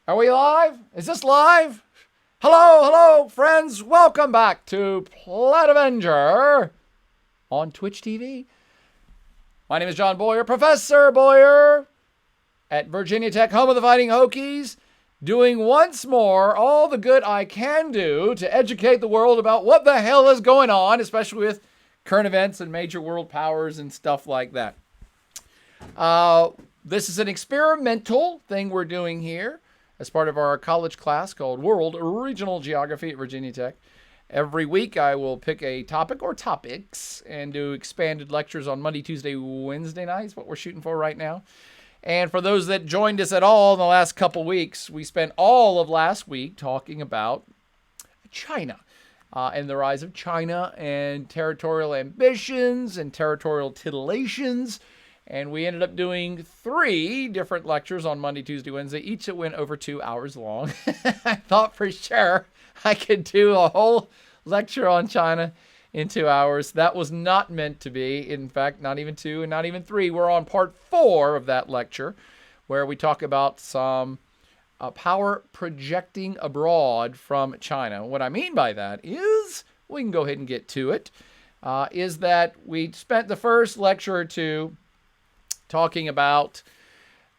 Are we live? Is this live? Hello, friends. Welcome back to Plat Avenger on Twitch TV. My name is John Boyer, Professor Boyer at Virginia Tech, home of the Fighting Hokies, doing once more all the good I can do to educate the world about what the hell is going on, especially with current events and major world powers and stuff like that. This is an experimental thing we're doing here as part of our college class called World Regional Geography at Virginia Tech. Every week I will pick a topic or topics and do expanded lectures on Monday, Tuesday, Wednesday nights, what we're shooting for right now. And for those that joined us at all in the last couple weeks, we spent all of last week talking about China and the rise of China and territorial ambitions and territorial titillations. And we ended up doing 3 different lectures on Monday, Tuesday, Wednesday, each that went over 2 hours long. I thought for sure I could do a whole lecture on China in 2 hours. That was not meant to be. In fact, not even 2 and not even 3. We're on part 4 of that lecture, where we talk about some power projecting abroad from China. What I mean by that is, we can go ahead and get to it, is that we spent the first lecture or 2 talking about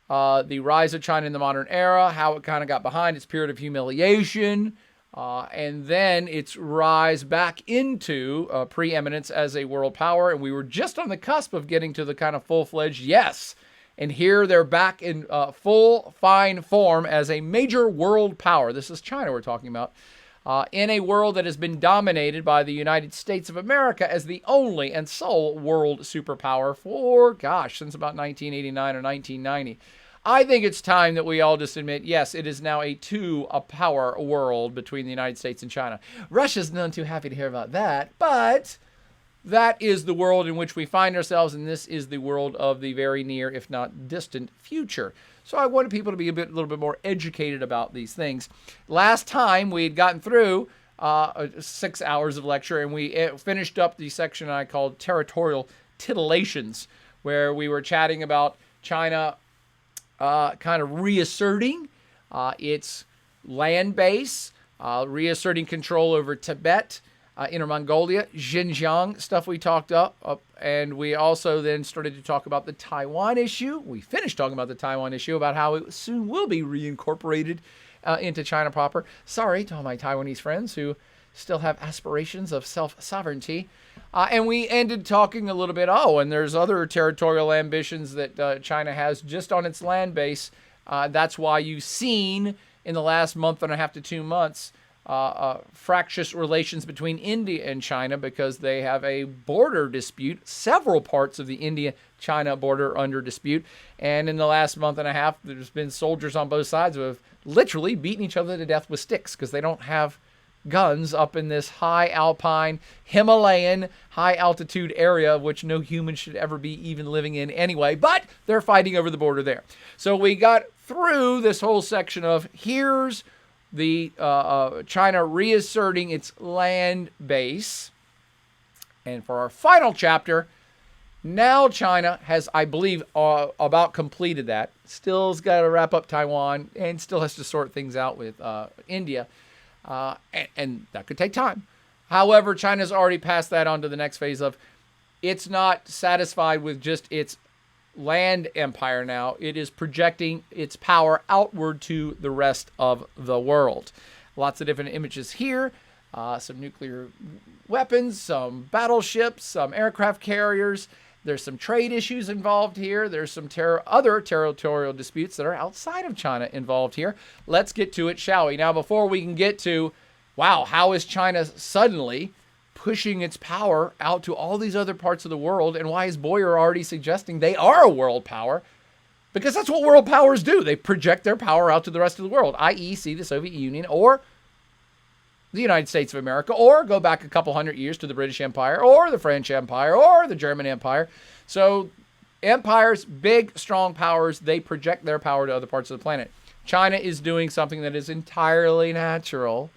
the rise of China in the modern era, how it kind of got behind its period of humiliation, and then its rise back into preeminence as a world power. And we were just on the cusp of getting to the kind of full-fledged yes. And here they're back in full, fine form as a major world power. This is China we're talking about. In a world that has been dominated by the United States of America as the only and sole world superpower for, since about 1989 or 1990. I think it's time that we all just admit, yes, it is now a two-power world between the United States and China. Russia's none too happy to hear about that, but that is the world in which we find ourselves, and this is the world of the very near, if not distant, future. So I wanted people to be a little bit more educated about these things. Last time we had gotten through 6 hours of lecture, and we finished up the section I called Territorial Titillations, where we were chatting about China kind of reasserting its land base, reasserting control over Tibet, Inner Mongolia, Xinjiang, stuff we talked up. And we also then started to talk about the Taiwan issue. We finished talking about the Taiwan issue, about how it soon will be reincorporated into China proper. Sorry to all my Taiwanese friends who still have aspirations of self-sovereignty. And we ended talking a little bit, and there's other territorial ambitions that China has just on its land base. That's why you've seen in the last month and a half to 2 months fractious relations between India and China, because they have a border dispute. Several parts of the India-China border under dispute. And in the last month and a half, there's been soldiers on both sides who have literally beaten each other to death with sticks because they don't have guns up in this high alpine, Himalayan, high altitude area of which no human should ever be even living in anyway. But they're fighting over the border there. So we got through this whole section of here's the China reasserting its land base. And for our final chapter, now China has, I believe, about completed that. Still's got to wrap up Taiwan and still has to sort things out with India. And that could take time. However, China's already passed that on to the next phase of it's not satisfied with just its land empire now. It is projecting its power outward to the rest of the world. Lots of different images here. Some nuclear weapons, some battleships, some aircraft carriers. There's some trade issues involved here. There's some other territorial disputes that are outside of China involved here. Let's get to it, shall we? Now, before we can get to, wow, how is China suddenly pushing its power out to all these other parts of the world, and why is Boyer already suggesting they are a world power? Because that's what world powers do. They project their power out to the rest of the world, i.e. see the Soviet Union or the United States of America, or go back a couple hundred years to the British Empire or the French Empire or the German Empire. So empires, big, strong powers, they project their power to other parts of the planet. China is doing something that is entirely natural,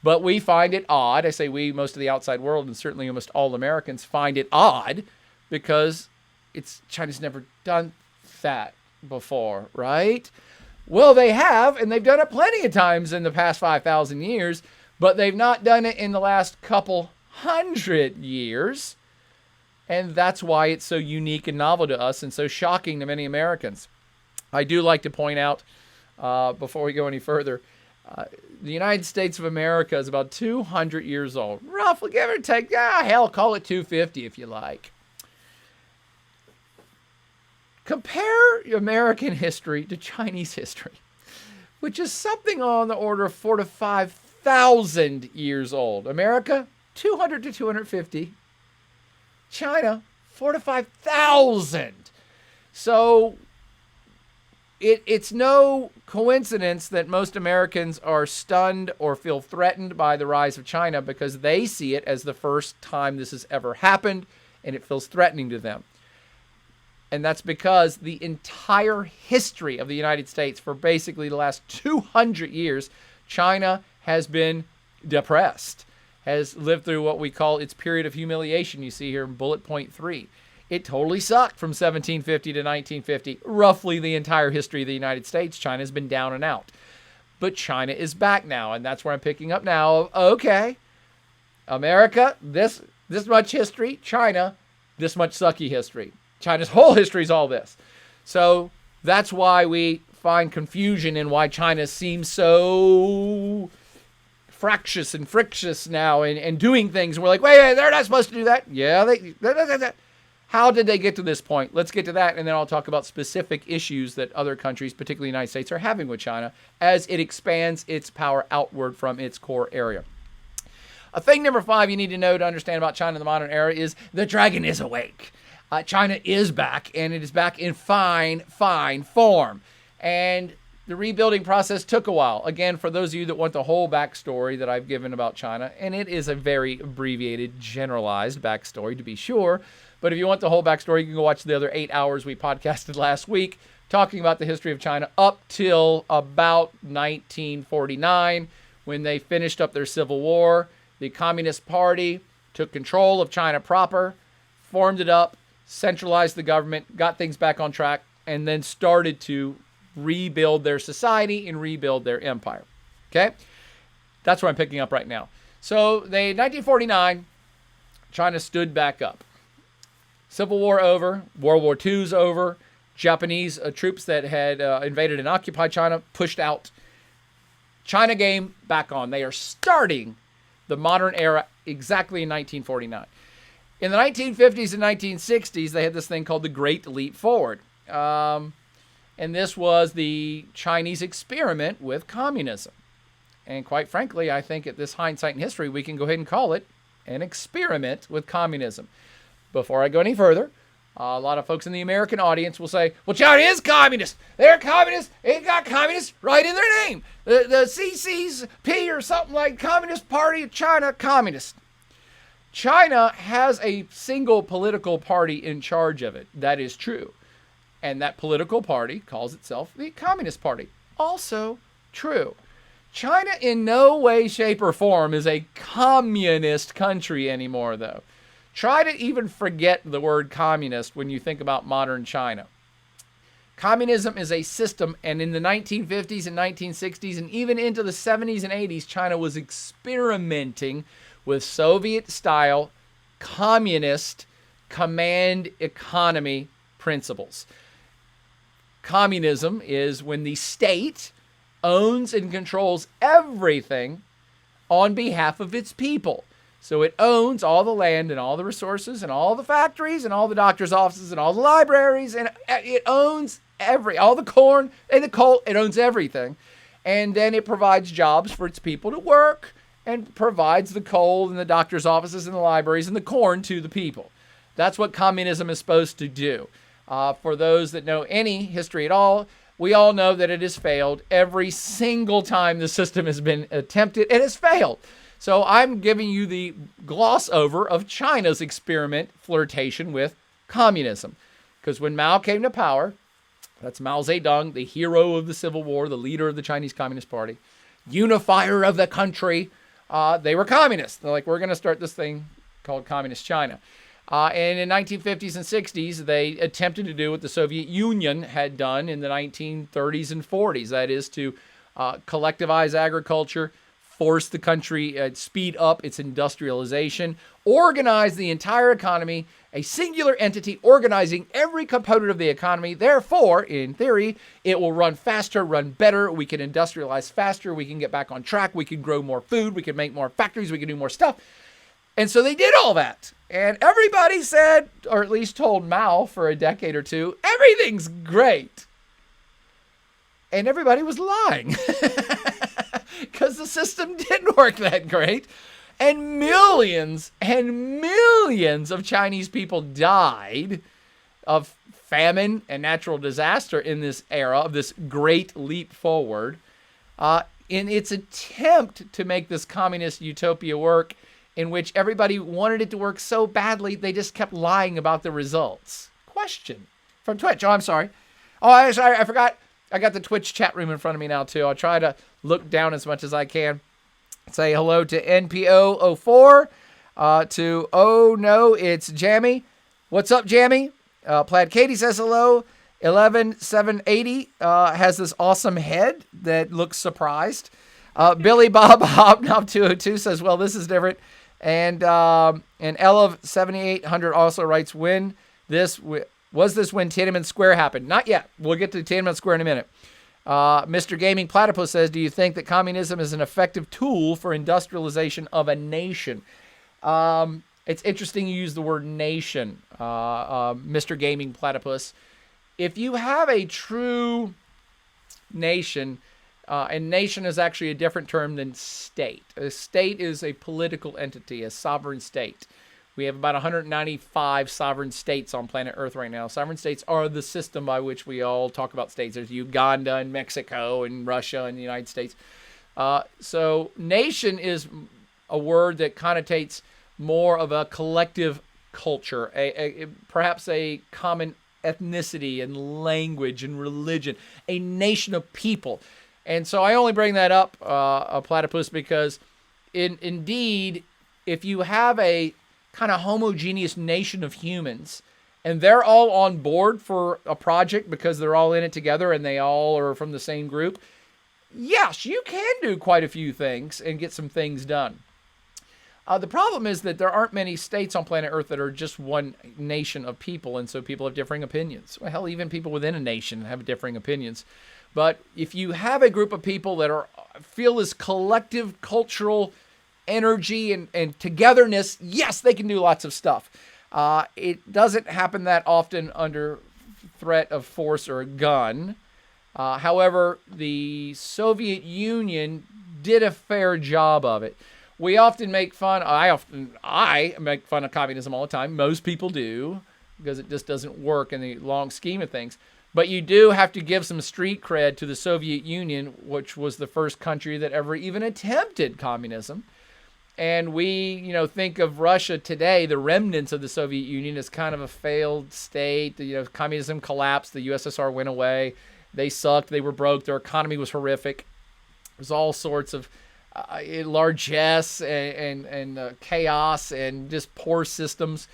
but we find it odd. I say we, most of the outside world, and certainly almost all Americans find it odd because China's never done that before, right? Well, they have, and they've done it plenty of times in the past 5,000 years, but they've not done it in the last couple hundred years. And that's why it's so unique and novel to us and so shocking to many Americans. I do like to point out, before we go any further, the United States of America is about 200 years old. Roughly, give or take, hell, call it 250 if you like. Compare American history to Chinese history, which is something on the order of 4,000 to 5,000 years old. America, 200 to 250. China, 4,000 to 5,000. So it's no coincidence that most Americans are stunned or feel threatened by the rise of China, because they see it as the first time this has ever happened, and it feels threatening to them. And that's because the entire history of the United States for basically the last 200 years, China has been depressed, has lived through what we call its period of humiliation. You see here in bullet point 3. It totally sucked from 1750 to 1950. Roughly the entire history of the United States, China's been down and out. But China is back now, and that's where I'm picking up now. Okay, America, this much history. China, this much sucky history. China's whole history is all this. So that's why we find confusion in why China seems so fractious and frictious now and doing things. And we're like, wait, they're not supposed to do that. Yeah, how did they get to this point? Let's get to that, and then I'll talk about specific issues that other countries, particularly the United States, are having with China as it expands its power outward from its core area. Thing number 5 you need to know to understand about China in the modern era is the dragon is awake. China is back, and it is back in fine form. And the rebuilding process took a while. Again, for those of you that want the whole backstory that I've given about China, and it is a very abbreviated, generalized backstory to be sure, but if you want the whole backstory, you can go watch the other 8 hours we podcasted last week talking about the history of China up till about 1949, when they finished up their civil war. The Communist Party took control of China proper, formed it up, centralized the government, got things back on track, and then started to rebuild their society and rebuild their empire. Okay? That's where I'm picking up right now. So, 1949, China stood back up. Civil War over, World War II's over, Japanese troops that had invaded and occupied China pushed out. China game back on. They are starting the modern era exactly in 1949. In the 1950s and 1960s, they had this thing called the Great Leap Forward. And this was the Chinese experiment with communism. And quite frankly, I think at this hindsight in history, we can go ahead and call it an experiment with communism. Before I go any further, a lot of folks in the American audience will say, well, China is communist. They're communist. They got communist right in their name. The CCP or something like Communist Party of China, communist. China has a single political party in charge of it. That is true. And that political party calls itself the Communist Party. Also true. China in no way, shape, or form is a communist country anymore, though. Try to even forget the word communist when you think about modern China. Communism is a system, and in the 1950s and 1960s and even into the 70s and 80s, China was experimenting with Soviet-style communist command economy principles. Communism is when the state owns and controls everything on behalf of its people. So it owns all the land and all the resources and all the factories and all the doctor's offices and all the libraries, and it owns all the corn and the coal. It owns everything. And then it provides jobs for its people to work and provides the coal and the doctor's offices and the libraries and the corn to the people. That's what communism is supposed to do. For those that know any history at all, we all know that it has failed. Every single time the system has been attempted, it has failed. So I'm giving you the gloss over of China's experiment flirtation with communism. Because when Mao came to power, that's Mao Zedong, the hero of the Civil War, the leader of the Chinese Communist Party, unifier of the country, they were communists. They're like, we're going to start this thing called Communist China. And in 1950s and 60s, they attempted to do what the Soviet Union had done in the 1930s and 40s. That is to collectivize agriculture, force the country, speed up its industrialization, organize the entire economy, a singular entity organizing every component of the economy. Therefore, in theory, it will run faster, run better. We can industrialize faster. We can get back on track. We can grow more food. We can make more factories. We can do more stuff. And so they did all that. And everybody said, or at least told Mao for a decade or two, everything's great. And everybody was lying because the system didn't work that great. And millions of Chinese people died of famine and natural disaster in this era of this great leap forward in its attempt to make this communist utopia work, in which everybody wanted it to work so badly, they just kept lying about the results. Question from Twitch. Oh, I'm sorry. Oh, I forgot. I got the Twitch chat room in front of me now, too. I'll try to look down as much as I can. Say hello to NPO04, to Oh No, It's Jammy. What's up, Jammy? Plaid Katie says hello. 11780 has this awesome head that looks surprised. Billy Bob Hobnob 202 says, well, this is different. And Elev 7800 also writes, was this when Tiananmen Square happened? Not yet. We'll get to Tiananmen Square in a minute. Mr. Gaming Platypus says, do you think that communism is an effective tool for industrialization of a nation? It's interesting you use the word nation, Mr. Gaming Platypus. If you have a true nation, and nation is actually a different term than state. A state is a political entity, a sovereign state. We have about 195 sovereign states on planet Earth right now. Sovereign states are the system by which we all talk about states. There's Uganda and Mexico and Russia and the United States. So nation is a word that connotates more of a collective culture, perhaps a common ethnicity and language and religion, a nation of people. And so I only bring that up, Platypus, because indeed, if you have a kind of homogeneous nation of humans, and they're all on board for a project because they're all in it together and they all are from the same group, yes, you can do quite a few things and get some things done. The problem is that there aren't many states on planet Earth that are just one nation of people, and so people have differing opinions. Well, hell, even people within a nation have differing opinions. But if you have a group of people that feel this collective cultural energy and togetherness, yes, they can do lots of stuff. It doesn't happen that often under threat of force or a gun. However, the Soviet Union did a fair job of it. We often make fun, I make fun of communism all the time. Most people do, because it just doesn't work in the long scheme of things. But you do have to give some street cred to the Soviet Union, which was the first country that ever even attempted communism. And we, think of Russia today, the remnants of the Soviet Union, as kind of a failed state. Communism collapsed. The USSR went away. They sucked. They were broke. Their economy was horrific. There was all sorts of largesse and chaos and just poor systems.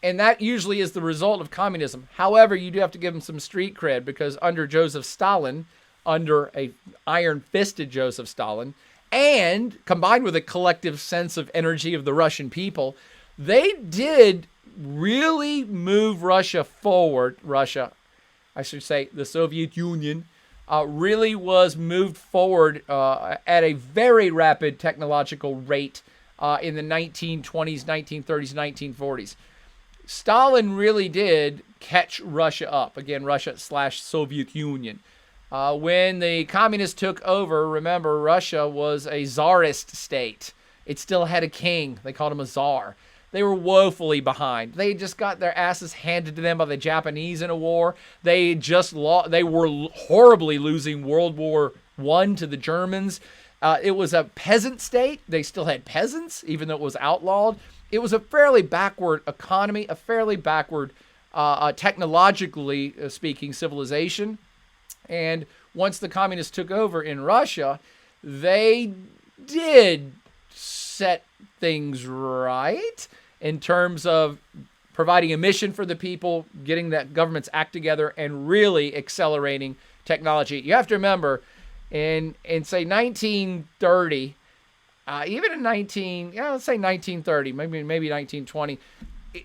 And that usually is the result of communism. However, you do have to give them some street cred, because under Joseph Stalin, under a iron-fisted Joseph Stalin, and combined with a collective sense of energy of the Russian people, they did really move Russia forward. I should say the Soviet Union, really was moved forward at a very rapid technological rate in the 1920s, 1930s, 1940s. Stalin really did catch Russia up. Again, Russia/Soviet Union. When the communists took over, remember, Russia was a czarist state. It still had a king. They called him a czar. They were woefully behind. They just got their asses handed to them by the Japanese in a war. They were horribly losing World War I to the Germans. It was a peasant state. They still had peasants, even though it was outlawed. It was a fairly backward economy, a fairly backward, technologically speaking, civilization. And once the communists took over in Russia, they did set things right in terms of providing a mission for the people, getting that government's act together, and really accelerating technology. You have to remember, in say 1930, even in let's say 1930, maybe 1920,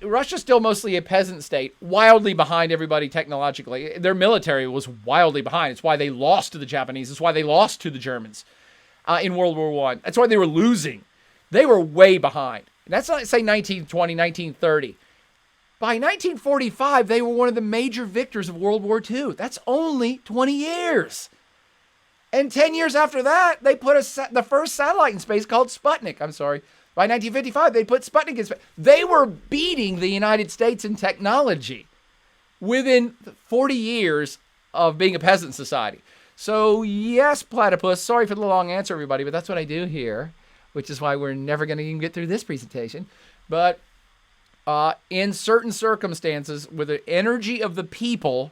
Russia's still mostly a peasant state, wildly behind everybody technologically. Their military was wildly behind. It's why they lost to the Japanese. It's why they lost to the Germans in World War I. That's why they were losing. They were way behind. That's not, say, 1920, 1930. By 1945, they were one of the major victors of World War II. That's only 20 years. And 10 years after that, they put the first satellite in space called Sputnik. I'm sorry. By 1955, they put Sputnik in space. They were beating the United States in technology within 40 years of being a peasant society. So, yes, platypus. Sorry for the long answer, everybody, but that's what I do here, which is why we're never going to even get through this presentation. But in certain circumstances, with the energy of the people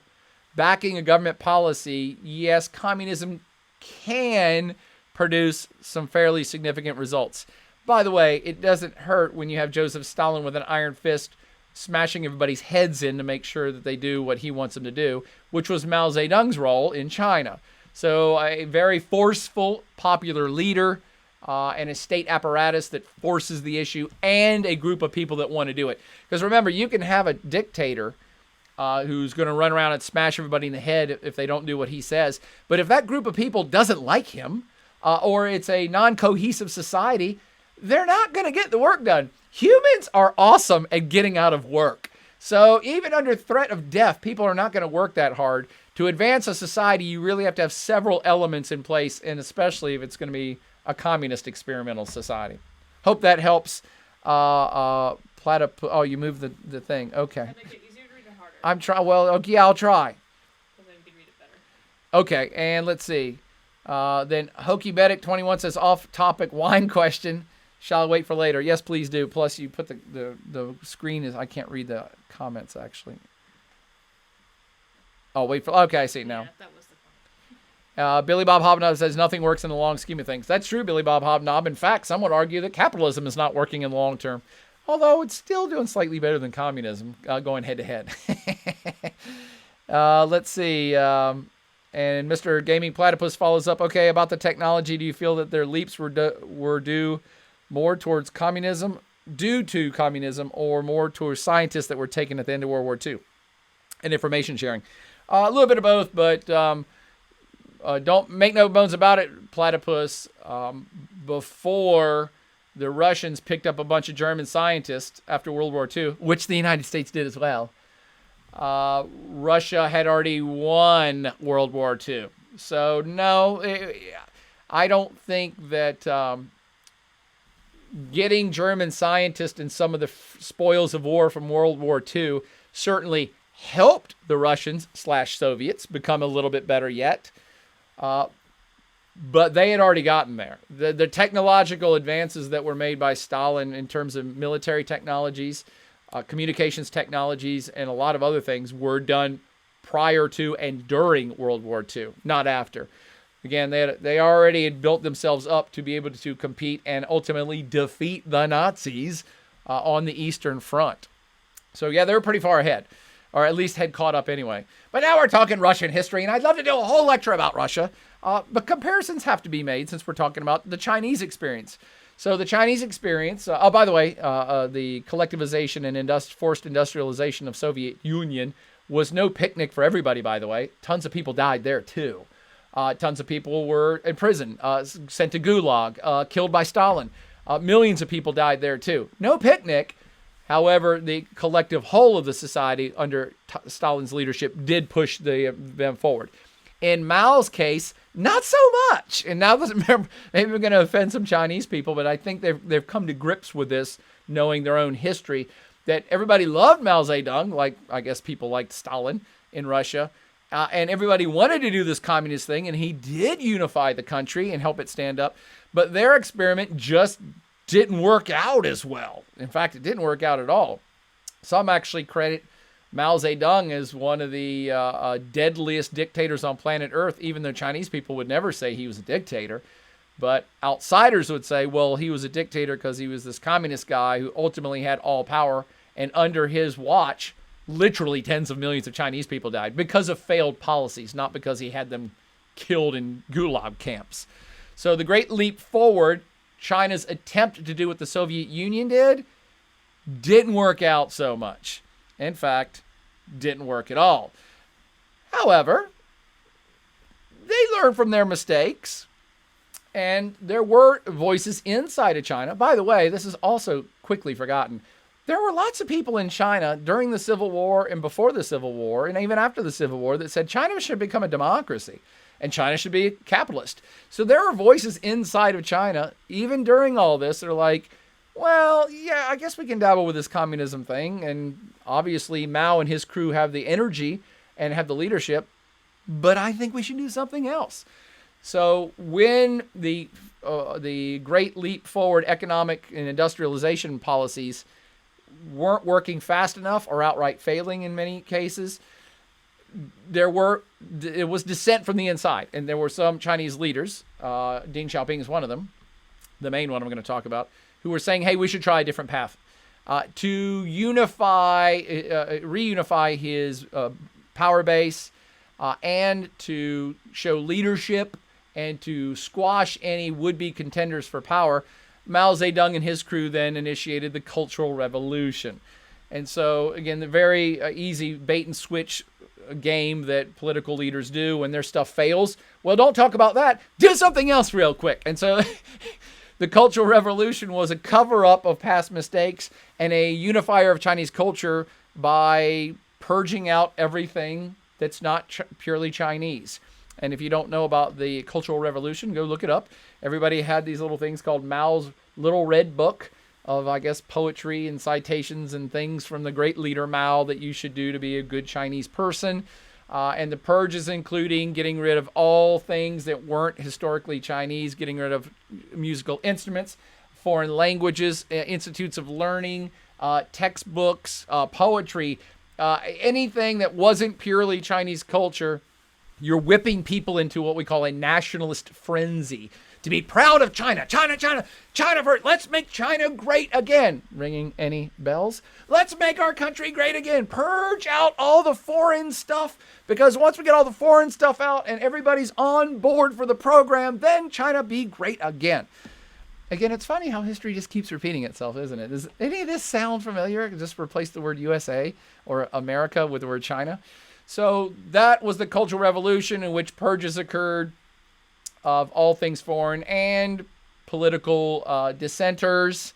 backing a government policy, yes, communism can produce some fairly significant results. By the way, it doesn't hurt when you have Joseph Stalin with an iron fist smashing everybody's heads in to make sure that they do what he wants them to do, which was Mao Zedong's role in China. So a very forceful, popular leader and a state apparatus that forces the issue and a group of people that want to do it. Because remember, you can have a dictator who's going to run around and smash everybody in the head if they don't do what he says. But if that group of people doesn't like him or it's a non-cohesive society, they're not going to get the work done. Humans are awesome at getting out of work. So even under threat of death, people are not going to work that hard. To advance a society, you really have to have several elements in place, and especially if it's going to be a communist experimental society. Hope that helps. Oh, you moved the thing. Okay. I make it easier to read or harder? I'm trying. Well, okay, I'll try. Because then you can read it better. Okay, and let's see. Then Hokey Medic 21 says off-topic wine question. Shall I wait for later? Yes, please do. Plus, you put the screen is. I can't read the comments actually. Oh, wait for. Okay, I see now. Yeah, that was the point. Billy Bob Hobnob says nothing works in the long scheme of things. That's true, Billy Bob Hobnob. In fact, some would argue that capitalism is not working in the long term, although it's still doing slightly better than communism, going head to head. Let's see. And Mr. Gaming Platypus follows up. Okay, about the technology, do you feel that their leaps were due more towards communism, or more towards scientists that were taken at the end of World War II and information sharing? A little bit of both, but don't make no bones about it, Platypus. Before the Russians picked up a bunch of German scientists after World War II, which the United States did as well, Russia had already won World War II. So, no, I don't think that getting German scientists and some of the spoils of war from World War II certainly helped the Russians/Soviets become a little bit better yet. But they had already gotten there. The technological advances that were made by Stalin in terms of military technologies, communications technologies, and a lot of other things were done prior to and during World War II, not after. Again, they already had built themselves up to be able to compete and ultimately defeat the Nazis on the Eastern Front. So, yeah, they were pretty far ahead, or at least had caught up anyway. But now we're talking Russian history, and I'd love to do a whole lecture about Russia. But comparisons have to be made since we're talking about the Chinese experience. So the Chinese experience, by the way, the collectivization and forced industrialization of Soviet Union was no picnic for everybody, by the way. Tons of people died there, too. Tons of people were in prison, sent to Gulag, killed by Stalin. Millions of people died there, too. No picnic. However, the collective whole of the society under Stalin's leadership did push them forward. In Mao's case, not so much. And now, maybe we're going to offend some Chinese people, but I think they've come to grips with this, knowing their own history, that everybody loved Mao Zedong, like I guess people liked Stalin in Russia, and everybody wanted to do this communist thing, and he did unify the country and help it stand up. But their experiment just didn't work out as well. In fact, it didn't work out at all. Some actually credit Mao Zedong as one of the deadliest dictators on planet Earth, even though Chinese people would never say he was a dictator. But outsiders would say, well, he was a dictator because he was this communist guy who ultimately had all power And under his watch, literally tens of millions of Chinese people died because of failed policies, not because he had them killed in gulag camps. So the Great Leap Forward, China's attempt to do what the Soviet Union didn't work out so much. In fact, didn't work at all. However, they learned from their mistakes, and there were voices inside of China. By the way, this is also quickly forgotten. There were lots of people in China during the Civil War and before the Civil War and even after the Civil War that said China should become a democracy and China should be a capitalist. So there are voices inside of China, even during all this, that are like, well, yeah, I guess we can dabble with this communism thing. And obviously Mao and his crew have the energy and have the leadership, but I think we should do something else. So when the Great Leap Forward economic and industrialization policies weren't working fast enough or outright failing in many cases, it was dissent from the inside. And there were some Chinese leaders, Deng Xiaoping is one of them, the main one I'm going to talk about, who were saying, hey, we should try a different path to reunify his power base and to show leadership and to squash any would-be contenders for power. Mao Zedong and his crew then initiated the Cultural Revolution. And so, again, the very easy bait and switch game that political leaders do when their stuff fails. Well, don't talk about that. Do something else real quick. And so the Cultural Revolution was a cover-up of past mistakes and a unifier of Chinese culture by purging out everything that's not purely Chinese. And if you don't know about the Cultural Revolution, go look it up. Everybody had these little things called Mao's Little Red Book of, I guess, poetry and citations and things from the great leader Mao that you should do to be a good Chinese person. And the purges including getting rid of all things that weren't historically Chinese, getting rid of musical instruments, foreign languages, institutes of learning, textbooks, poetry, anything that wasn't purely Chinese culture. You're whipping people into what we call a nationalist frenzy to be proud of China. China, China, China first. Let's make China great again. Ringing any bells? Let's make our country great again. Purge out all the foreign stuff, because once we get all the foreign stuff out and everybody's on board for the program, then China be great again. Again, it's funny how history just keeps repeating itself, isn't it? Does any of this sound familiar? Just replace the word USA or America with the word China. So that was the Cultural Revolution, in which purges occurred of all things foreign and political dissenters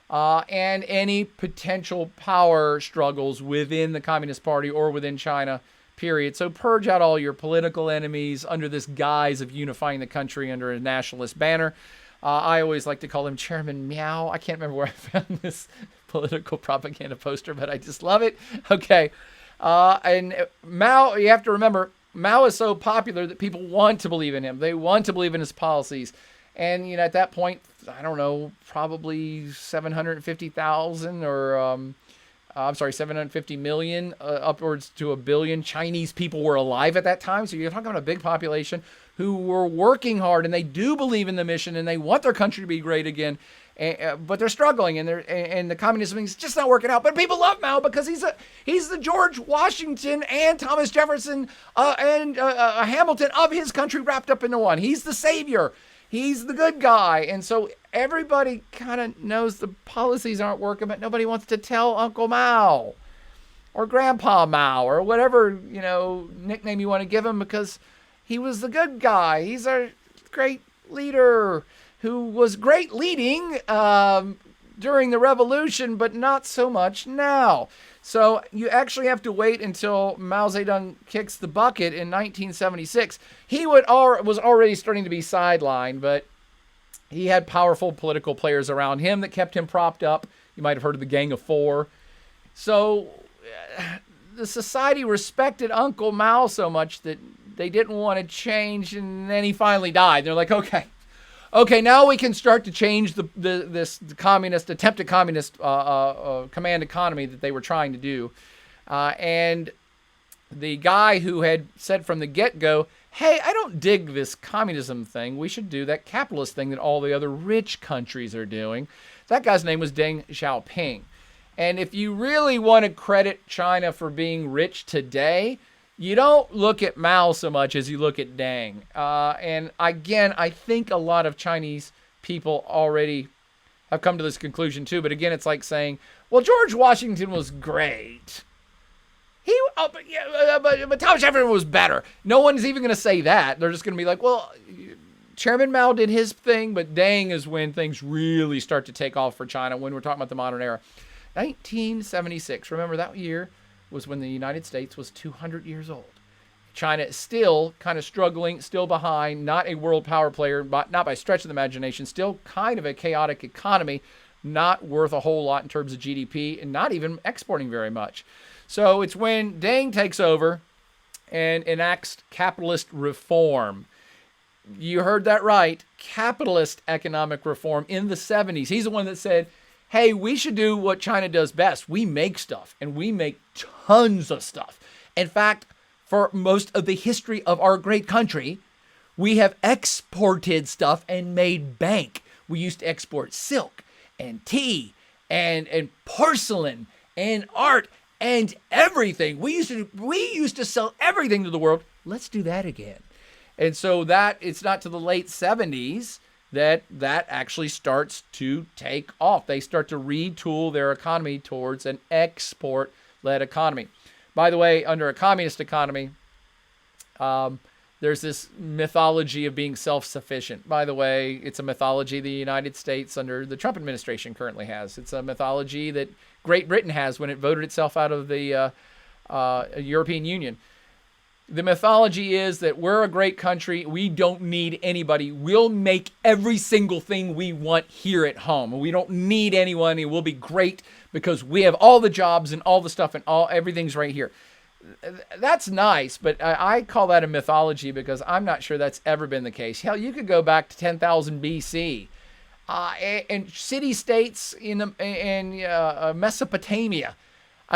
and any potential power struggles within the Communist Party or within China, period. So purge out all your political enemies under this guise of unifying the country under a nationalist banner. I always like to call him Chairman Meow. I can't remember where I found this political propaganda poster, but I just love it. Okay. And Mao, you have to remember, Mao is so popular that people want to believe in him. They want to believe in his policies. And, you know, at that point, I don't know, probably 750,000 or, 750 million, upwards to 1 billion Chinese people were alive at that time. So you're talking about a big population who were working hard, and they do believe in the mission, and they want their country to be great again. But they're struggling, and the communism is just not working out. But people love Mao because he's the George Washington and Thomas Jefferson and Hamilton of his country wrapped up into one. He's the savior. He's the good guy. And so everybody kind of knows the policies aren't working, but nobody wants to tell Uncle Mao or Grandpa Mao or whatever, you know, nickname you want to give him, because he was the good guy. He's our great leader who was great leading during the revolution, but not so much now. So you actually have to wait until Mao Zedong kicks the bucket in 1976. He was already starting to be sidelined, but he had powerful political players around him that kept him propped up. You might have heard of the Gang of Four. So the society respected Uncle Mao so much that they didn't want to change, and then he finally died. They're like, okay, now we can start to change this attempted communist command economy that they were trying to do. And the guy who had said from the get-go, hey, I don't dig this communism thing. We should do that capitalist thing that all the other rich countries are doing. That guy's name was Deng Xiaoping. And if you really want to credit China for being rich today, you don't look at Mao so much as you look at Deng. And again, I think a lot of Chinese people already have come to this conclusion too. But again, it's like saying, well, George Washington was great. But Thomas Jefferson was better. No one's even going to say that. They're just going to be like, well, Chairman Mao did his thing, but Deng is when things really start to take off for China when we're talking about the modern era. 1976. Remember that year was when the United States was 200 years old. China is still kind of struggling, still behind, not a world power player, but not by stretch of the imagination, still kind of a chaotic economy, not worth a whole lot in terms of GDP and not even exporting very much. So it's when Deng takes over and enacts capitalist reform. You heard that right. Capitalist economic reform in the 70s. He's the one that said, hey, we should do what China does best. We make stuff, and we make tons of stuff. In fact, for most of the history of our great country, we have exported stuff and made bank. We used to export silk and tea and porcelain and art and everything. We used to sell everything to the world. Let's do that again. And so that it's not to the late 70s that actually starts to take off. They start to retool their economy towards an export-led economy. By the way, under a communist economy, there's this mythology of being self-sufficient. By the way, it's a mythology the United States under the Trump administration currently has. It's a mythology that Great Britain has when it voted itself out of the European Union. The mythology is that we're a great country. We don't need anybody. We'll make every single thing we want here at home. We don't need anyone. It will be great because we have all the jobs and all the stuff and everything's right here. That's nice, but I call that a mythology because I'm not sure that's ever been the case. Hell, you could go back to 10,000 BC. And city-states in Mesopotamia,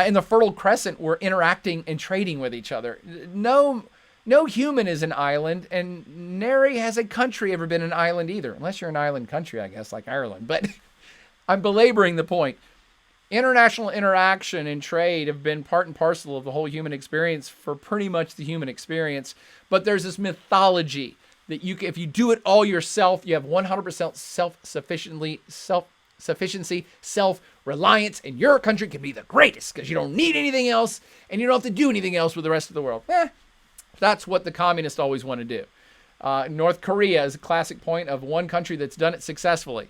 in the Fertile Crescent, were interacting and trading with each other. No human is an island, and nary has a country ever been an island either, unless you're an island country, I guess, like Ireland. But I'm belaboring the point. International interaction and trade have been part and parcel of the whole human experience for pretty much the human experience. But there's this mythology that if you do it all yourself, you have 100% self-sufficiency, self-reliance, and your country can be the greatest because you don't need anything else and you don't have to do anything else with the rest of the world. That's what the communists always want to do. North Korea is a classic point of one country that's done it successfully.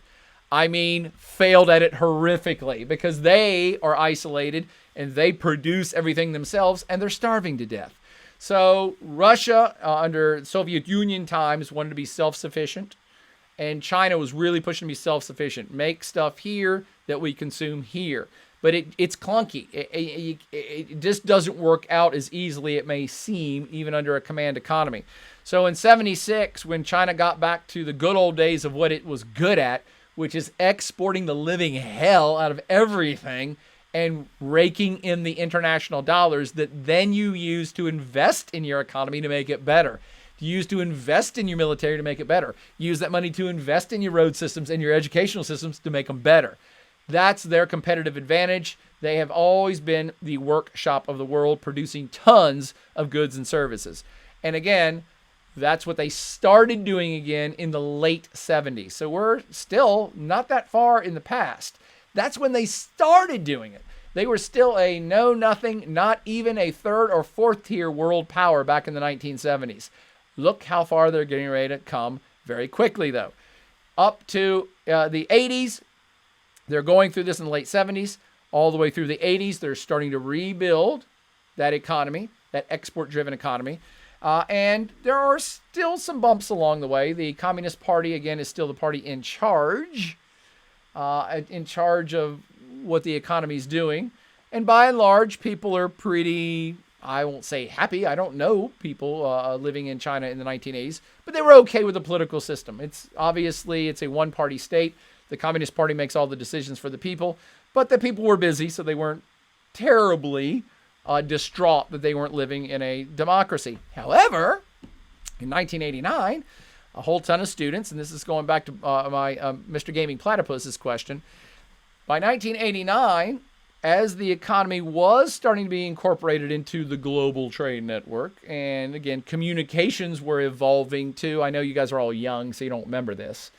I mean, failed at it horrifically because they are isolated and they produce everything themselves and they're starving to death. So Russia, under Soviet Union times, wanted to be self-sufficient. And China was really pushing to be self-sufficient. Make stuff here that we consume here. But it's clunky. It just doesn't work out as easily, it may seem, even under a command economy. So in 76, when China got back to the good old days of what it was good at, which is exporting the living hell out of everything and raking in the international dollars that then you use to invest in your economy to make it better. Use to invest in your military to make it better. Use that money to invest in your road systems and your educational systems to make them better. That's their competitive advantage. They have always been the workshop of the world, producing tons of goods and services. And again, that's what they started doing again in the late 70s. So we're still not that far in the past. That's when they started doing it. They were still a know-nothing, not even a third or fourth tier world power back in the 1970s. Look how far they're getting ready to come very quickly, though. Up to the 80s, they're going through this in the late 70s. All the way through the 80s, they're starting to rebuild that economy, that export-driven economy. And there are still some bumps along the way. The Communist Party, again, is still the party in charge of what the economy is doing. And by and large, people are pretty, I won't say happy. I don't know people living in China in the 1980s, but they were okay with the political system. It's a one-party state. The Communist Party makes all the decisions for the people, but the people were busy, so they weren't terribly distraught that they weren't living in a democracy. However, in 1989, a whole ton of students, and this is going back to my Mr. Gaming Platypus's question, by 1989, as the economy was starting to be incorporated into the global trade network, and again, communications were evolving too. I know you guys are all young, so you don't remember this.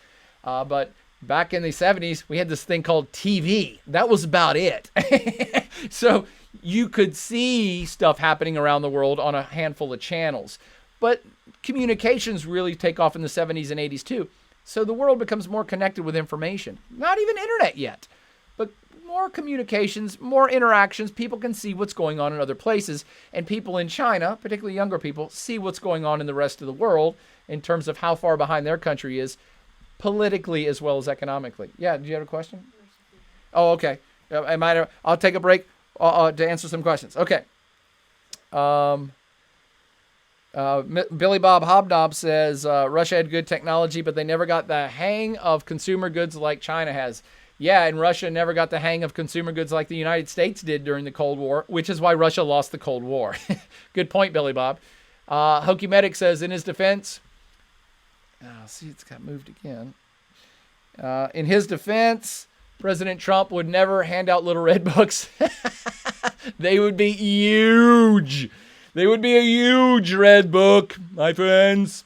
But back in the 70s, we had this thing called TV. That was about it. So you could see stuff happening around the world on a handful of channels. But communications really take off in the 70s and 80s too. So the world becomes more connected with information. Not even internet yet, but more communications, more interactions. People can see what's going on in other places. And people in China, particularly younger people, see what's going on in the rest of the world in terms of how far behind their country is politically as well as economically. Yeah, do you have a question? Oh, okay. I'll take a break to answer some questions. Okay. Billy Bob Hobnob says Russia had good technology, but they never got the hang of consumer goods like China has. Yeah, and Russia never got the hang of consumer goods like the United States did during the Cold War, which is why Russia lost the Cold War. Good point, Billy Bob. Hokey Medic says, in his defense, see, it's got moved again. In his defense, President Trump would never hand out little red books. They would be huge. They would be a huge red book, my friends.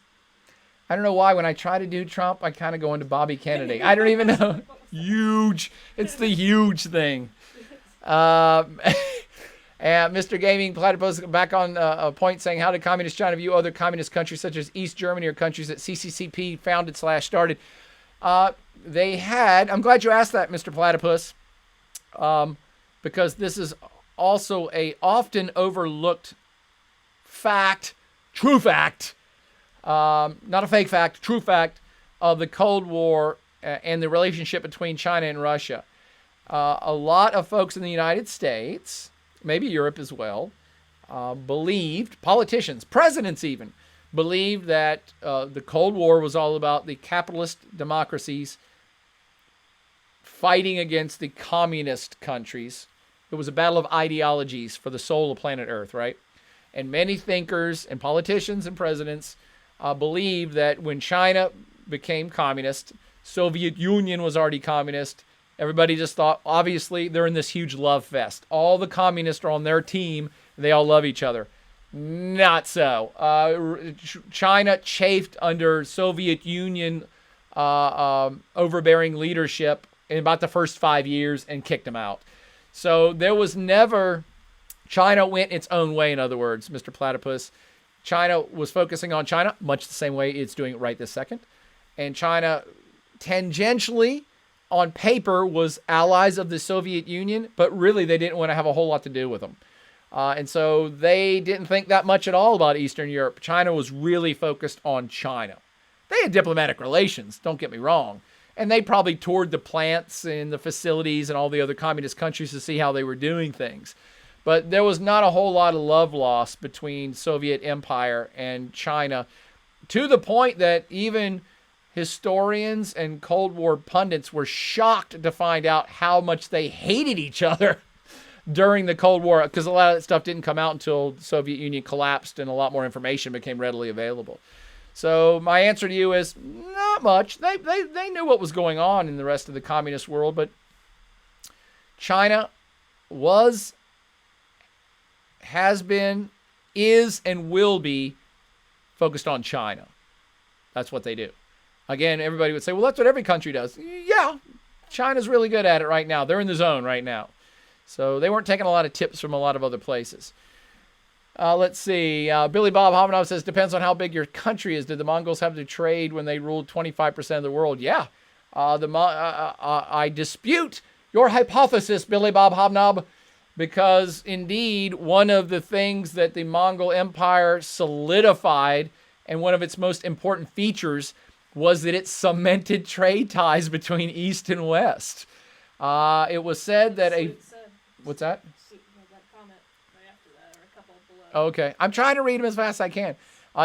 I don't know why when I try to do Trump, I kind of go into Bobby Kennedy. I don't even know. Huge. It's the huge thing. And Mr. Gaming Platypus back on a point saying, how did communist China view other communist countries such as East Germany or countries that CCCP founded / started? They had, I'm glad you asked that, Mr. Platypus, because this is also a often overlooked fact, true fact, not a fake fact, true fact of the Cold War and the relationship between China and Russia. A lot of folks in the United States, maybe Europe as well, believed, politicians, presidents even, believed that the Cold War was all about the capitalist democracies fighting against the communist countries. It was a battle of ideologies for the soul of planet Earth, right? And many thinkers and politicians and presidents believed that when China became communist, Soviet Union was already communist. Everybody just thought, obviously, they're in this huge love fest. All the communists are on their team. They all love each other. Not so. China chafed under Soviet Union overbearing leadership in about the first 5 years and kicked them out. So there was never... China went its own way, in other words, Mr. Platypus. China was focusing on China, much the same way it's doing it right this second. And China, tangentially, on paper, was allies of the Soviet Union, but really they didn't want to have a whole lot to do with them. And so they didn't think that much at all about Eastern Europe. China was really focused on China. They had diplomatic relations, don't get me wrong. And they probably toured the plants and the facilities and all the other communist countries to see how they were doing things. But there was not a whole lot of love lost between Soviet Empire and China, to the point that even historians and Cold War pundits were shocked to find out how much they hated each other during the Cold War, because a lot of that stuff didn't come out until the Soviet Union collapsed and a lot more information became readily available. So my answer to you is not much. They knew what was going on in the rest of the communist world, but China was, has been, is, and will be focused on China. That's what they do. Again, everybody would say, well, that's what every country does. Yeah, China's really good at it right now. They're in the zone right now. So they weren't taking a lot of tips from a lot of other places. Let's see. Billy Bob Hominov says, depends on how big your country is. Did the Mongols have to trade when they ruled 25% of the world? Yeah. I dispute your hypothesis, Billy Bob Hobnob, because indeed one of the things that the Mongol Empire solidified and one of its most important features was that it cemented trade ties between East and West. It was said that What's that? That comment right after that, or a couple below. Okay. I'm trying to read them as fast as I can.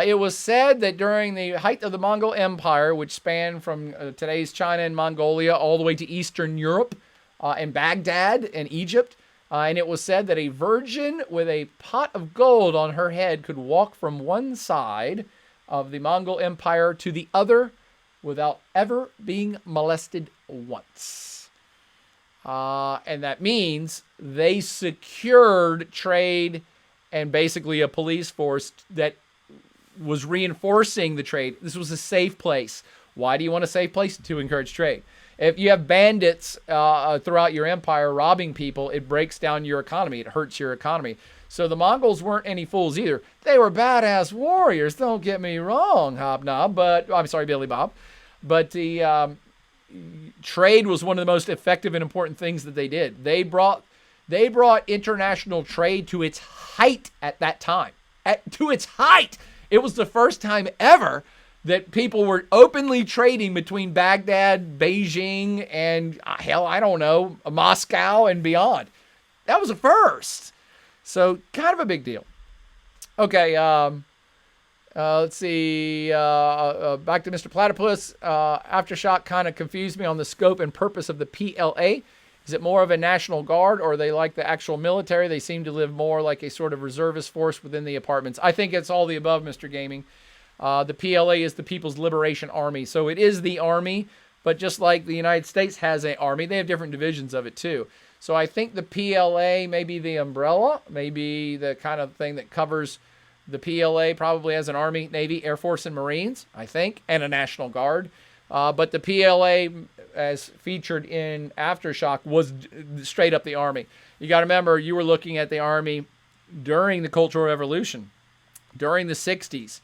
It was said that during the height of the Mongol Empire, which spanned from today's China and Mongolia all the way to Eastern Europe and Baghdad and Egypt, and it was said that a virgin with a pot of gold on her head could walk from one side of the Mongol Empire to the other without ever being molested once. And that means they secured trade and basically a police force that was reinforcing the trade. This was a safe place. Why do you want a safe place? To encourage trade. If you have bandits throughout your empire robbing people, it breaks down your economy. It hurts your economy. So the Mongols weren't any fools either. They were badass warriors. Don't get me wrong, Hobnob. But I'm sorry, Billy Bob. But the trade was one of the most effective and important things that they did. They brought international trade to its height at that time. To its height. It was the first time ever that people were openly trading between Baghdad, Beijing, and hell, I don't know, Moscow and beyond. That was a first. So kind of a big deal. Okay, let's see. Back to Mr. Platypus. Aftershock kind of confused me on the scope and purpose of the PLA. Is it more of a National Guard, or are they like the actual military? They seem to live more like a sort of reservist force within the apartments. I think it's all the above, Mr. Gaming. The PLA is the People's Liberation Army. So it is the army, but just like the United States has an army, they have different divisions of it too. So I think the PLA may be the umbrella, maybe the kind of thing that covers the PLA probably as an Army, Navy, Air Force, and Marines, I think, and a National Guard. But the PLA, as featured in Aftershock, was straight up the Army. You got to remember, you were looking at the Army during the Cultural Revolution, during the 60s.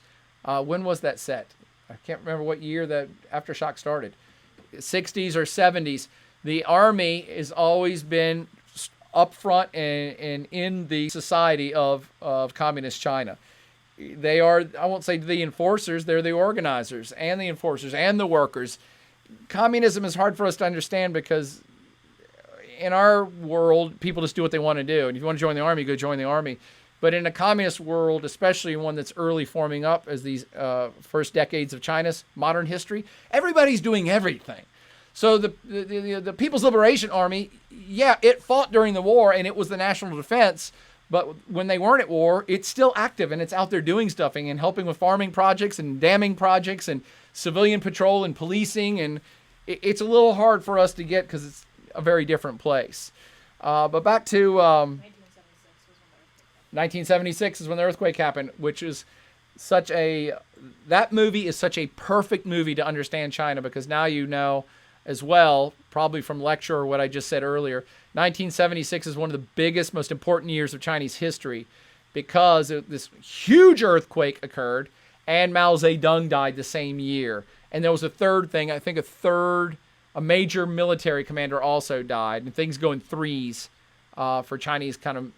When was that set? I can't remember what year that Aftershock started. 60s or 70s. The Army has always been up front and in the society of Communist China. They are, I won't say the enforcers, they're the organizers and the enforcers and the workers. Communism is hard for us to understand because in our world, people just do what they want to do. And if you want to join the Army, go join the Army. But in a communist world, especially one that's early forming up as these first decades of China's modern history, everybody's doing everything. So the People's Liberation Army, yeah, it fought during the war and it was the national defense. But when they weren't at war, it's still active and it's out there doing stuffing and helping with farming projects and damming projects and civilian patrol and policing. And it's a little hard for us to get because it's a very different place. But back to 1976 is when the earthquake happened, which is that movie is such a perfect movie to understand China because now you know as well, probably from lecture or what I just said earlier, 1976 is one of the biggest, most important years of Chinese history because this huge earthquake occurred and Mao Zedong died the same year. And there was a third thing, I think a major military commander also died, and things go in threes for Chinese kind of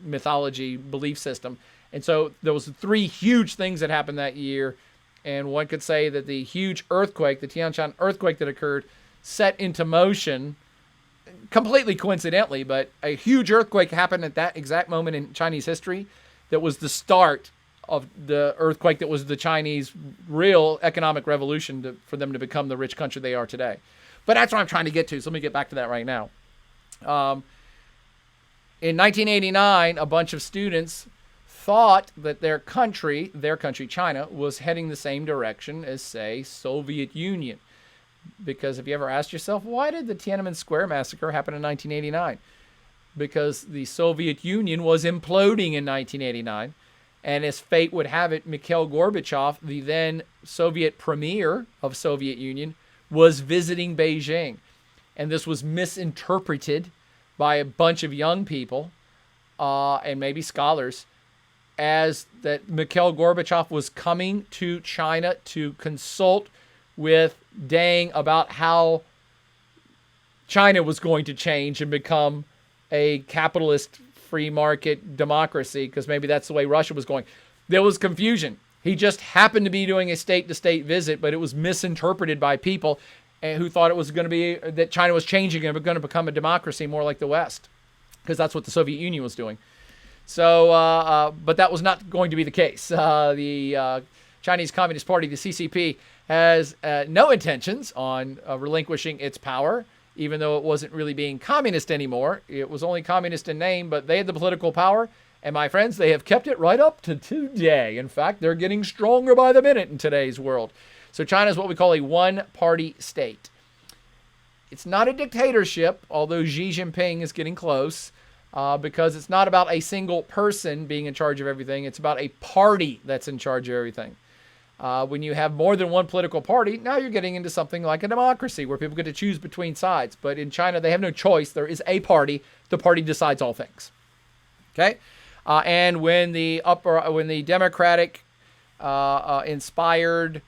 mythology belief system. And so there was three huge things that happened that year, and one could say that the huge earthquake, the Tiananmen earthquake that occurred, set into motion, completely coincidentally, but a huge earthquake happened at that exact moment in Chinese history that was the start of the earthquake that was the Chinese real economic revolution for them to become the rich country they are today. But that's what I'm trying to get to, so let me get back to that right now. In 1989, a bunch of students thought that their country, China, was heading the same direction as, say, Soviet Union. Because if you ever asked yourself, why did the Tiananmen Square massacre happen in 1989? Because the Soviet Union was imploding in 1989. And as fate would have it, Mikhail Gorbachev, the then Soviet premier of Soviet Union, was visiting Beijing. And this was misinterpreted by a bunch of young people and maybe scholars as that Mikhail Gorbachev was coming to China to consult with Deng about how China was going to change and become a capitalist free market democracy, because maybe that's the way Russia was going. There was confusion. He just happened to be doing a state-to-state visit, but it was misinterpreted by people who thought it was going to be that China was changing and going to become a democracy more like the West, because that's what the Soviet Union was doing. So, but that was not going to be the case. The Chinese Communist Party, the CCP, has no intentions on relinquishing its power, even though it wasn't really being communist anymore. It was only communist in name, but they had the political power. And my friends, they have kept it right up to today. In fact, they're getting stronger by the minute in today's world. So China is what we call a one-party state. It's not a dictatorship, although Xi Jinping is getting close, because it's not about a single person being in charge of everything. It's about a party that's in charge of everything. When you have more than one political party, now you're getting into something like a democracy where people get to choose between sides. But in China, they have no choice. There is a party. The party decides all things. Okay? And when the Democratic inspired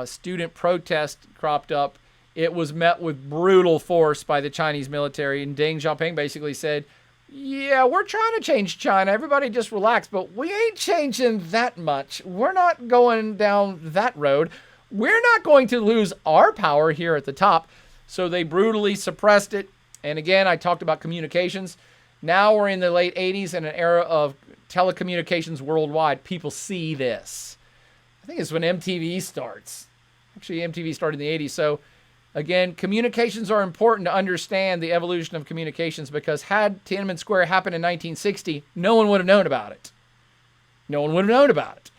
student protest cropped up, it was met with brutal force by the Chinese military. And Deng Xiaoping basically said, yeah, we're trying to change China. Everybody just relax, but we ain't changing that much. We're not going down that road. We're not going to lose our power here at the top. So they brutally suppressed it. And again, I talked about communications. Now we're in the late 80s in an era of telecommunications worldwide. People see this. I think it's when MTV starts. Actually, MTV started in the 80s. So again, communications are important to understand the evolution of communications, because had Tiananmen Square happened in 1960, no one would have known about it. No one would have known about it.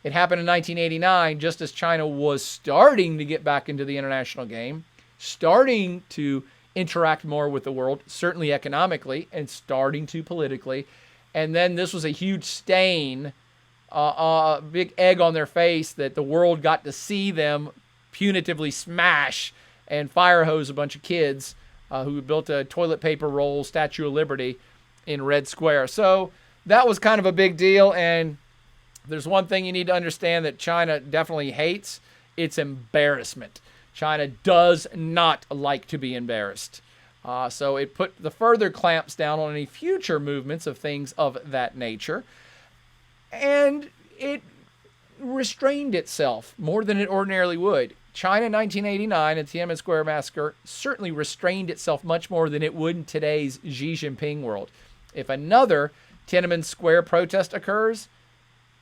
It happened in 1989, just as China was starting to get back into the international game, starting to interact more with the world, certainly economically, and starting to politically. And then this was a huge stain, a big egg on their face that the world got to see them punitively smash and fire hose a bunch of kids who built a toilet paper roll Statue of Liberty in Red Square. So that was kind of a big deal. And there's one thing you need to understand that China definitely hates. It's embarrassment. China does not like to be embarrassed. So it put the further clamps down on any future movements of things of that nature. And it restrained itself more than it ordinarily would. China in 1989 and the Tiananmen Square massacre certainly restrained itself much more than it would in today's Xi Jinping world. If another Tiananmen Square protest occurs,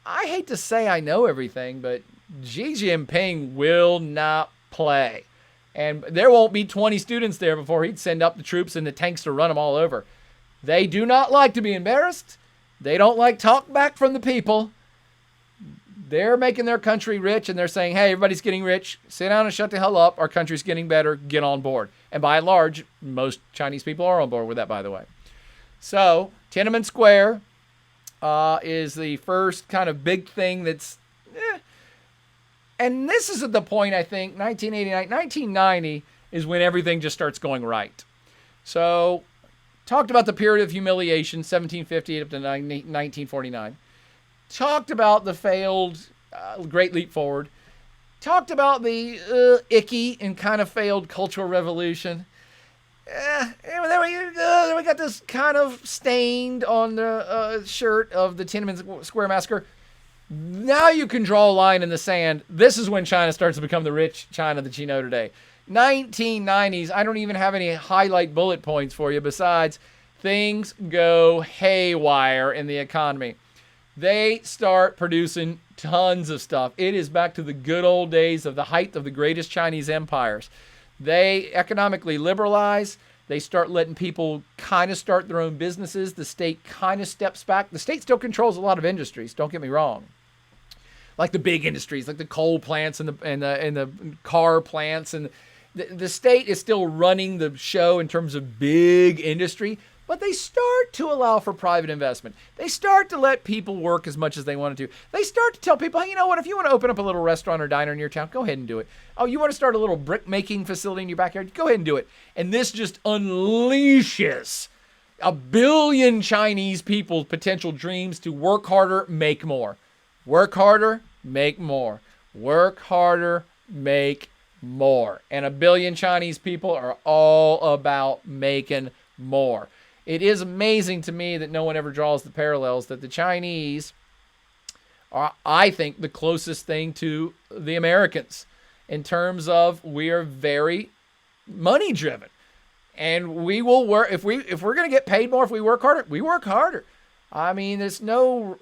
I hate to say I know everything, but Xi Jinping will not play. And there won't be 20 students there before he'd send up the troops and the tanks to run them all over. They do not like to be embarrassed. They don't like talk back from the people. They're making their country rich, and they're saying, hey, everybody's getting rich. Sit down and shut the hell up. Our country's getting better. Get on board. And by and large, most Chinese people are on board with that, by the way. So Tiananmen Square is the first kind of big thing that's... And this is at the point, I think, 1989, 1990 is when everything just starts going right. So talked about the period of humiliation, 1750 up to 1949. Talked about the failed Great Leap Forward. Talked about the icky and kind of failed Cultural Revolution. And then we got this kind of stained on the shirt of the Tiananmen Square massacre. Now you can draw a line in the sand. This is when China starts to become the rich China that you know today. 1990s, I don't even have any highlight bullet points for you besides things go haywire in the economy. They start producing tons of stuff. It is back to the good old days of the height of the greatest Chinese empires. They economically liberalize. They start letting people kind of start their own businesses. The state kind of steps back. The state still controls a lot of industries, don't get me wrong. Like the big industries, like the coal plants and the car plants. And the state is still running the show in terms of big industry. But they start to allow for private investment. They start to let people work as much as they want to. They start to tell people, hey, you know what? If you want to open up a little restaurant or diner in your town, go ahead and do it. Oh, you want to start a little brick making facility in your backyard? Go ahead and do it. And this just unleashes 1 billion Chinese people's potential dreams to work harder, make more. Work harder, make more. Work harder, make more. And 1 billion Chinese people are all about making more. It is amazing to me that no one ever draws the parallels that the Chinese are, I think, the closest thing to the Americans in terms of we are very money driven. And we will work, if we're going to get paid more, if we work harder, we work harder. I mean, there's no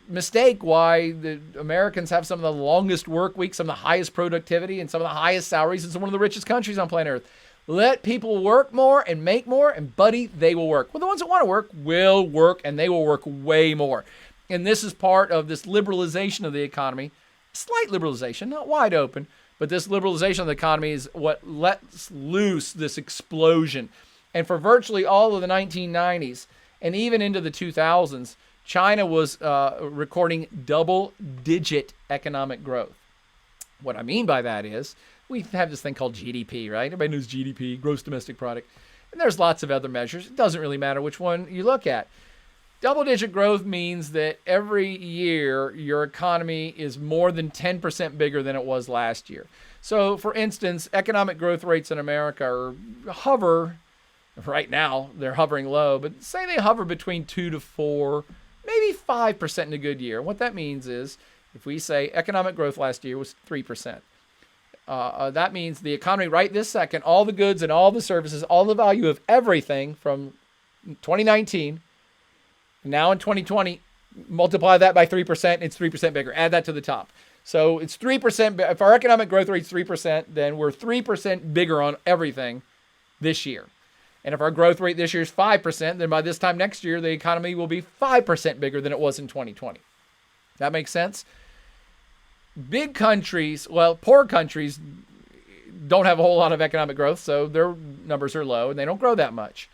mistake why the Americans have some of the longest work weeks, some of the highest productivity, and some of the highest salaries. It's one of the richest countries on planet Earth. Let people work more and make more, and buddy, they will work. Well, the ones that want to work will work, and they will work way more. And this is part of this liberalization of the economy. Slight liberalization, not wide open, But this liberalization of the economy is what lets loose this explosion. And for virtually all of the 1990s and even into the 2000s, China was recording double-digit economic growth. What I mean by that is we have this thing called GDP, right? Everybody knows GDP, gross domestic product. And there's lots of other measures. It doesn't really matter which one you look at. Double-digit growth means that every year your economy is more than 10% bigger than it was last year. So, for instance, economic growth rates in America hover, right now they're hovering low, but say they hover between 2 to 4, maybe 5% in a good year. What that means is if we say economic growth last year was 3%, that means the economy right this second, all the goods and all the services, all the value of everything from 2019, now in 2020, multiply that by 3%, it's 3% bigger. Add that to the top. So it's 3%. If our economic growth rate is 3%, then we're 3% bigger on everything this year. And if our growth rate this year is 5%, then by this time next year, the economy will be 5% bigger than it was in 2020. That makes sense? Big countries, well, poor countries don't have a whole lot of economic growth, so their numbers are low and they don't grow that much.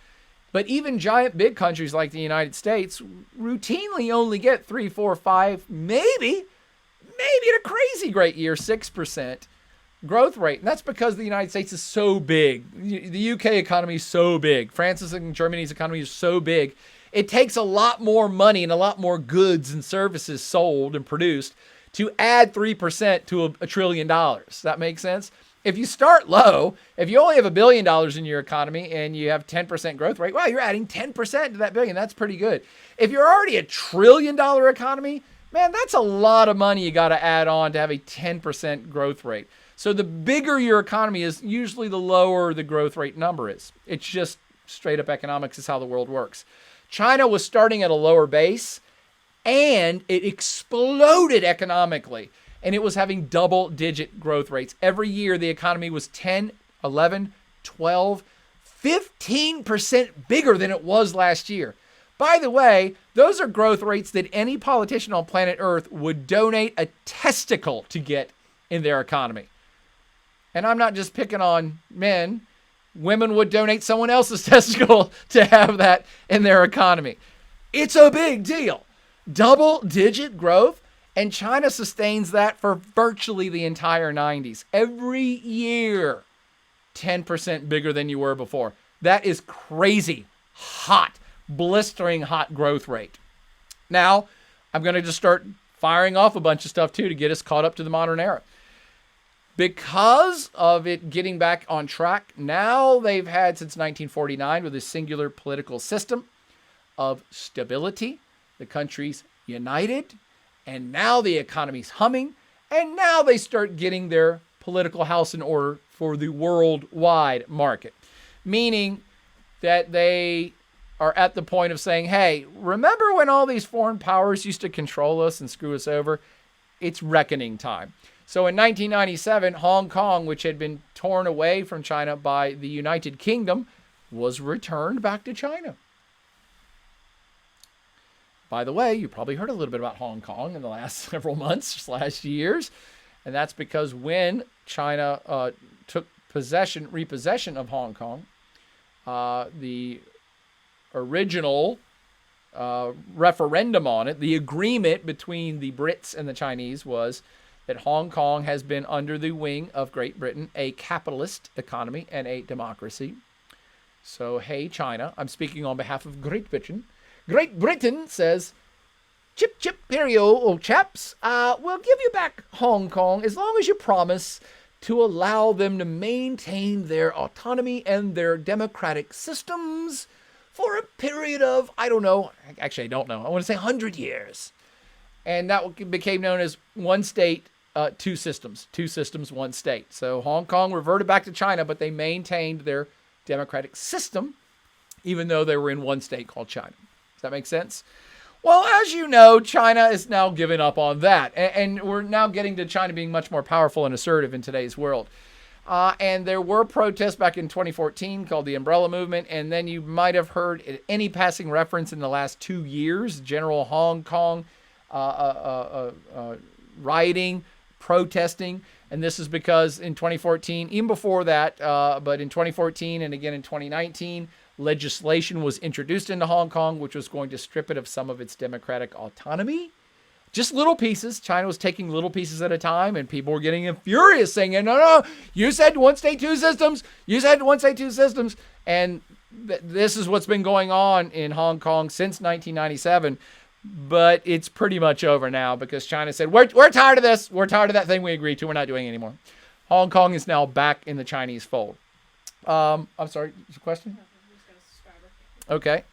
But even giant big countries like the United States routinely only get 3, 4, 5, maybe in a crazy great year, 6% growth rate. And that's because the United States is so big. The UK economy is so big. France's and Germany's economy is so big. It takes a lot more money and a lot more goods and services sold and produced to add 3% to a $1 trillion. That makes sense? If you start low, if you only have $1 billion in your economy and you have 10% growth rate, well, you're adding 10% to that billion. That's pretty good. If you're already a $1 trillion economy, man, that's a lot of money you got to add on to have a 10% growth rate. So the bigger your economy is, usually the lower the growth rate number is. It's just straight up economics is how the world works. China was starting at a lower base and it exploded economically. And it was having double-digit growth rates. Every year, the economy was 10, 11, 12, 15% bigger than it was last year. By the way, those are growth rates that any politician on planet Earth would donate a testicle to get in their economy. And I'm not just picking on men. Women would donate someone else's testicle to have that in their economy. It's a big deal. Double-digit growth. And China sustains that for virtually the entire 90s. Every year, 10% bigger than you were before. That is crazy, hot, blistering hot growth rate. Now, I'm going to just start firing off a bunch of stuff too to get us caught up to the modern era. Because of it getting back on track, now they've had since 1949 with a singular political system of stability. The country's united. And now the economy's humming, and now they start getting their political house in order for the worldwide market. Meaning that they are at the point of saying, hey, remember when all these foreign powers used to control us and screw us over? It's reckoning time. So in 1997, Hong Kong, which had been torn away from China by the United Kingdom, was returned back to China. By the way, you probably heard a little bit about Hong Kong in the last several months / years. And that's because when China took repossession of Hong Kong, the original referendum on it, the agreement between the Brits and the Chinese was that Hong Kong has been under the wing of Great Britain, a capitalist economy and a democracy. So, hey, China, I'm speaking on behalf of Great Britain. Great Britain says, chip, chip, perio, old chaps. We'll give you back Hong Kong as long as you promise to allow them to maintain their autonomy and their democratic systems for a period of, I don't know. Actually, I don't know. I want to say 100 years. And that became known as one state, two systems. Two systems, one state. So Hong Kong reverted back to China, but they maintained their democratic system, even though they were in one state called China. Does that make sense? Well, as you know, China is now giving up on that. And we're now getting to China being much more powerful and assertive in today's world. And there were protests back in 2014 called the Umbrella Movement. And then you might have heard any passing reference in the last 2 years, general Hong Kong rioting, protesting. And this is because in 2014, even before that, but in 2014 and again in 2019, legislation was introduced into Hong Kong, which was going to strip it of some of its democratic autonomy. Just little pieces. China was taking little pieces at a time, and people were getting furious, saying, no, you said one state, two systems. You said one state, two systems. And this is what's been going on in Hong Kong since 1997. But it's pretty much over now because China said, we're tired of this. We're tired of that thing we agreed to. We're not doing it anymore. Hong Kong is now back in the Chinese fold. I'm sorry, is a question? Okay.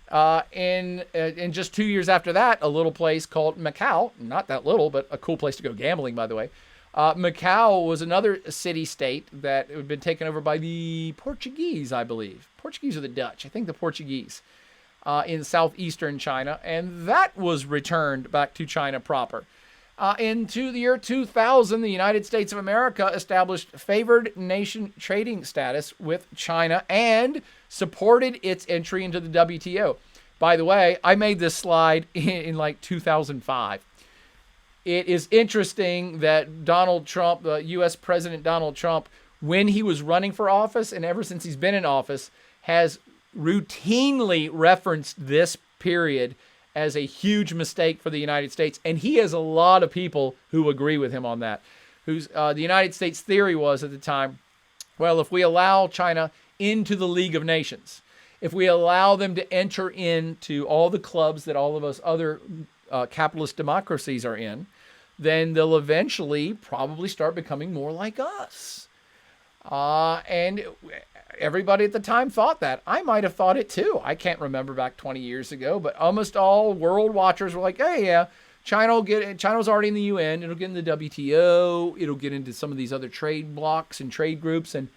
In just 2 years after that, a little place called Macau, not that little, but a cool place to go gambling, by the way. Macau was another city-state that had been taken over by the Portuguese, I believe. Portuguese or the Dutch? I think the Portuguese in southeastern China. And that was returned back to China proper. Into the year 2000, the United States of America established favored nation trading status with China and supported its entry into the WTO. By the way, I made this slide in like 2005. It is interesting that Donald Trump, U.S. President Donald Trump, when he was running for office and ever since he's been in office, has routinely referenced this period as a huge mistake for the United States. And he has a lot of people who agree with him on that. The United States theory was at the time, well, if we allow China into the League of Nations, if we allow them to enter into all the clubs that all of us other capitalist democracies are in, then they'll eventually probably start becoming more like us. And everybody at the time thought that. I might have thought it too. I can't remember back 20 years ago, but almost all world watchers were like, hey, yeah, China's already in the UN. It'll get in the WTO. It'll get into some of these other trade blocks and trade groups, and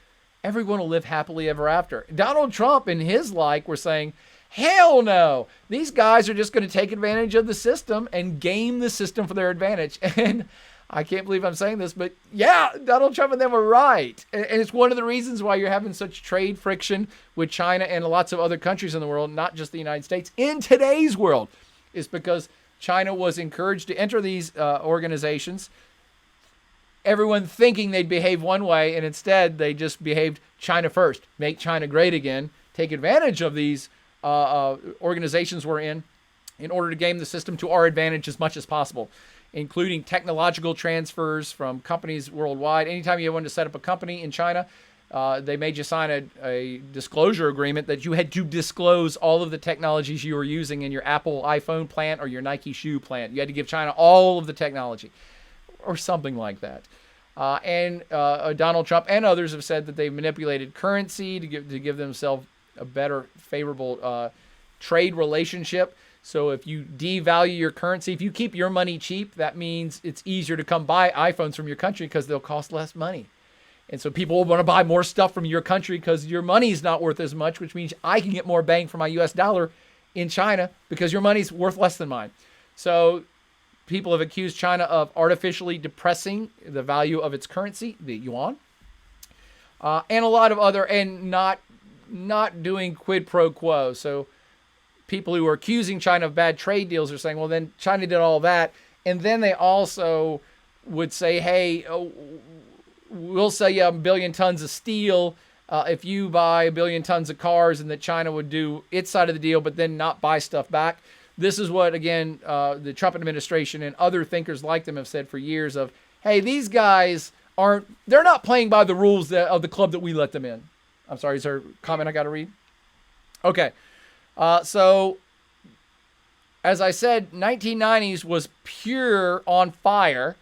everyone will live happily ever after. Donald Trump and his like were saying, hell no. These guys are just going to take advantage of the system and game the system for their advantage. And I can't believe I'm saying this, but yeah, Donald Trump and them were right. And it's one of the reasons why you're having such trade friction with China and lots of other countries in the world, not just the United States, in today's world, is because China was encouraged to enter these organizations, everyone thinking they'd behave one way, and instead they just behaved China first, make China great again, take advantage of these organizations we're in order to game the system to our advantage as much as possible, including technological transfers from companies worldwide. Anytime you wanted to set up a company in China, they made you sign a disclosure agreement that you had to disclose all of the technologies you were using in your Apple iPhone plant or your Nike shoe plant. You had to give China all of the technology or something like that. And Donald Trump and others have said that they've manipulated currency to give themselves a better, favorable trade relationship. So if you devalue your currency, if you keep your money cheap, that means it's easier to come buy iPhones from your country because they'll cost less money. And so people will want to buy more stuff from your country because your money's not worth as much, which means I can get more bang for my US dollar in China because your money's worth less than mine. So people have accused China of artificially depressing the value of its currency, the yuan, and a lot of other, and not doing quid pro quo. So people who are accusing China of bad trade deals are saying, well, then China did all that. And then they also would say, hey, we'll sell you 1 billion tons of steel if you buy 1 billion tons of cars, and that China would do its side of the deal, but then not buy stuff back. This is what, again, the Trump administration and other thinkers like them have said for years of, hey, these guys they're not playing by the rules of the club that we let them in. I'm sorry, is there a comment I got to read? Okay. So, as I said, 1990s was pure on fire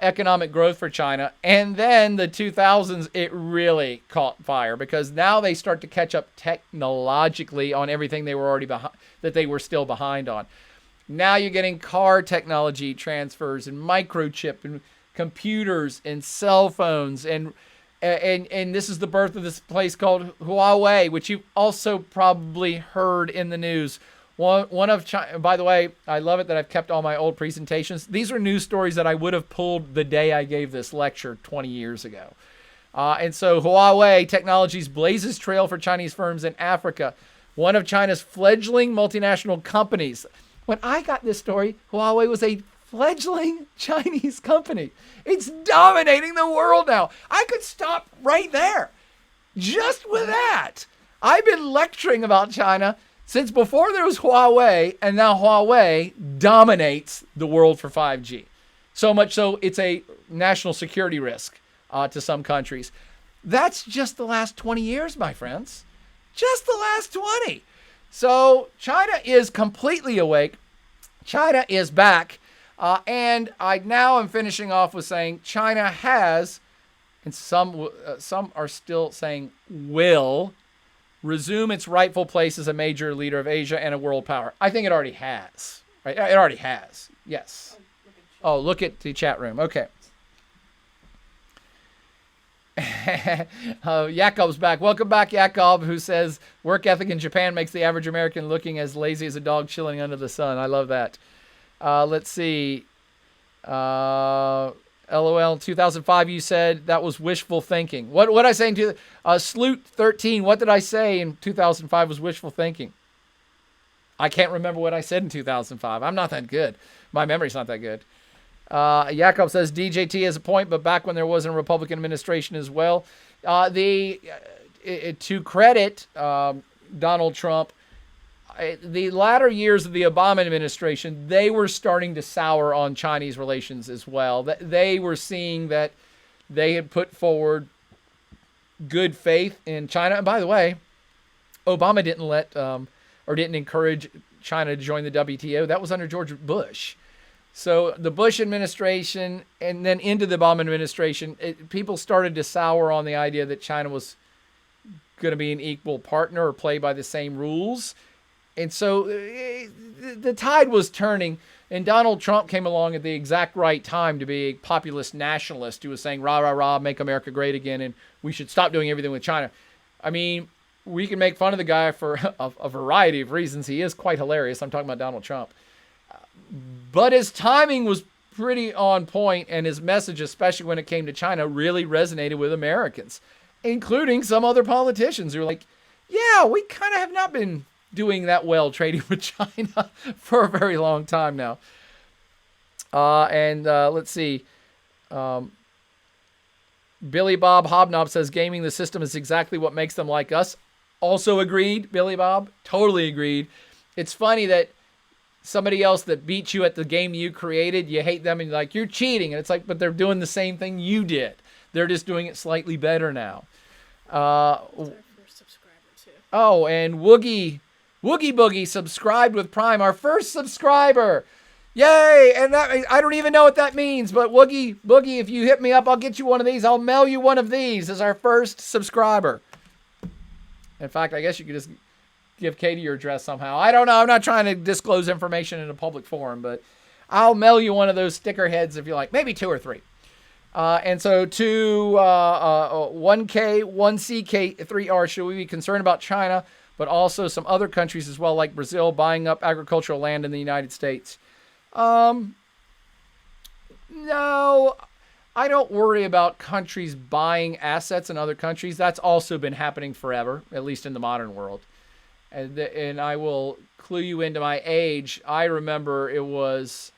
economic growth for China. And then the 2000s, it really caught fire because now they start to catch up technologically on everything they were already behind, that they were still behind on. Now you're getting car technology transfers and microchip and computers and cell phones and this is the birth of this place called Huawei, which you've also probably heard in the news. One of China, by the way, I love it that I've kept all my old presentations. These are news stories that I would have pulled the day I gave this lecture 20 years ago. And so Huawei Technologies blazes trail for Chinese firms in Africa. One of China's fledgling multinational companies. When I got this story, Huawei was a fledgling Chinese company. It's dominating the world now. I could stop right there. Just with that. I've been lecturing about China since before there was Huawei, and now Huawei dominates the world for 5G. So much so it's a national security risk to some countries. That's just the last 20 years, my friends. Just the last 20. So China is completely awake. China is back. And I now am finishing off with saying China has, and some are still saying will, resume its rightful place as a major leader of Asia and a world power. I think it already has. Right? It already has. Yes. Oh, look at the chat room. Okay. Yakob's back. Welcome back, Yakob, who says work ethic in Japan makes the average American looking as lazy as a dog chilling under the sun. I love that. Let's see. LOL, 2005, you said that was wishful thinking. What did I say in Sloot 13? What did I say in 2005 was wishful thinking? I can't remember what I said in 2005. I'm not that good. My memory's not that good. Jacob says DJT has a point, but back when there wasn't a Republican administration as well. To credit Donald Trump, the latter years of the Obama administration, they were starting to sour on Chinese relations as well. They were seeing that they had put forward good faith in China. And by the way, Obama didn't encourage China to join the WTO. That was under George Bush. So the Bush administration and then into the Obama administration, people started to sour on the idea that China was going to be an equal partner or play by the same rules. And so the tide was turning, and Donald Trump came along at the exact right time to be a populist nationalist who was saying, rah, rah, rah, make America great again, and we should stop doing everything with China. I mean, we can make fun of the guy for a variety of reasons. He is quite hilarious. I'm talking about Donald Trump. But his timing was pretty on point, and his message, especially when it came to China, really resonated with Americans, including some other politicians who were like, yeah, we kind of have not been doing that well trading with China for a very long time now. Let's see. Billy Bob Hobnob says gaming the system is exactly what makes them like us. Also agreed, Billy Bob. Totally agreed. It's funny that somebody else that beats you at the game you created, you hate them and you're like, you're cheating. And it's like, but they're doing the same thing you did. They're just doing it slightly better now. That's our first subscriber too. Oh, and Woogie Boogie subscribed with Prime, our first subscriber. Yay! And that, I don't even know what that means, but Woogie Boogie, if you hit me up, I'll get you one of these. I'll mail you one of these as our first subscriber. In fact, I guess you could just give Katie your address somehow. I don't know. I'm not trying to disclose information in a public forum, but I'll mail you one of those sticker heads if you like. Maybe 2 or 3. And so to 1K, 1CK, 3R, should we be concerned about China, but also some other countries as well, like Brazil buying up agricultural land in the United States? No, I don't worry about countries buying assets in other countries. That's also been happening forever, at least in the modern world. And I will clue you into my age. I remember it was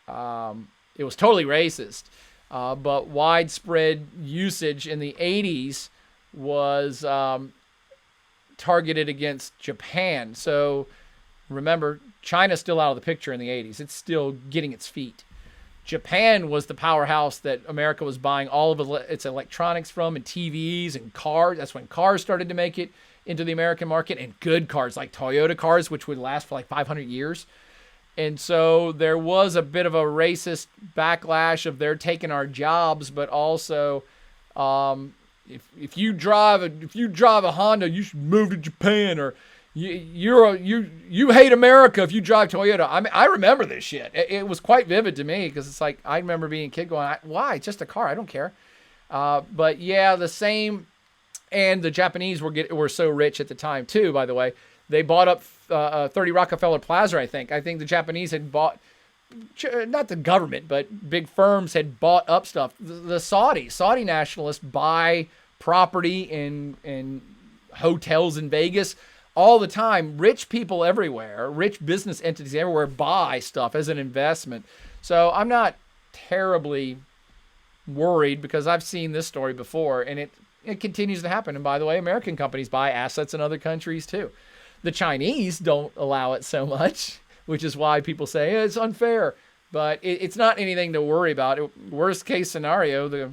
totally racist, but widespread usage in the 80s was targeted against Japan. So remember, China's still out of the picture in the 80s. It's still getting its feet. Japan was the powerhouse that America was buying all of its electronics from, and TVs and cars. That's when cars started to make it into the American market, and good cars like Toyota cars, which would last for like 500 years. And so there was a bit of a racist backlash of they're taking our jobs, but also if you drive a Honda, you should move to Japan, or you hate America if you drive Toyota. I mean, I remember this shit. It was quite vivid to me because it's like I remember being a kid going, "Why? It's just a car. I don't care." But yeah, the same. And the Japanese were so rich at the time too. By the way, they bought up 30 Rockefeller Plaza. I think the Japanese had bought, not the government, but big firms had bought up stuff. The Saudi nationalists buy property in hotels in Vegas all the time. Rich people everywhere, rich business entities everywhere buy stuff as an investment. So I'm not terribly worried because I've seen this story before, and it continues to happen. And by the way, American companies buy assets in other countries too. The Chinese don't allow it so much, which is why people say it's unfair. But it's not anything to worry about. Worst case scenario, the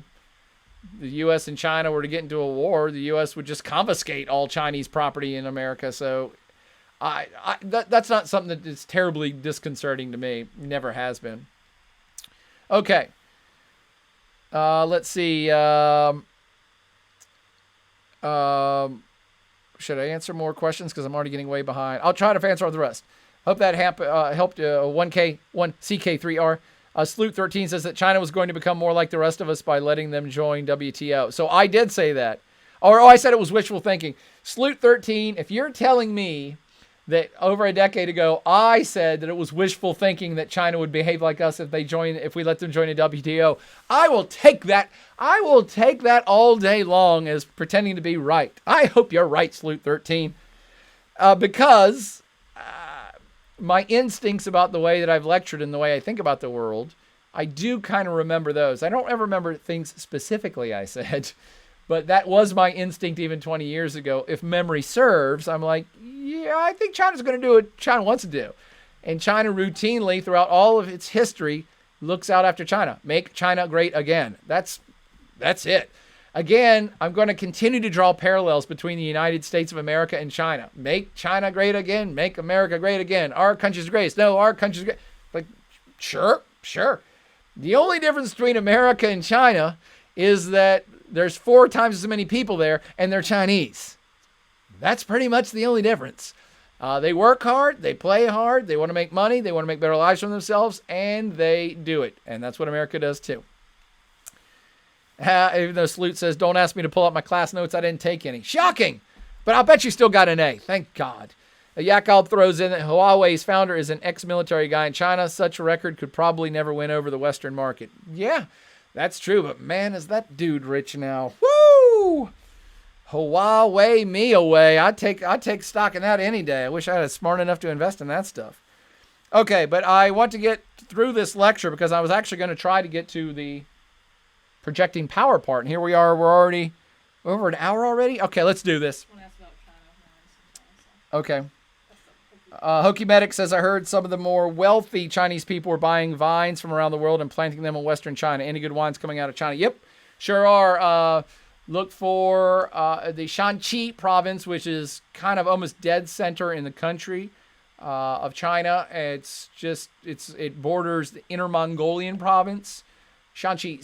U.S. and China were to get into a war, the U.S. would just confiscate all Chinese property in America. So that's not something that is terribly disconcerting to me. Never has been. Okay. Let's see. Should I answer more questions? Because I'm already getting way behind. I'll try to answer all the rest. Hope that helped 1CK3R. Sloot13 says that China was going to become more like the rest of us by letting them join WTO. So I did say that. I said it was wishful thinking. Sloot13, if you're telling me that over a decade ago, I said that it was wishful thinking that China would behave like us if we let them join a WTO, I will take that. I will take that all day long as pretending to be right. I hope you're right, Sloot13, because my instincts about the way that I've lectured and the way I think about the world, I do kind of remember those. I don't ever remember things specifically I said, but that was my instinct even 20 years ago. If memory serves, I'm like, yeah, I think China's going to do what China wants to do. And China routinely, throughout all of its history, looks out after China. Make China great again. That's it. Again, I'm going to continue to draw parallels between the United States of America and China. Make China great again. Make America great again. Our country's greatest. No, our country's great. Like, sure. The only difference between America and China is that there's 4 times as many people there, and they're Chinese. That's pretty much the only difference. They work hard. They play hard. They want to make money. They want to make better lives for themselves, and they do it. And that's what America does too. Even though Sloot says, don't ask me to pull up my class notes, I didn't take any. Shocking! But I'll bet you still got an A. Thank God. Yakov throws in that Huawei's founder is an ex-military guy in China. Such a record could probably never win over the Western market. Yeah, that's true. But man, is that dude rich now. Woo! Huawei me away. I'd take stock in that any day. I wish I was smart enough to invest in that stuff. Okay, but I want to get through this lecture because I was actually going to try to get to the projecting power part. And here we are. We're already over an hour already. Okay, let's do this. Okay. Hokey Medic says, I heard some of the more wealthy Chinese people were buying vines from around the world and planting them in Western China. Any good wines coming out of China? Yep, sure are. Look for the Shanxi province, which is kind of almost dead center in the country of China. It borders the Inner Mongolian province. Shanxi,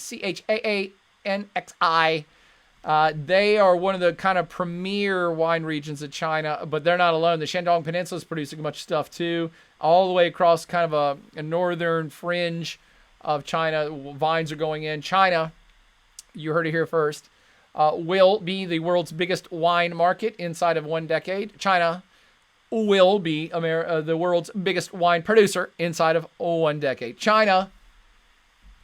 Chaanxi. They are one of the kind of premier wine regions of China, but they're not alone. The Shandong Peninsula is producing much stuff too, all the way across kind of a northern fringe of China. Vines are going in. China, you heard it here first, will be the world's biggest wine market inside of 1 decade. China will be the world's biggest wine producer inside of 1 decade. China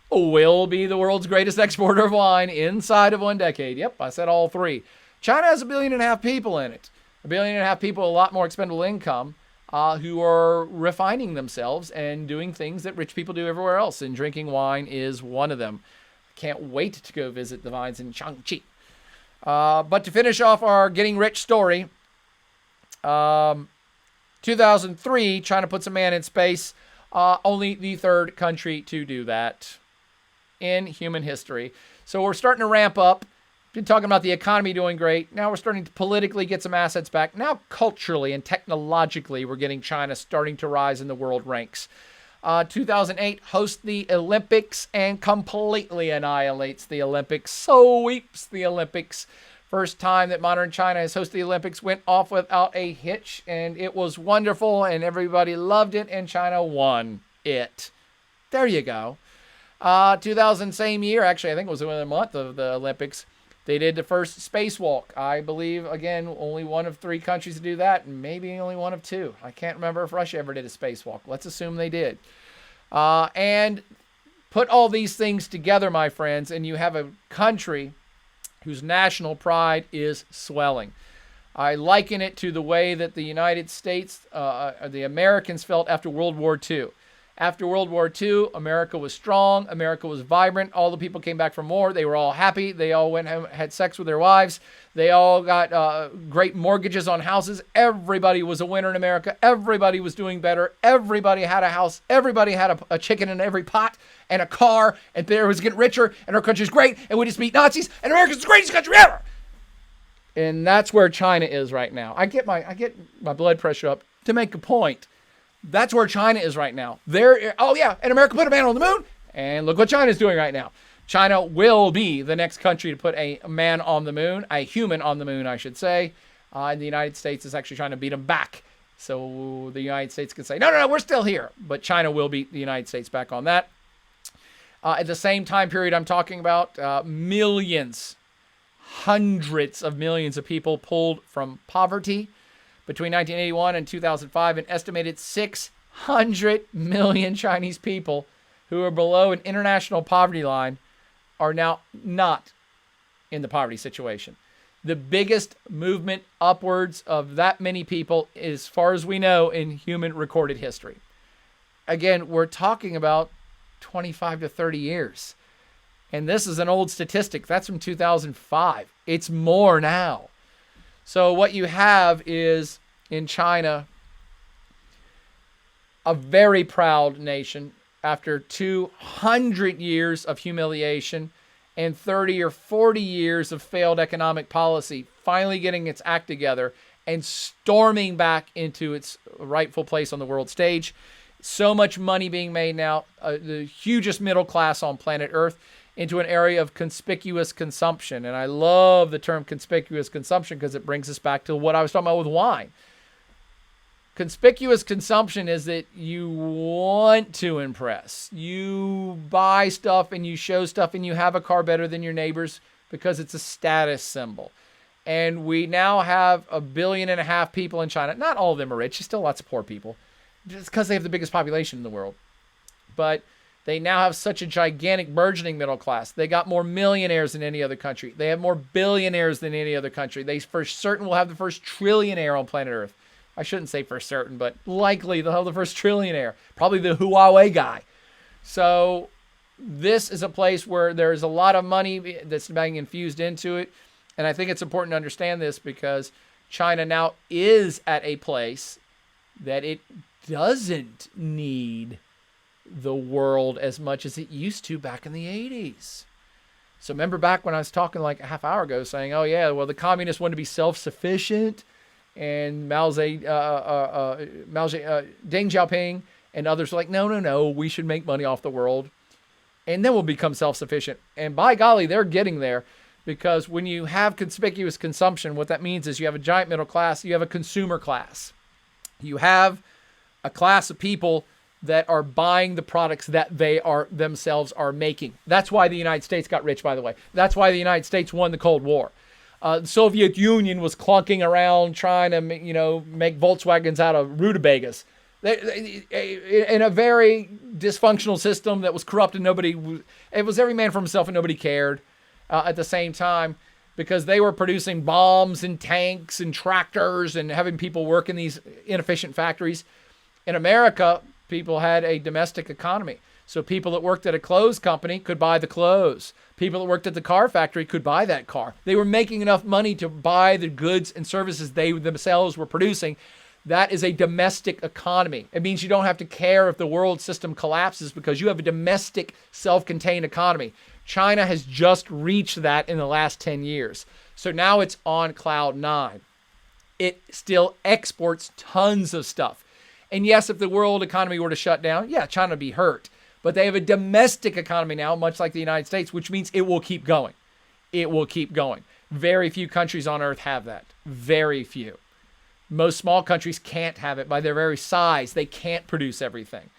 will be the world's greatest exporter of wine inside of 1 decade. Yep, I said all 3. China has 1.5 billion people in it. 1.5 billion people, a lot more expendable income, who are refining themselves and doing things that rich people do everywhere else. And drinking wine is one of them. I can't wait to go visit the vines in Shanxi. But to finish off our getting rich story, 2003, China puts a man in space. Only the 3rd country to do that in human history. So we're starting to ramp up. Been talking about the economy doing great. Now we're starting to politically get some assets back. Now culturally and technologically, we're getting China starting to rise in the world ranks. 2008 hosts the Olympics and completely annihilates the Olympics. Sweeps the Olympics. First time that modern China has hosted the Olympics, went off without a hitch, and it was wonderful, and everybody loved it, and China won it. There you go. 2000, same year, actually, I think it was within a month of the Olympics, they did the first spacewalk. I believe, again, only one of 3 countries to do that, and maybe only one of 2. I can't remember if Russia ever did a spacewalk. Let's assume they did. And put all these things together, my friends, and you have a country whose national pride is swelling. I liken it to the way that the United States, the Americans felt after World War II. After World War II, America was strong. America was vibrant. All the people came back from war. They were all happy. They all went home, had sex with their wives. They all got great mortgages on houses. Everybody was a winner in America. Everybody was doing better. Everybody had a house. Everybody had a chicken in every pot and a car. And they was getting richer. And our country's great. And we just beat Nazis. And America's the greatest country ever. And that's where China is right now. I get my blood pressure up to make a point. That's where China is right now. And America put a man on the moon, and look what China's doing right now. China will be the next country to put a man on the moon, a human on the moon, I should say. And the United States is actually trying to beat them back. So the United States can say, no, we're still here. But China will beat the United States back on that. At the same time period I'm talking about, millions, hundreds of millions of people pulled from poverty. Between 1981 and 2005, an estimated 600 million Chinese people who are below an international poverty line are now not in the poverty situation. The biggest movement upwards of that many people, as far as we know, in human recorded history. Again, we're talking about 25 to 30 years. And this is an old statistic. That's from 2005. It's more now. So what you have is, in China, a very proud nation after 200 years of humiliation and 30 or 40 years of failed economic policy, finally getting its act together and storming back into its rightful place on the world stage. So much money being made now, the hugest middle class on planet Earth, into an area of conspicuous consumption. And I love the term conspicuous consumption because it brings us back to what I was talking about with wine. Conspicuous consumption is that you want to impress. You buy stuff and you show stuff and you have a car better than your neighbors because it's a status symbol. And we now have 1.5 billion people in China. Not all of them are rich. There's still lots of poor people. Just because they have the biggest population in the world. But they now have such a gigantic burgeoning middle class. They got more millionaires than any other country. They have more billionaires than any other country. They for certain will have the first trillionaire on planet Earth. I shouldn't say for certain, but likely they'll have the first trillionaire. Probably the Huawei guy. So this is a place where there's a lot of money that's being infused into it. And I think it's important to understand this because China now is at a place that it doesn't need the world as much as it used to back in the 80s. So remember back when I was talking like a half hour ago saying, oh yeah, well the communists wanted to be self-sufficient and Deng Xiaoping and others were like, no, we should make money off the world and then we'll become self-sufficient. And by golly, they're getting there because when you have conspicuous consumption, what that means is you have a giant middle class, you have a consumer class. You have a class of people that are buying the products that they are themselves are making. That's why the United States got rich, by the way. That's why the United States won the Cold War. The Soviet Union was clunking around trying to, make Volkswagens out of rutabagas. In a very dysfunctional system that was corrupt and it was every man for himself and nobody cared at the same time because they were producing bombs and tanks and tractors and having people work in these inefficient factories. In America, people had a domestic economy. So people that worked at a clothes company could buy the clothes. People that worked at the car factory could buy that car. They were making enough money to buy the goods and services they themselves were producing. That is a domestic economy. It means you don't have to care if the world system collapses because you have a domestic, self-contained economy. China has just reached that in the last 10 years. So now it's on cloud 9. It still exports tons of stuff. And yes, if the world economy were to shut down, yeah, China would be hurt. But they have a domestic economy now, much like the United States, which means it will keep going. It will keep going. Very few countries on earth have that. Very few. Most small countries can't have it by their very size. They can't produce everything.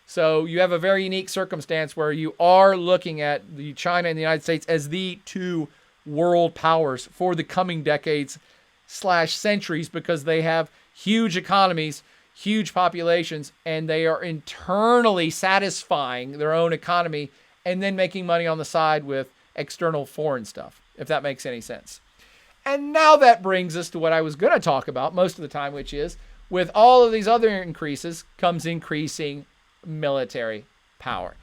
So you have a very unique circumstance where you are looking at the China and the United States as the two world powers for the coming decades / centuries because they have huge economies, huge populations, and they are internally satisfying their own economy and then making money on the side with external foreign stuff, if that makes any sense. And now that brings us to what I was going to talk about most of the time, which is with all of these other increases comes increasing military power.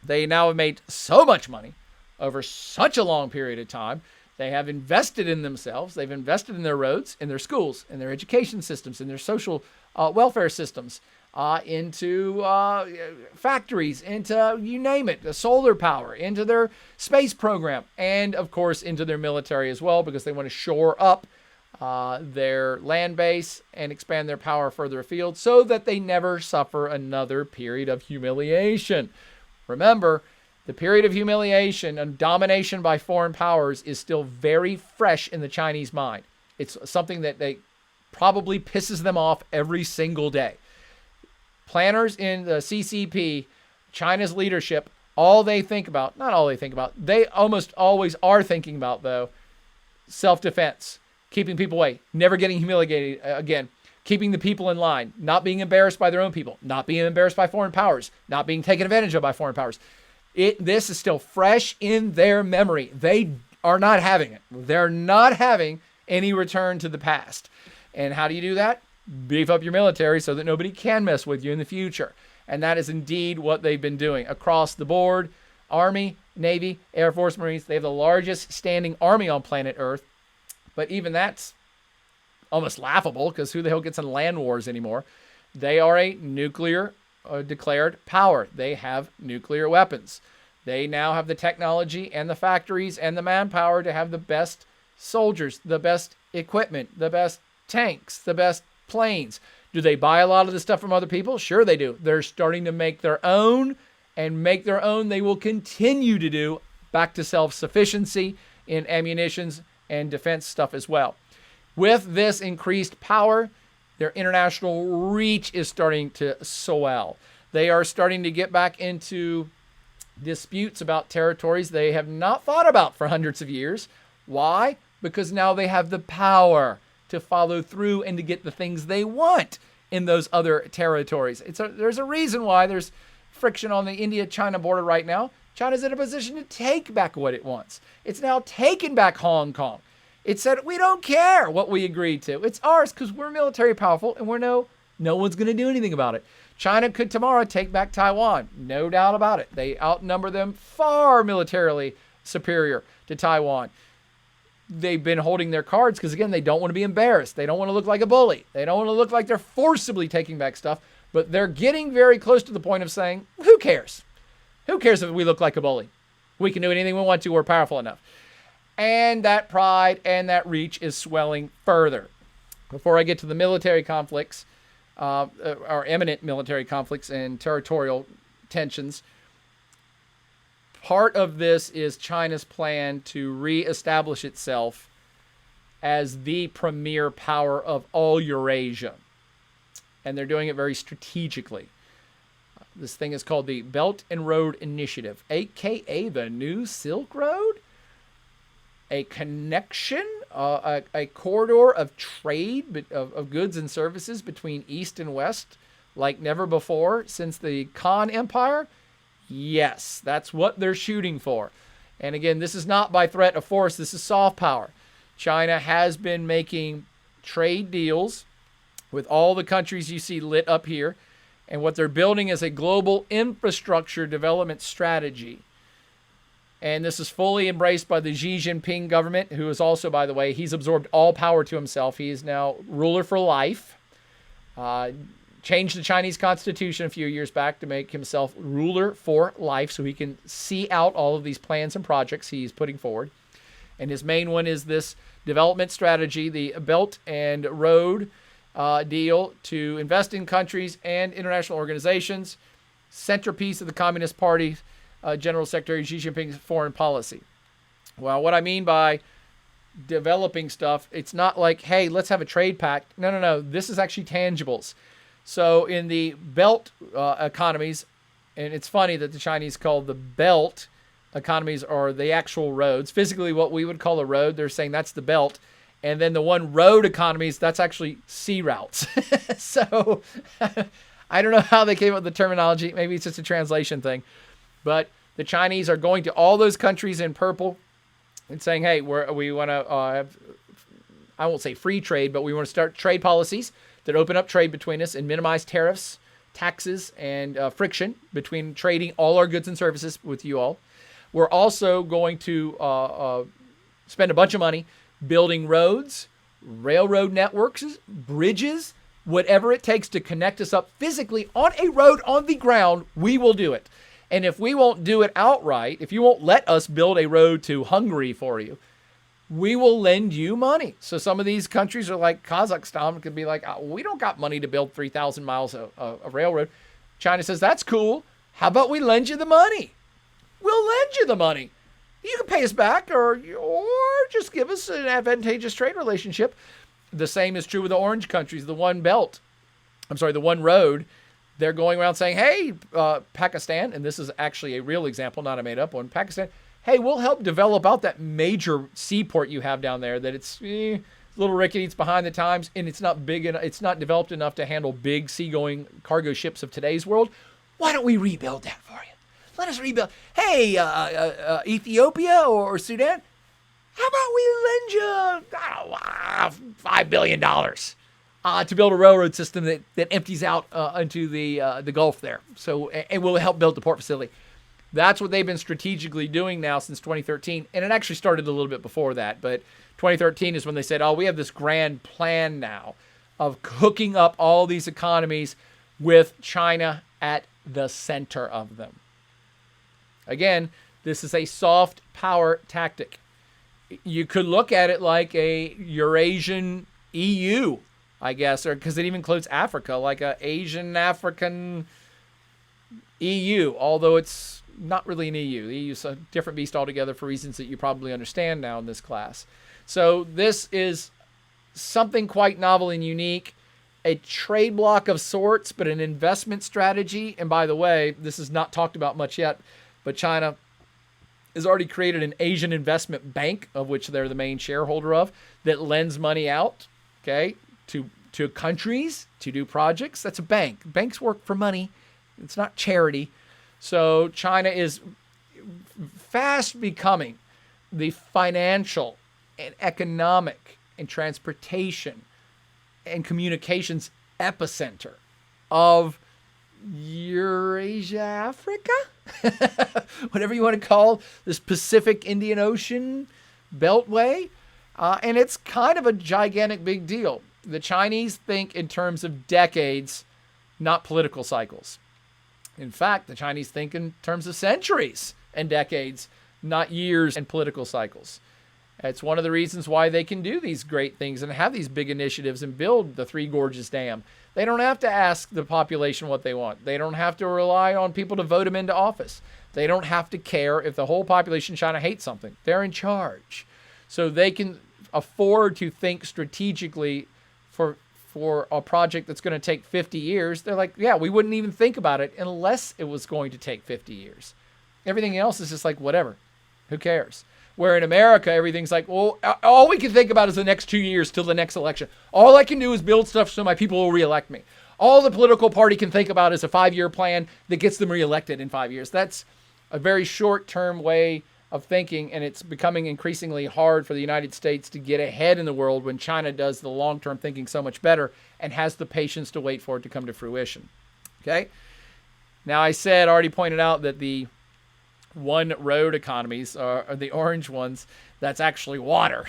They now have made so much money over such a long period of time. They have invested in themselves. They've invested in their roads, in their schools, in their education systems, in their social welfare systems, into factories, into you name it, the solar power, into their space program, and of course into their military as well, because they want to shore up their land base and expand their power further afield so that they never suffer another period of humiliation. Remember, the period of humiliation and domination by foreign powers is still very fresh in the Chinese mind. It's something that they probably pisses them off every single day. Planners in the CCP, China's leadership, all they think about, not all they think about, they almost always are thinking about, though, self-defense, keeping people away, never getting humiliated again, keeping the people in line, not being embarrassed by their own people, not being embarrassed by foreign powers, not being taken advantage of by foreign powers. This is still fresh in their memory. They are not having it. They're not having any return to the past. And how do you do that? Beef up your military so that nobody can mess with you in the future. And that is indeed what they've been doing across the board. Army, Navy, Air Force, Marines, they have the largest standing army on planet Earth. But even that's almost laughable, because who the hell gets in land wars anymore? They are a nuclear declared power. They have nuclear weapons. They now have the technology and the factories and the manpower to have the best soldiers, the best equipment, the best tanks, the best planes. Do they buy a lot of the stuff from other people? Sure they do. They're starting to make their own, and make their own they will continue to do, back to self-sufficiency in ammunitions and defense stuff as well. With this increased power, their international reach is starting to swell. They are starting to get back into disputes about territories they have not thought about for hundreds of years. Why? Because now they have the power to follow through and to get the things they want in those other territories. There's a reason why there's friction on the India-China border right now. China's in a position to take back what it wants. It's now taken back Hong Kong. It said, we don't care what we agreed to. It's ours because we're military powerful and no one's going to do anything about it. China could tomorrow take back Taiwan. No doubt about it. They outnumber them far militarily superior to Taiwan. They've been holding their cards because, again, they don't want to be embarrassed. They don't want to look like a bully. They don't want to look like they're forcibly taking back stuff. But they're getting very close to the point of saying, who cares? Who cares if we look like a bully? We can do anything we want to. We're powerful enough. And that pride and that reach is swelling further. Before I get to the military conflicts, our imminent military conflicts and territorial tensions, part of this is China's plan to reestablish itself as the premier power of all Eurasia. And they're doing it very strategically. This thing is called the Belt and Road Initiative, aka the New Silk Road. A connection, a corridor of trade of goods and services between East and West like never before since the Khan Empire. Yes, that's what they're shooting for. And again, this is not by threat of force. This is soft power. China has been making trade deals with all the countries you see lit up here. And what they're building is a global infrastructure development strategy. And this is fully embraced by the Xi Jinping government, who is also, by the way, he's absorbed all power to himself. He is now ruler for life. Changed the Chinese constitution a few years back to make himself ruler for life so he can see out all of these plans and projects he's putting forward. And his main one is this development strategy, the Belt and Road deal to invest in countries and international organizations, centerpiece of the Communist Party, General Secretary Xi Jinping's foreign policy. Well, what I mean by developing stuff, it's not like, hey, let's have a trade pact. No. This is actually tangibles. So in the belt economies, and it's funny that the Chinese call the belt economies are the actual roads. Physically, what we would call a road, they're saying that's the belt. And then the one road economies, that's actually sea routes. So I don't know how they came up with the terminology. Maybe it's just a translation thing. But the Chinese are going to all those countries in purple and saying, hey, we want to have, I won't say free trade, but we want to start trade policies that open up trade between us and minimize tariffs, taxes, and friction between trading all our goods and services with you all. We're also going to spend a bunch of money building roads, railroad networks, bridges, whatever it takes to connect us up physically on a road on the ground, we will do it. And if we won't do it outright, if you won't let us build a road to Hungary for you, we will lend you money. So some of these countries are like Kazakhstan could be like, oh, we don't got money to build 3,000 miles of railroad. China says, that's cool. How about we lend you the money? We'll lend you the money. You can pay us back or just give us an advantageous trade relationship. The same is true with the orange countries, the one road. They're going around saying, hey, Pakistan, and this is actually a real example, not a made up one, Pakistan, hey, we'll help develop out that major seaport you have down there that it's a little rickety, it's behind the times, and it's not big enough, it's not developed enough to handle big seagoing cargo ships of today's world. Why don't we rebuild that for you? Let us rebuild. Hey, Ethiopia or Sudan, how about we lend you $5 billion to build a railroad system that empties out into the Gulf there. So it will help build the port facility. That's what they've been strategically doing now since 2013. And it actually started a little bit before that. But 2013 is when they said, oh, we have this grand plan now of hooking up all these economies with China at the center of them. Again, this is a soft power tactic. You could look at it like a Eurasian EU, I guess, or because it even includes Africa, like a Asian African EU, although it's not really an EU. The EU is a different beast altogether for reasons that you probably understand now in this class. So this is something quite novel and unique, a trade block of sorts, but an investment strategy. And by the way, this is not talked about much yet, but China has already created an Asian investment bank, of which they're the main shareholder of, that lends money out, okay, to countries to do projects. That's a bank. Banks work for money. It's not charity. So China is fast becoming the financial and economic and transportation and communications epicenter of Eurasia, Africa, whatever you want to call this Pacific Indian Ocean beltway. And it's kind of a gigantic big deal. The Chinese think in terms of decades, not political cycles. In fact, the Chinese think in terms of centuries and decades, not years and political cycles. It's one of the reasons why they can do these great things and have these big initiatives and build the Three Gorges Dam. They don't have to ask the population what they want. They don't have to rely on people to vote them into office. They don't have to care if the whole population in China hates something. They're in charge. So they can afford to think strategically for a project that's going to take 50 years. They're like, yeah, we wouldn't even think about it unless it was going to take 50 years. Everything else is just like, whatever. Who cares? Where in America, everything's like, well, all we can think about is the next 2 years till the next election. All I can do is build stuff so my people will reelect me. All the political party can think about is a 5-year plan that gets them reelected in 5 years. That's a very short-term way of thinking, and it's becoming increasingly hard for the United States to get ahead in the world when China does the long-term thinking so much better and has the patience to wait for it to come to fruition. Okay? Now, I already pointed out that the one road economies are the orange ones. That's actually water.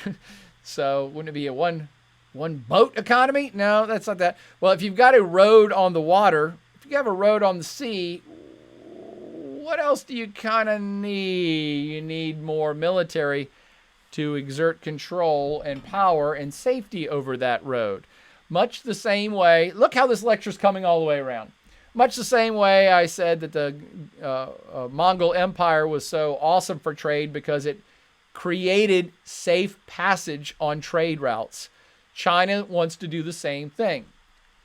So wouldn't it be a one boat economy? No, that's not that. Well, if you've got a road on the water, if you have a road on the sea, what else do you kind of need? You need more military to exert control and power and safety over that road. Much the same way, look how this lecture's coming all the way around. Much the same way I said that the Mongol Empire was so awesome for trade because it created safe passage on trade routes. China wants to do the same thing.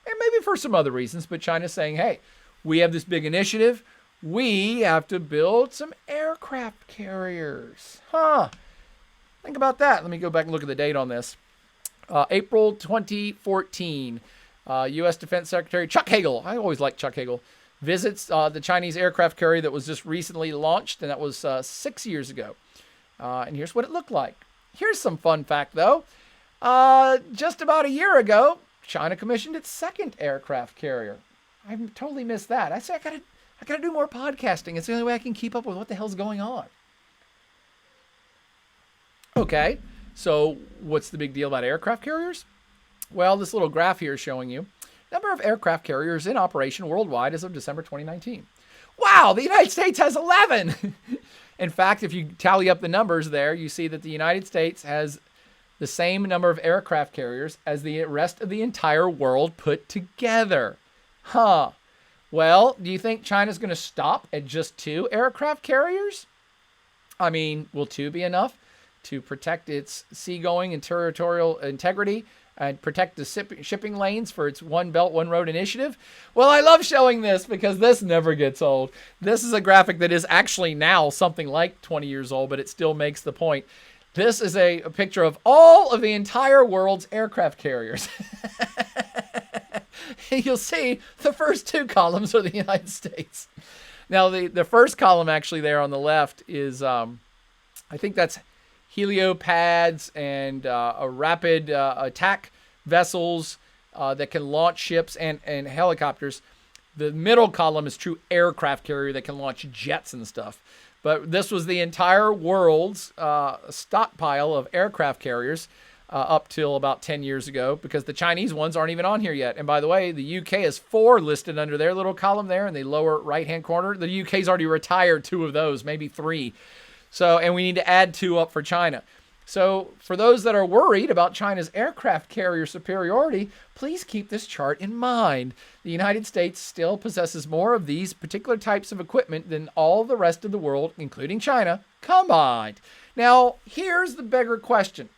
And maybe for some other reasons, but China's saying, hey, we have this big initiative. We have to build some aircraft carriers. Think about that. Let me go back and look at the date on this. April 2014. U.S. Defense Secretary Chuck Hagel, I always like Chuck Hagel, visits the Chinese aircraft carrier that was just recently launched, and that was 6 years ago. And here's what it looked like. Here's some fun fact, though. Just about a year ago, China commissioned its second aircraft carrier. I totally missed that. I said I gotta do more podcasting. It's the only way I can keep up with what the hell's going on. Okay, so what's the big deal about aircraft carriers? Well, this little graph here is showing you number of aircraft carriers in operation worldwide as of December 2019. Wow, the United States has 11. In fact, if you tally up the numbers there, you see that the United States has the same number of aircraft carriers as the rest of the entire world put together. Huh. Well, do you think China's going to stop at just 2 aircraft carriers? I mean, will 2 be enough to protect its seagoing and territorial integrity and protect the shipping lanes for its One Belt, One Road initiative? Well, I love showing this because this never gets old. This is a graphic that is actually now something like 20 years old, but it still makes the point. This is a picture of all of the entire world's aircraft carriers. You'll see the first 2 columns are the United States. Now, the first column actually there on the left is, I think that's heliopads and rapid attack vessels that can launch ships and helicopters. The middle column is true aircraft carrier that can launch jets and stuff. But this was the entire world's stockpile of aircraft carriers up till about 10 years ago, because the Chinese ones aren't even on here yet. And by the way, the UK has 4 listed under their little column there in the lower right-hand corner. The UK's already retired 2 of those, maybe 3. So, and we need to add 2 up for China. So for those that are worried about China's aircraft carrier superiority, please keep this chart in mind. The United States still possesses more of these particular types of equipment than all the rest of the world, including China, combined. Now, here's the bigger question.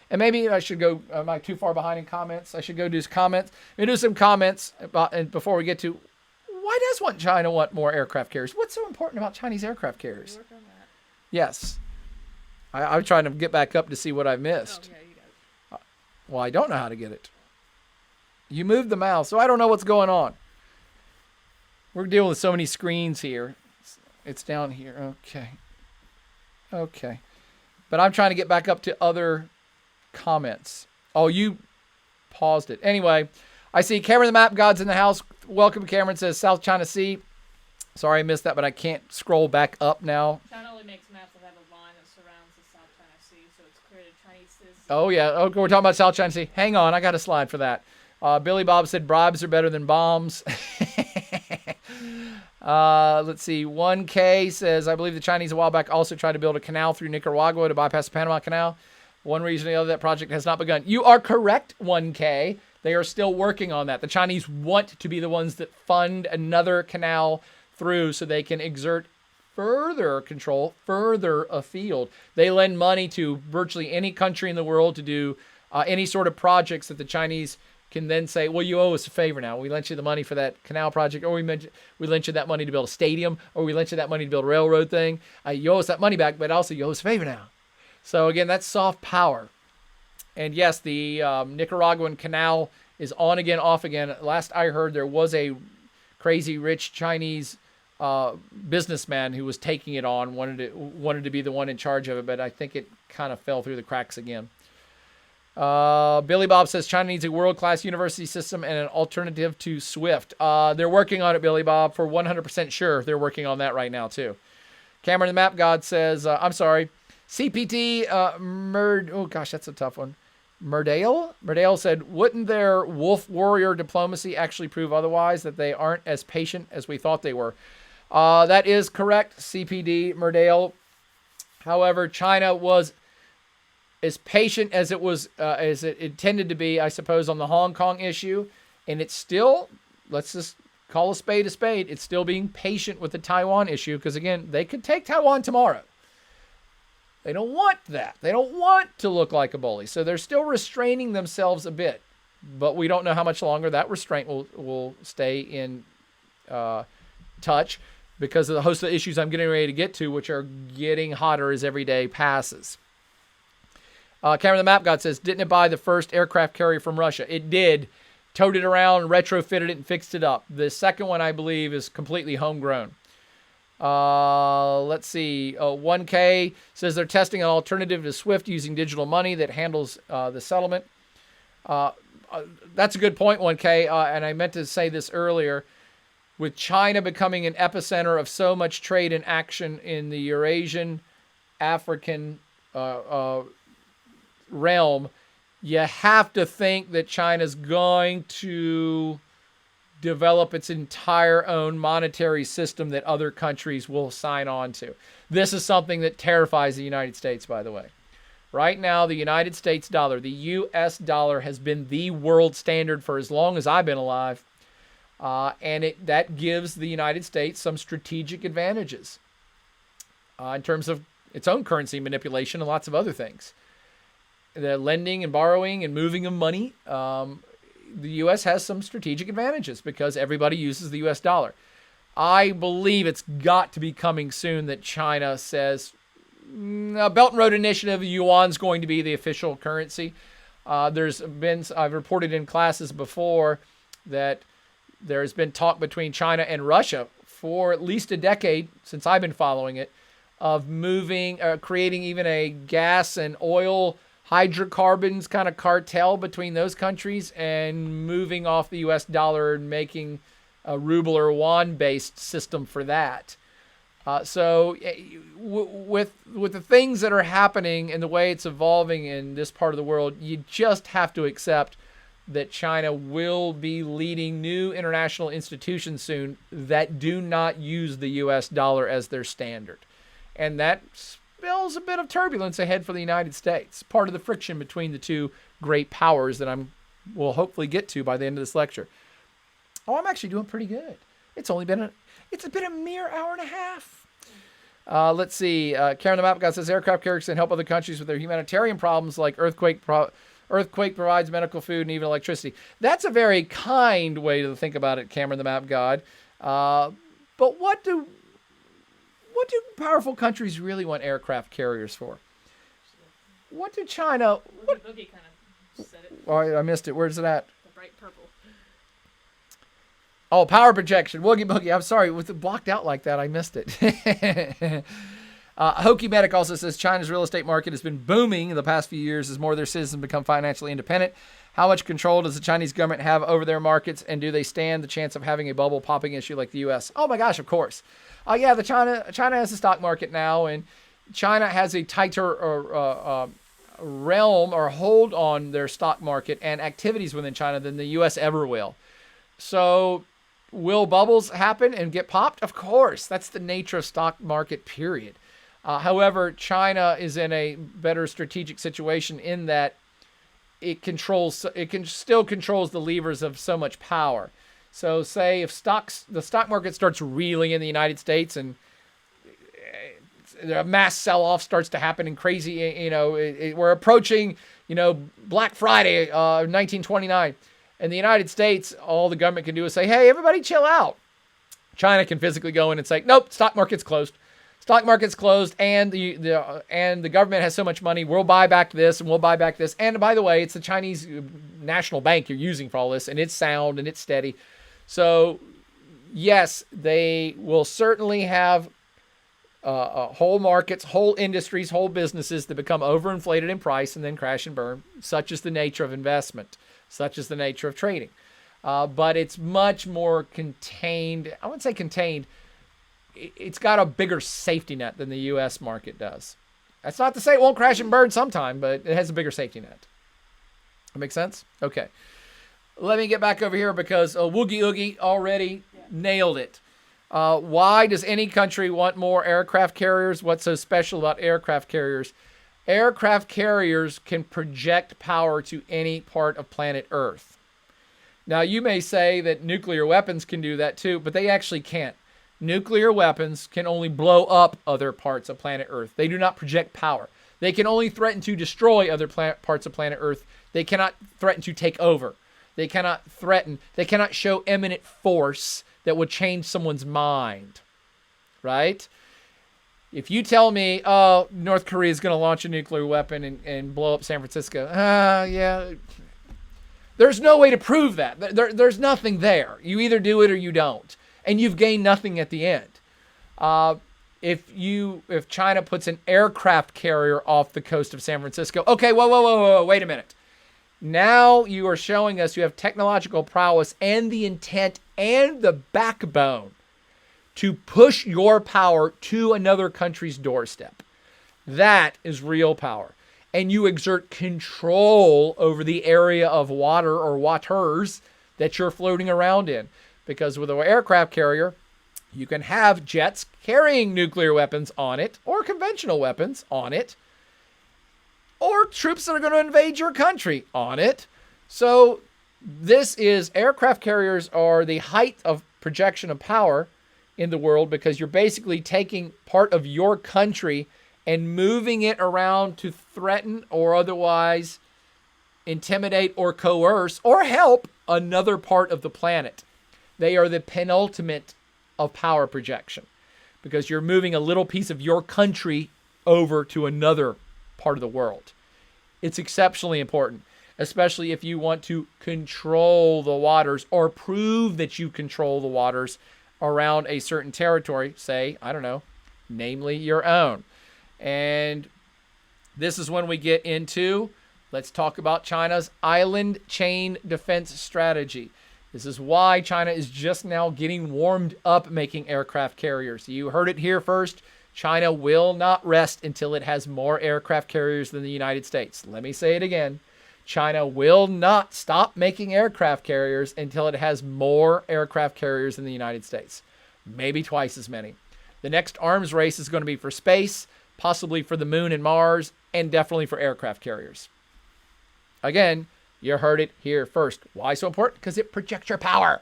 And maybe I should go, am I too far behind in comments? I should go do some comments. Let me do some comments and before we get to, why does China want more aircraft carriers? What's so important about Chinese aircraft carriers? You work on that. Yes. I'm trying to get back up to see what I missed. Oh, yeah, you got it. Well, I don't know how to get it. You moved the mouse, so I don't know what's going on. We're dealing with so many screens here. It's down here. Okay. But I'm trying to get back up to other comments. Oh, you paused it. Anyway, I see Cameron the Map God's in the house. Welcome, Cameron. Says South China Sea. Sorry I missed that, but I can't scroll back up now. China only makes maps that have a line that surrounds the South China Sea, so it's clear to Chinese citizens. Oh, yeah. Okay, we're talking about South China Sea. Hang on. I got a slide for that. Billy Bob said bribes are better than bombs. Let's see. 1K says, I believe the Chinese a while back also tried to build a canal through Nicaragua to bypass the Panama Canal. One reason or the other, that project has not begun. You are correct, 1K. They are still working on that. The Chinese want to be the ones that fund another canal through so they can exert further control, further afield. They lend money to virtually any country in the world to do any sort of projects that the Chinese can then say, well, you owe us a favor now. We lent you the money for that canal project, or we lent you that money to build a stadium, or we lent you that money to build a railroad thing. You owe us that money back, but also you owe us a favor now. So again, that's soft power. And yes, the Nicaraguan canal is on again, off again. Last I heard, there was a crazy rich Chinese businessman who was taking it on, wanted to be the one in charge of it, but I think it kind of fell through the cracks again. Billy Bob says China needs a world-class university system and an alternative to SWIFT. They're working on it, Billy Bob, for 100% sure. They're working on that right now, too. Cameron the Map God says, I'm sorry, CPT, oh gosh, that's a tough one. Murdale said, wouldn't their wolf warrior diplomacy actually prove otherwise, that they aren't as patient as we thought they were? That is correct, CPD, Murdale. However, China was as patient as it was, as it intended to be, I suppose, on the Hong Kong issue. And it's still, let's just call a spade, it's still being patient with the Taiwan issue, because again, they could take Taiwan tomorrow. They don't want that. They don't want to look like a bully. So they're still restraining themselves a bit. But we don't know how much longer that restraint will stay in touch, because of the host of issues I'm getting ready to get to, which are getting hotter as every day passes. Cameron the Map God says, didn't it buy the first aircraft carrier from Russia? It did. Towed it around, retrofitted it, and fixed it up. The second one, I believe, is completely homegrown. Let's see. 1K says they're testing an alternative to SWIFT using digital money that handles the settlement. That's a good point, 1K. And I meant to say this earlier. With China becoming an epicenter of so much trade and action in the Eurasian, African realm, you have to think that China's going to develop its entire own monetary system that other countries will sign on to. This is something that terrifies the United States, by the way. Right now, the United States dollar, the U.S. dollar, has been the world standard for as long as I've been alive. And that gives the United States some strategic advantages in terms of its own currency manipulation and lots of other things. The lending and borrowing and moving of money, the U.S. has some strategic advantages because everybody uses the U.S. dollar. I believe it's got to be coming soon that China says, Belt and Road Initiative, yuan's going to be the official currency. I've reported in classes before that there's been talk between China and Russia for at least a decade, since I've been following it, of creating even a gas and oil hydrocarbons kind of cartel between those countries and moving off the U.S. dollar and making a ruble or yuan-based system for that. So with the things that are happening and the way it's evolving in this part of the world, you just have to accept that China will be leading new international institutions soon that do not use the U.S. dollar as their standard. And that spells a bit of turbulence ahead for the United States, part of the friction between the two great powers that we'll hopefully get to by the end of this lecture. Oh, I'm actually doing pretty good. It's been a mere hour and a half. Let's see. Karen the Map God says aircraft carriers can help other countries with their humanitarian problems like earthquake provides medical food and even electricity. That's a very kind way to think about it, Cameron the Map God. But what do powerful countries really want aircraft carriers for? What do China... Boogie kind of said it. Oh, I missed it. Where's it at? The bright purple. Oh, power projection. Woogie Boogie. I'm sorry. With it blocked out like that, I missed it. Hokey Medic also says China's real estate market has been booming in the past few years as more of their citizens become financially independent. How much control does the Chinese government have over their markets, and do they stand the chance of having a bubble popping issue like the U.S.? Oh my gosh, of course. China has a stock market now, and China has a tighter realm or hold on their stock market and activities within China than the U.S. ever will. So will bubbles happen and get popped? Of course. That's the nature of stock market, period. However, China is in a better strategic situation in that it still controls the levers of so much power. So say if the stock market starts reeling in the United States and a mass sell-off starts to happen and crazy, we're approaching, Black Friday, 1929. In the United States, all the government can do is say, hey, everybody chill out. China can physically go in and say, nope, stock market's closed. Stock market's closed, and the government has so much money. We'll buy back this, and we'll buy back this. And by the way, it's the Chinese national bank you're using for all this, and it's sound and it's steady. So, yes, they will certainly have whole markets, whole industries, whole businesses that become overinflated in price and then crash and burn. Such is the nature of investment. Such is the nature of trading. But it's much more contained. I wouldn't say contained. It's got a bigger safety net than the U.S. market does. That's not to say it won't crash and burn sometime, but it has a bigger safety net. That make sense? Okay. Let me get back over here because Woogie Oogie already nailed it. Why does any country want more aircraft carriers? What's so special about aircraft carriers? Aircraft carriers can project power to any part of planet Earth. Now, you may say that nuclear weapons can do that too, but they actually can't. Nuclear weapons can only blow up other parts of planet Earth. They do not project power. They can only threaten to destroy other parts of planet Earth. They cannot threaten to take over. They cannot show imminent force that would change someone's mind, right? If you tell me, oh, North Korea is going to launch a nuclear weapon and blow up San Francisco, yeah, there's no way to prove that. There's nothing there. You either do it or you don't, and you've gained nothing at the end. If China puts an aircraft carrier off the coast of San Francisco, okay, whoa, wait a minute. Now you are showing us you have technological prowess and the intent and the backbone to push your power to another country's doorstep. That is real power. And you exert control over the area of water or waters that you're floating around in. Because with an aircraft carrier, you can have jets carrying nuclear weapons on it or conventional weapons on it, or troops that are going to invade your country on it. So aircraft carriers are the height of projection of power in the world, because you're basically taking part of your country and moving it around to threaten or otherwise intimidate or coerce or help another part of the planet. They are the penultimate of power projection, because you're moving a little piece of your country over to another part of the world. It's exceptionally important, especially if you want to control the waters or prove that you control the waters around a certain territory, say, I don't know, namely your own. And this is when we get into, let's talk about China's island chain defense strategy. This is why China is just now getting warmed up making aircraft carriers. You heard it here first. China will not rest until it has more aircraft carriers than the United States. Let me say it again. China will not stop making aircraft carriers until it has more aircraft carriers than the United States. Maybe twice as many. The next arms race is going to be for space, possibly for the moon and Mars, and definitely for aircraft carriers. Again, you heard it here first. Why so important? Because it projects your power.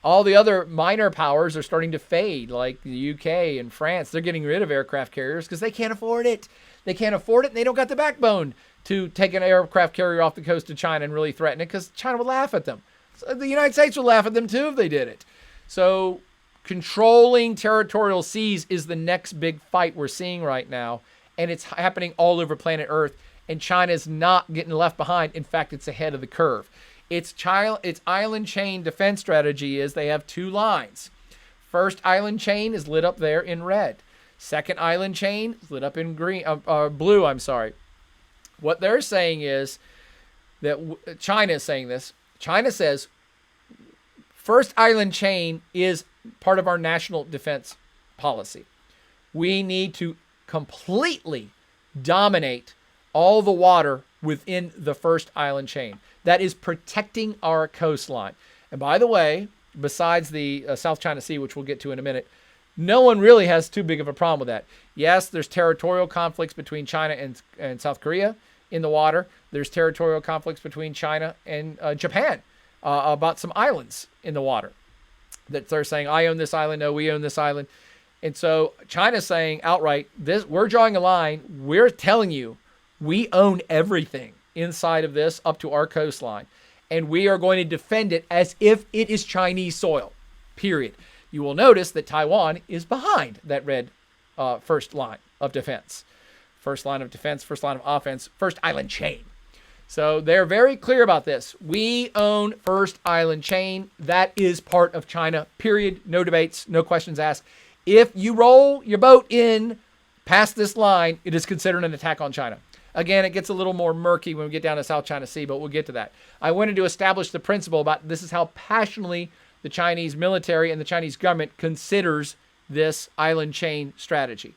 All the other minor powers are starting to fade, like the UK and France. They're getting rid of aircraft carriers because they can't afford it. They can't afford it, and they don't got the backbone to take an aircraft carrier off the coast of China and really threaten it, because China would laugh at them. So the United States would laugh at them too if they did it. So controlling territorial seas is the next big fight we're seeing right now, and it's happening all over planet Earth, and China is not getting left behind. In fact, it's ahead of the curve. Its island chain defense strategy is they have two lines. First island chain is lit up there in red. Second island chain is lit up in blue. What they're saying is that China is saying this. China says first island chain is part of our national defense policy. We need to completely dominate all the water within the first island chain. That is protecting our coastline. And by the way, besides the South China Sea, which we'll get to in a minute, no one really has too big of a problem with that. Yes, there's territorial conflicts between China and South Korea in the water. There's territorial conflicts between China and Japan about some islands in the water. That they're saying, I own this island, no, we own this island. And so China's saying outright, we're drawing a line. We're telling you, we own everything inside of this up to our coastline. And we are going to defend it as if it is Chinese soil, period. You will notice that Taiwan is behind that red first line of defense. First line of defense, first line of offense, first island chain. So they're very clear about this. We own first island chain. That is part of China, period. No debates, no questions asked. If you roll your boat in past this line, it is considered an attack on China. Again, it gets a little more murky when we get down to South China Sea, but we'll get to that. I wanted to establish the principle about this is how passionately the Chinese military and the Chinese government considers this island chain strategy.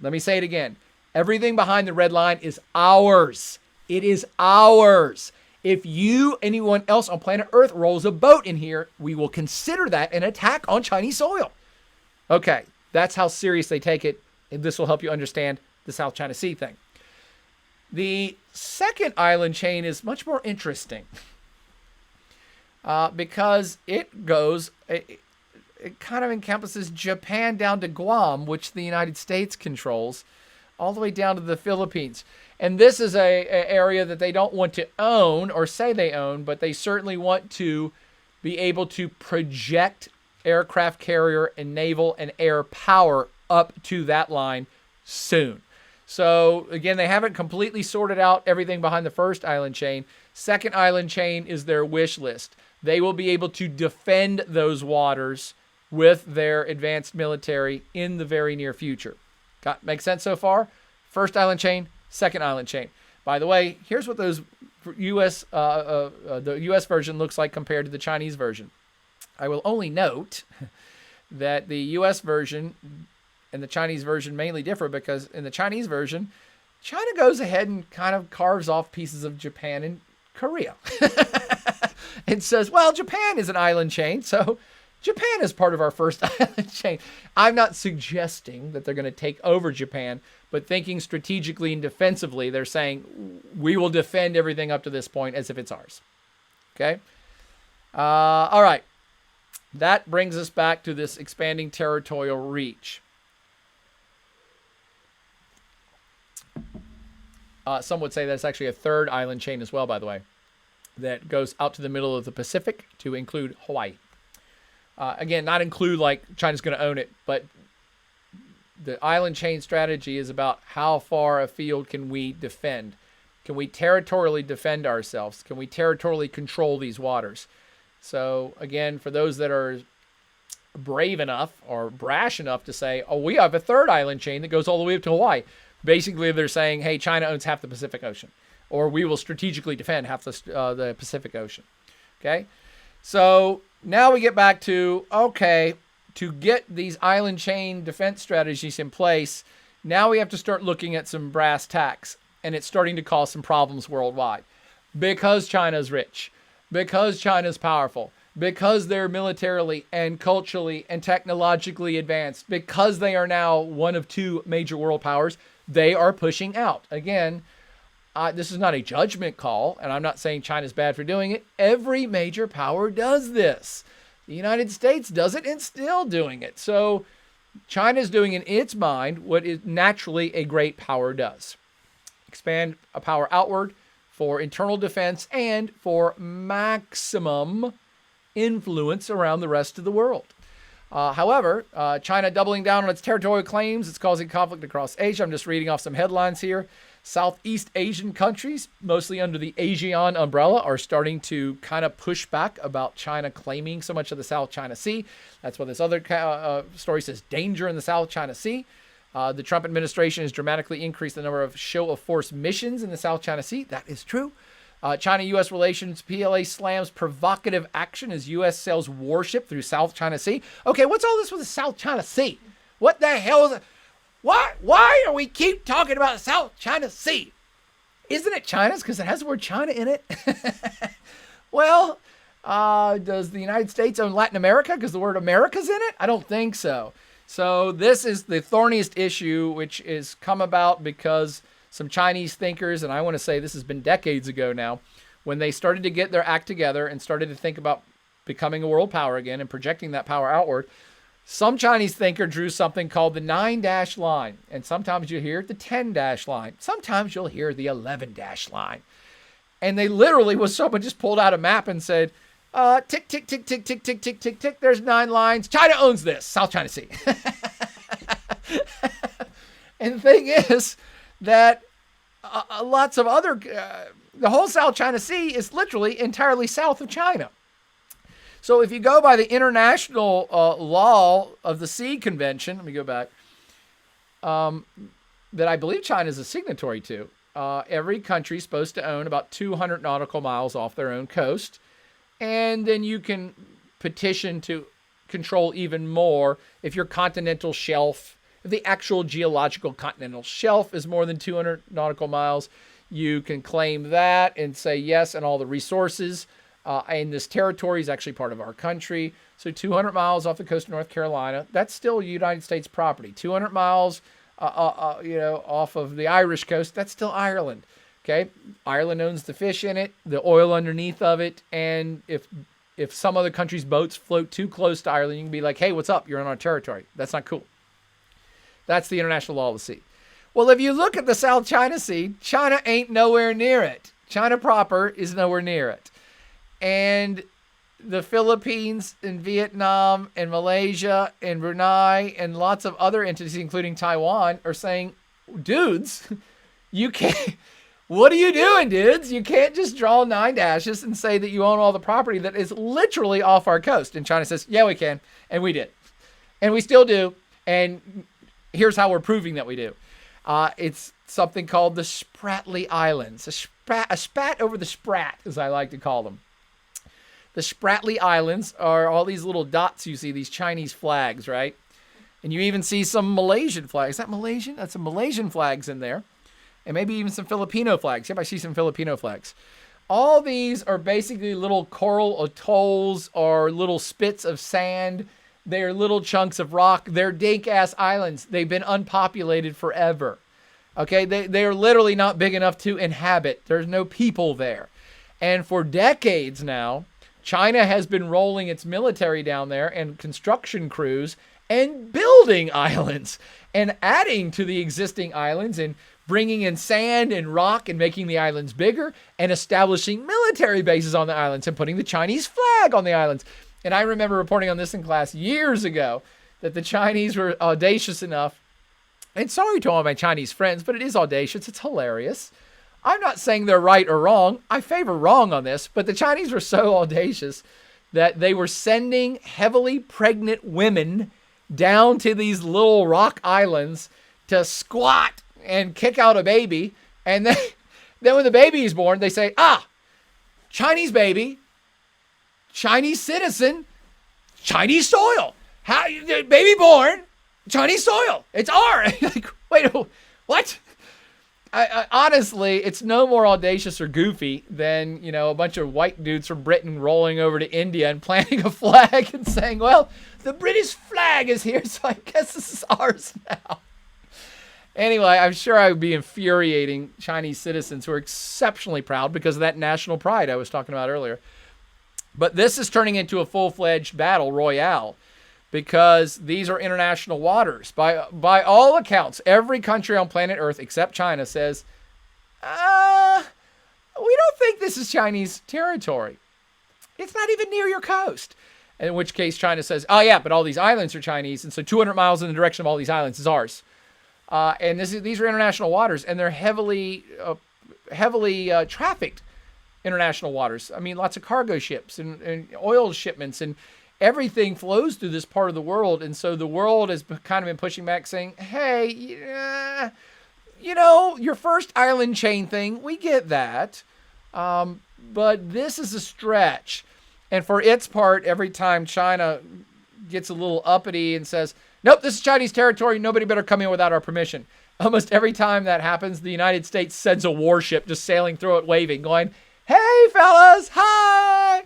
Let me say it again. Everything behind the red line is ours. It is ours. If anyone else on planet Earth rolls a boat in here, we will consider that an attack on Chinese soil. Okay, that's how serious they take it. And this will help you understand the South China Sea thing. The second island chain is much more interesting because it kind of encompasses Japan down to Guam, which the United States controls, all the way down to the Philippines. And this is a area that they don't want to own or say they own, but they certainly want to be able to project aircraft carrier and naval and air power up to that line soon. So again, they haven't completely sorted out everything behind the first island chain. Second island chain is their wish list. They will be able to defend those waters with their advanced military in the very near future. Make sense so far? First island chain, second island chain. By the way, here's what those the U.S. version looks like compared to the Chinese version. I will only note that the U.S. version and the Chinese version mainly differ because in the Chinese version, China goes ahead and kind of carves off pieces of Japan and Korea. It says, well, Japan is an island chain, so Japan is part of our first island chain. I'm not suggesting that they're going to take over Japan, but thinking strategically and defensively, they're saying we will defend everything up to this point as if it's ours. Okay? All right. That brings us back to this expanding territorial reach. Some would say that's actually a third island chain as well, by the way, that goes out to the middle of the Pacific to include Hawaii. Again, not include like China's going to own it, but the island chain strategy is about how far afield can we defend? Can we territorially defend ourselves? Can we territorially control these waters? So again, for those that are brave enough or brash enough to say, oh, we have a third island chain that goes all the way up to Hawaii. Basically, they're saying, hey, China owns half the Pacific Ocean, or we will strategically defend half the Pacific Ocean. Okay? So now we get back to, okay, to get these island chain defense strategies in place, now we have to start looking at some brass tacks, and it's starting to cause some problems worldwide. Because China's rich, because China's powerful, because they're militarily and culturally and technologically advanced, because they are now one of two major world powers, they are pushing out. Again, this is not a judgment call, and I'm not saying China's bad for doing it. Every major power does this. The United States does it and still doing it. So China's doing in its mind what is naturally a great power does. Expand a power outward for internal defense and for maximum influence around the rest of the world. However, China doubling down on its territorial claims, it's causing conflict across Asia. I'm just reading off some headlines here. Southeast Asian countries, mostly under the ASEAN umbrella, are starting to kind of push back about China claiming so much of the South China Sea. That's what this other story says, danger in the South China Sea. The Trump administration has dramatically increased the number of show-of-force missions in the South China Sea. That is true. China-U.S. relations, PLA slams provocative action as U.S. sails warship through South China Sea. Okay, what's all this with the South China Sea? What the hell is it? Why do we keep talking about the South China Sea? Isn't it China's because it has the word China in it? Well, does the United States own Latin America because the word America's in it? I don't think so. So this is the thorniest issue, which is come about because some Chinese thinkers, and I want to say this has been decades ago now, when they started to get their act together and started to think about becoming a world power again and projecting that power outward, some Chinese thinker drew something called the 9-dash line. And sometimes you hear the 10-dash line. Sometimes you'll hear the 11-dash line. And they literally, someone just pulled out a map and said, tick, tick, tick, tick, tick, tick, tick, tick, tick. There's 9 lines. China owns this, South China Sea. And the thing is that lots of other, the whole South China Sea is literally entirely south of China. So if you go by the international law of the Sea Convention, let me go back, that I believe China is a signatory to, every country is supposed to own about 200 nautical miles off their own coast. And then you can petition to control even more if your continental shelf, if the actual geological continental shelf is more than 200 nautical miles, you can claim that and say yes, and all the resources. And this territory is actually part of our country. So 200 miles off the coast of North Carolina, that's still United States property. 200 miles, off of the Irish coast, that's still Ireland. Okay, Ireland owns the fish in it, the oil underneath of it, and if some other country's boats float too close to Ireland, you can be like, hey, what's up? You're on our territory. That's not cool. That's the international law of the sea. Well, if you look at the South China Sea, China ain't nowhere near it. China proper is nowhere near it. And the Philippines and Vietnam and Malaysia and Brunei and lots of other entities, including Taiwan, are saying, dudes, you can't, what are you doing, dudes? You can't just draw 9 dashes and say that you own all the property that is literally off our coast. And China says, yeah, we can. And we did. And we still do. And here's how we're proving that we do. It's something called the Spratly Islands. A spat over the sprat, as I like to call them. The Spratly Islands are all these little dots you see, these Chinese flags, right? And you even see some Malaysian flags. Is that Malaysian? That's some Malaysian flags in there. And maybe even some Filipino flags. Yep, I see some Filipino flags. All these are basically little coral atolls or little spits of sand. They're little chunks of rock. They're dank-ass islands. They've been unpopulated forever. Okay, they're literally not big enough to inhabit. There's no people there. And for decades now, China has been rolling its military down there and construction crews and building islands and adding to the existing islands and bringing in sand and rock and making the islands bigger and establishing military bases on the islands and putting the Chinese flag on the islands. And I remember reporting on this in class years ago that the Chinese were audacious enough, and sorry to all my Chinese friends, but it is audacious. It's hilarious. I'm not saying they're right or wrong. I favor wrong on this, but the Chinese were so audacious that they were sending heavily pregnant women down to these little rock islands to squat and kick out a baby. And then when the baby is born, they say, Chinese baby, Chinese citizen, Chinese soil. How baby born, Chinese soil. It's ours. Like, wait, what? I honestly, it's no more audacious or goofy than, a bunch of white dudes from Britain rolling over to India and planting a flag and saying, well, the British flag is here, so I guess this is ours now. Anyway, I'm sure I would be infuriating Chinese citizens who are exceptionally proud because of that national pride I was talking about earlier. But this is turning into a full-fledged battle royale because these are international waters. By all accounts, every country on planet Earth except China says, we don't think this is Chinese territory. It's not even near your coast. In which case China says, oh yeah, but all these islands are Chinese, and so 200 miles in the direction of all these islands is ours. And these are international waters, and they're heavily trafficked international waters. I mean, lots of cargo ships and oil shipments and everything flows through this part of the world. And so the world has kind of been pushing back saying, hey, your first island chain thing, we get that. But this is a stretch. And for its part, every time China gets a little uppity and says, nope, this is Chinese territory, nobody better come in without our permission. Almost every time that happens, the United States sends a warship just sailing through it, waving, going, hey, fellas, hi.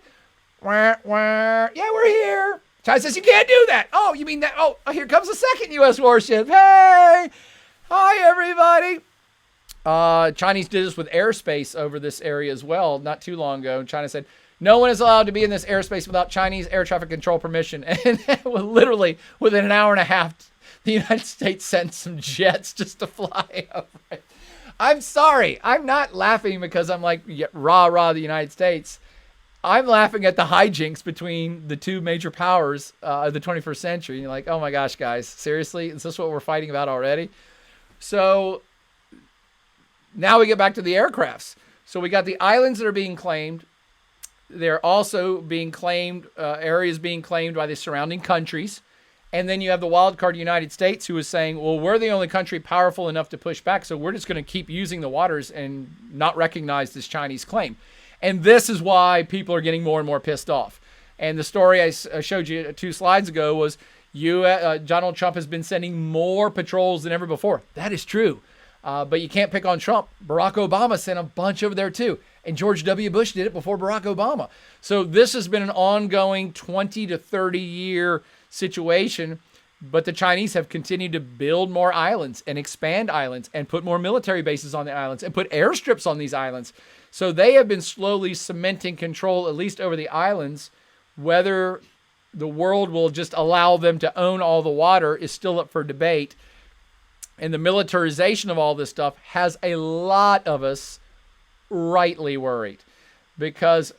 Wah, wah. Yeah, we're here. China says, you can't do that. Oh, you mean that? Oh, here comes the second U.S. warship. Hey, hi, everybody. Chinese did this with airspace over this area as well not too long ago. And China said, no one is allowed to be in this airspace without Chinese air traffic control permission. And literally within an hour and a half, the United States sent some jets just to fly over it. I'm sorry. I'm not laughing because I'm like, rah, the United States. I'm laughing at the hijinks between the two major powers of the 21st century. And you're like, oh my gosh, guys, seriously? Is this what we're fighting about already? So now we get back to the aircrafts. So we got the islands that are being claimed. They're also being claimed, areas being claimed by the surrounding countries. And then you have the wild card United States who is saying, well, we're the only country powerful enough to push back, so we're just going to keep using the waters and not recognize this Chinese claim. And this is why people are getting more and more pissed off. And the story I showed you 2 slides ago was Donald Trump has been sending more patrols than ever before. That is true. But you can't pick on Trump. Barack Obama sent a bunch over there too. And George W. Bush did it before Barack Obama. So this has been an ongoing 20 to 30 year situation. But the Chinese have continued to build more islands and expand islands and put more military bases on the islands and put airstrips on these islands. So they have been slowly cementing control, at least over the islands. Whether the world will just allow them to own all the water is still up for debate. And the militarization of all this stuff has a lot of us rightly worried. Because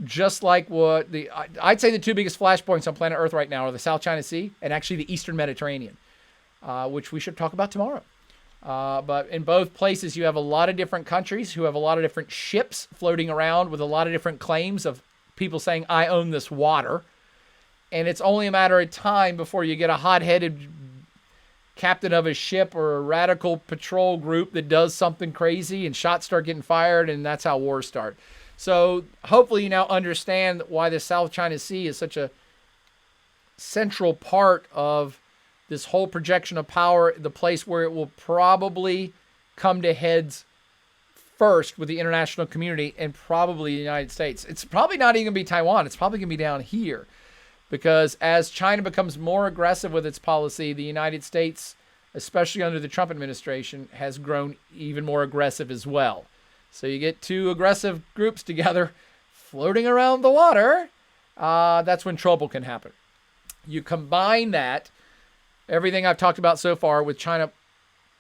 just like I'd say the 2 biggest flashpoints on planet Earth right now are the South China Sea and actually the Eastern Mediterranean, which we should talk about tomorrow. But in both places, you have a lot of different countries who have a lot of different ships floating around with a lot of different claims of people saying, I own this water. And it's only a matter of time before you get a hot-headed captain of a ship or a radical patrol group that does something crazy and shots start getting fired, and that's how wars start. So hopefully you now understand why the South China Sea is such a central part of this whole projection of power, the place where it will probably come to heads first with the international community and probably the United States. It's probably not even going to be Taiwan. It's probably going to be down here. Because as China becomes more aggressive with its policy, the United States, especially under the Trump administration, has grown even more aggressive as well. So you get two aggressive groups together floating around the water. That's when trouble can happen. You combine that, everything I've talked about so far, with China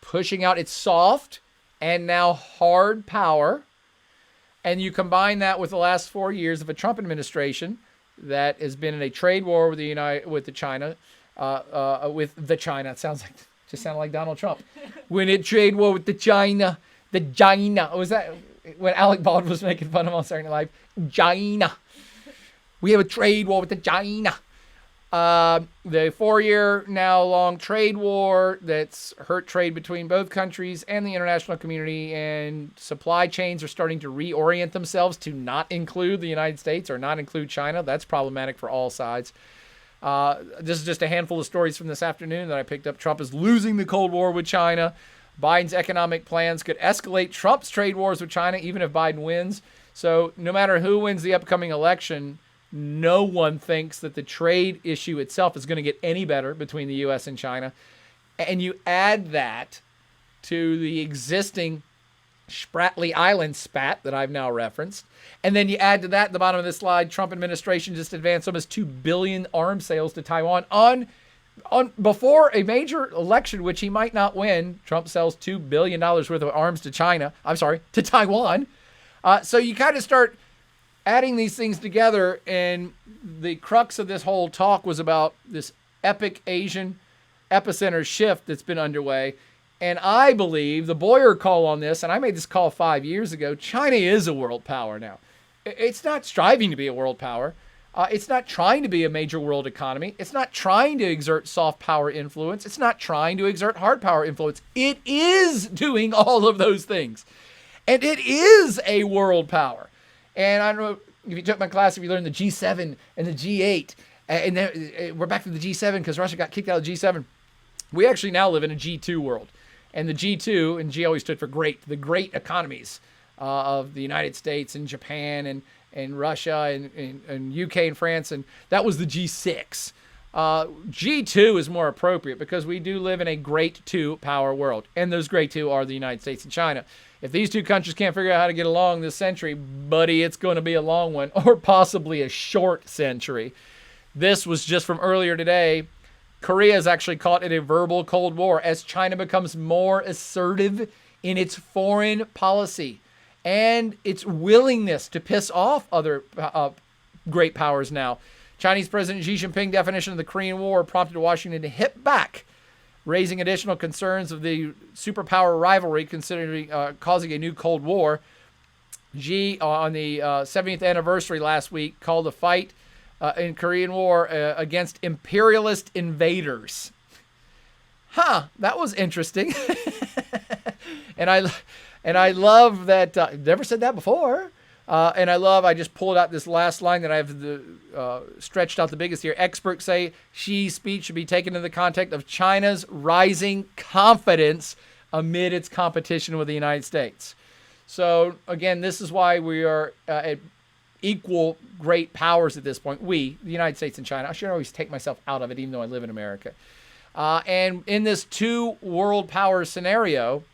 pushing out its soft and now hard power, and you combine that with the last 4 years of a Trump administration that has been in a trade war with China. It sounded like Donald Trump. When it trade war with the China. Was that when Alec Baldwin was making fun of him on Saturday Night Live? China. We have a trade war with the China. The 4-year now long trade war that's hurt trade between both countries and the international community, and supply chains are starting to reorient themselves to not include the United States or not include China. That's problematic for all sides. This is just a handful of stories from this afternoon that I picked up. Trump is losing the Cold War with China. Biden's economic plans could escalate Trump's trade wars with China, even if Biden wins. So no matter who wins the upcoming election, no one thinks that the trade issue itself is going to get any better between the U.S. and China. And you add that to the existing Spratly Island spat that I've now referenced. And then you add to that, at the bottom of this slide, Trump administration just advanced almost $2 billion arms sales to Taiwan on before a major election, which he might not win. Trump sells $2 billion worth of arms to to Taiwan. So you kind of start adding these things together, and the crux of this whole talk was about this epic Asian epicenter shift that's been underway. And I believe the Boyer call on this, and I made this call 5 years ago, China is a world power now. It's not striving to be a world power. It's not trying to be a major world economy. It's not trying to exert soft power influence. It's not trying to exert hard power influence. It is doing all of those things. And it is a world power. And I don't know if you took my class, if you learned the G7 and the G8, and then we're back to the G7 because Russia got kicked out of the G7. We actually now live in a G2 world. And the G2, and G always stood for great, the great economies of the United States and Japan and Russia and UK and France, and that was the G6. G2 is more appropriate because we do live in a great two power world, and those great two are the United States and China. If these two countries can't figure out how to get along this century, buddy, it's going to be a long one, or possibly a short century. This was just from earlier today. Korea is actually caught in a verbal Cold War as China becomes more assertive in its foreign policy and its willingness to piss off other great powers now. Chinese President Xi Jinping definition of the Korean War prompted Washington to hit back, raising additional concerns of the superpower rivalry, considering causing a new Cold War. Xi, on the 70th anniversary last week, called the fight in Korean War against imperialist invaders. That was interesting. and I love that. I've never said that before. And I just pulled out this last line that I've stretched out the biggest here. Experts say Xi's speech should be taken in the context of China's rising confidence amid its competition with the United States. So again, this is why we are at equal great powers at this point. We, the United States and China. I should always take myself out of it, even though I live in America. And in this two world power scenario,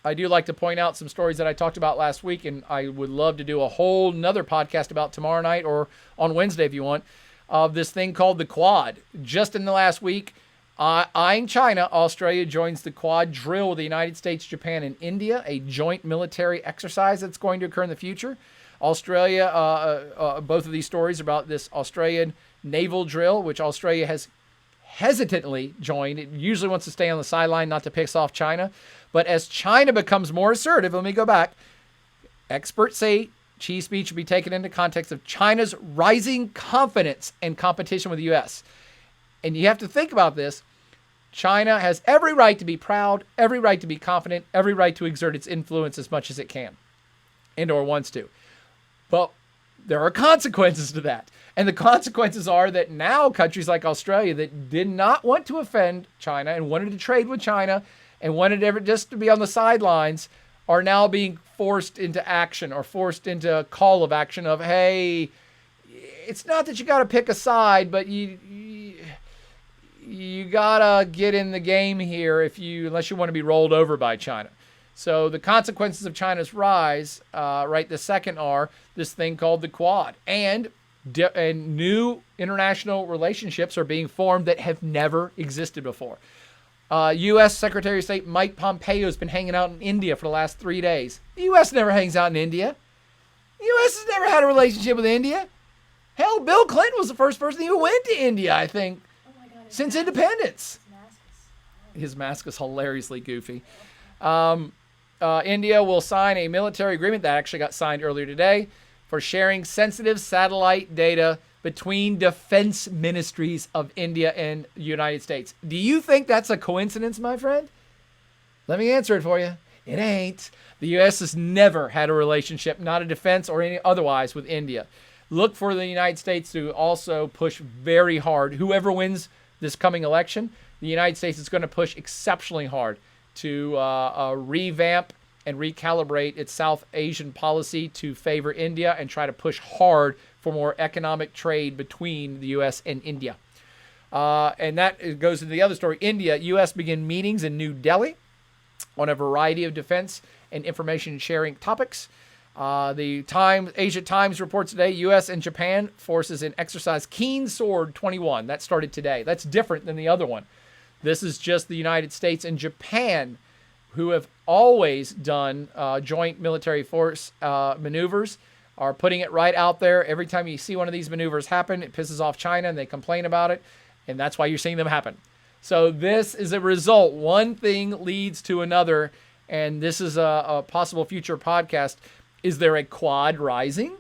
I do like to point out some stories that I talked about last week, and I would love to do a whole nother podcast about tomorrow night or on Wednesday if you want, of this thing called the Quad. Just in the last week, eyeing China, Australia joins the Quad drill with the United States, Japan, and India, a joint military exercise that's going to occur in the future. Australia, both of these stories are about this Australian naval drill, which Australia has hesitantly joined. It usually wants to stay on the sideline, not to piss off China. But as China becomes more assertive, let me go back. Experts say Xi's speech should be taken into context of China's rising confidence and competition with the U.S. And you have to think about this. China has every right to be proud, every right to be confident, every right to exert its influence as much as it can and or wants to. But there are consequences to that. And the consequences are that now countries like Australia that did not want to offend China and wanted to trade with China and wanted ever just to be on the sidelines are now being forced into action or forced into a call of action of, hey, it's not that you got to pick a side, but you got to get in the game here unless you want to be rolled over by China. So the consequences of China's rise right this second are this thing called the Quad. And new international relationships are being formed that have never existed before. U.S. Secretary of State Mike Pompeo has been hanging out in India for the last 3 days. The U.S. never hangs out in India. The U.S. has never had a relationship with India. Hell, Bill Clinton was the first person who went to India, I think, since independence. His mask is hilariously goofy. India will sign a military agreement that actually got signed earlier today for sharing sensitive satellite data between defense ministries of India and the United States. Do you think that's a coincidence, my friend? Let me answer it for you. It ain't. The U.S. has never had a relationship, not a defense or any otherwise, with India. Look for the United States to also push very hard. Whoever wins this coming election, the United States is going to push exceptionally hard to revamp and recalibrate its South Asian policy to favor India and try to push hard for more economic trade between the U.S. and India. And that goes into the other story. India, U.S. begin meetings in New Delhi on a variety of defense and information sharing topics. The Asia Times reports today, U.S. and Japan forces in exercise Keen Sword 21. That started today. That's different than the other one. This is just the United States and Japan, who have always done joint military force maneuvers, are putting it right out there. Every time you see one of these maneuvers happen, it pisses off China and they complain about it. And that's why you're seeing them happen. So this is a result. One thing leads to another. And this is a possible future podcast. Is there a Quad rising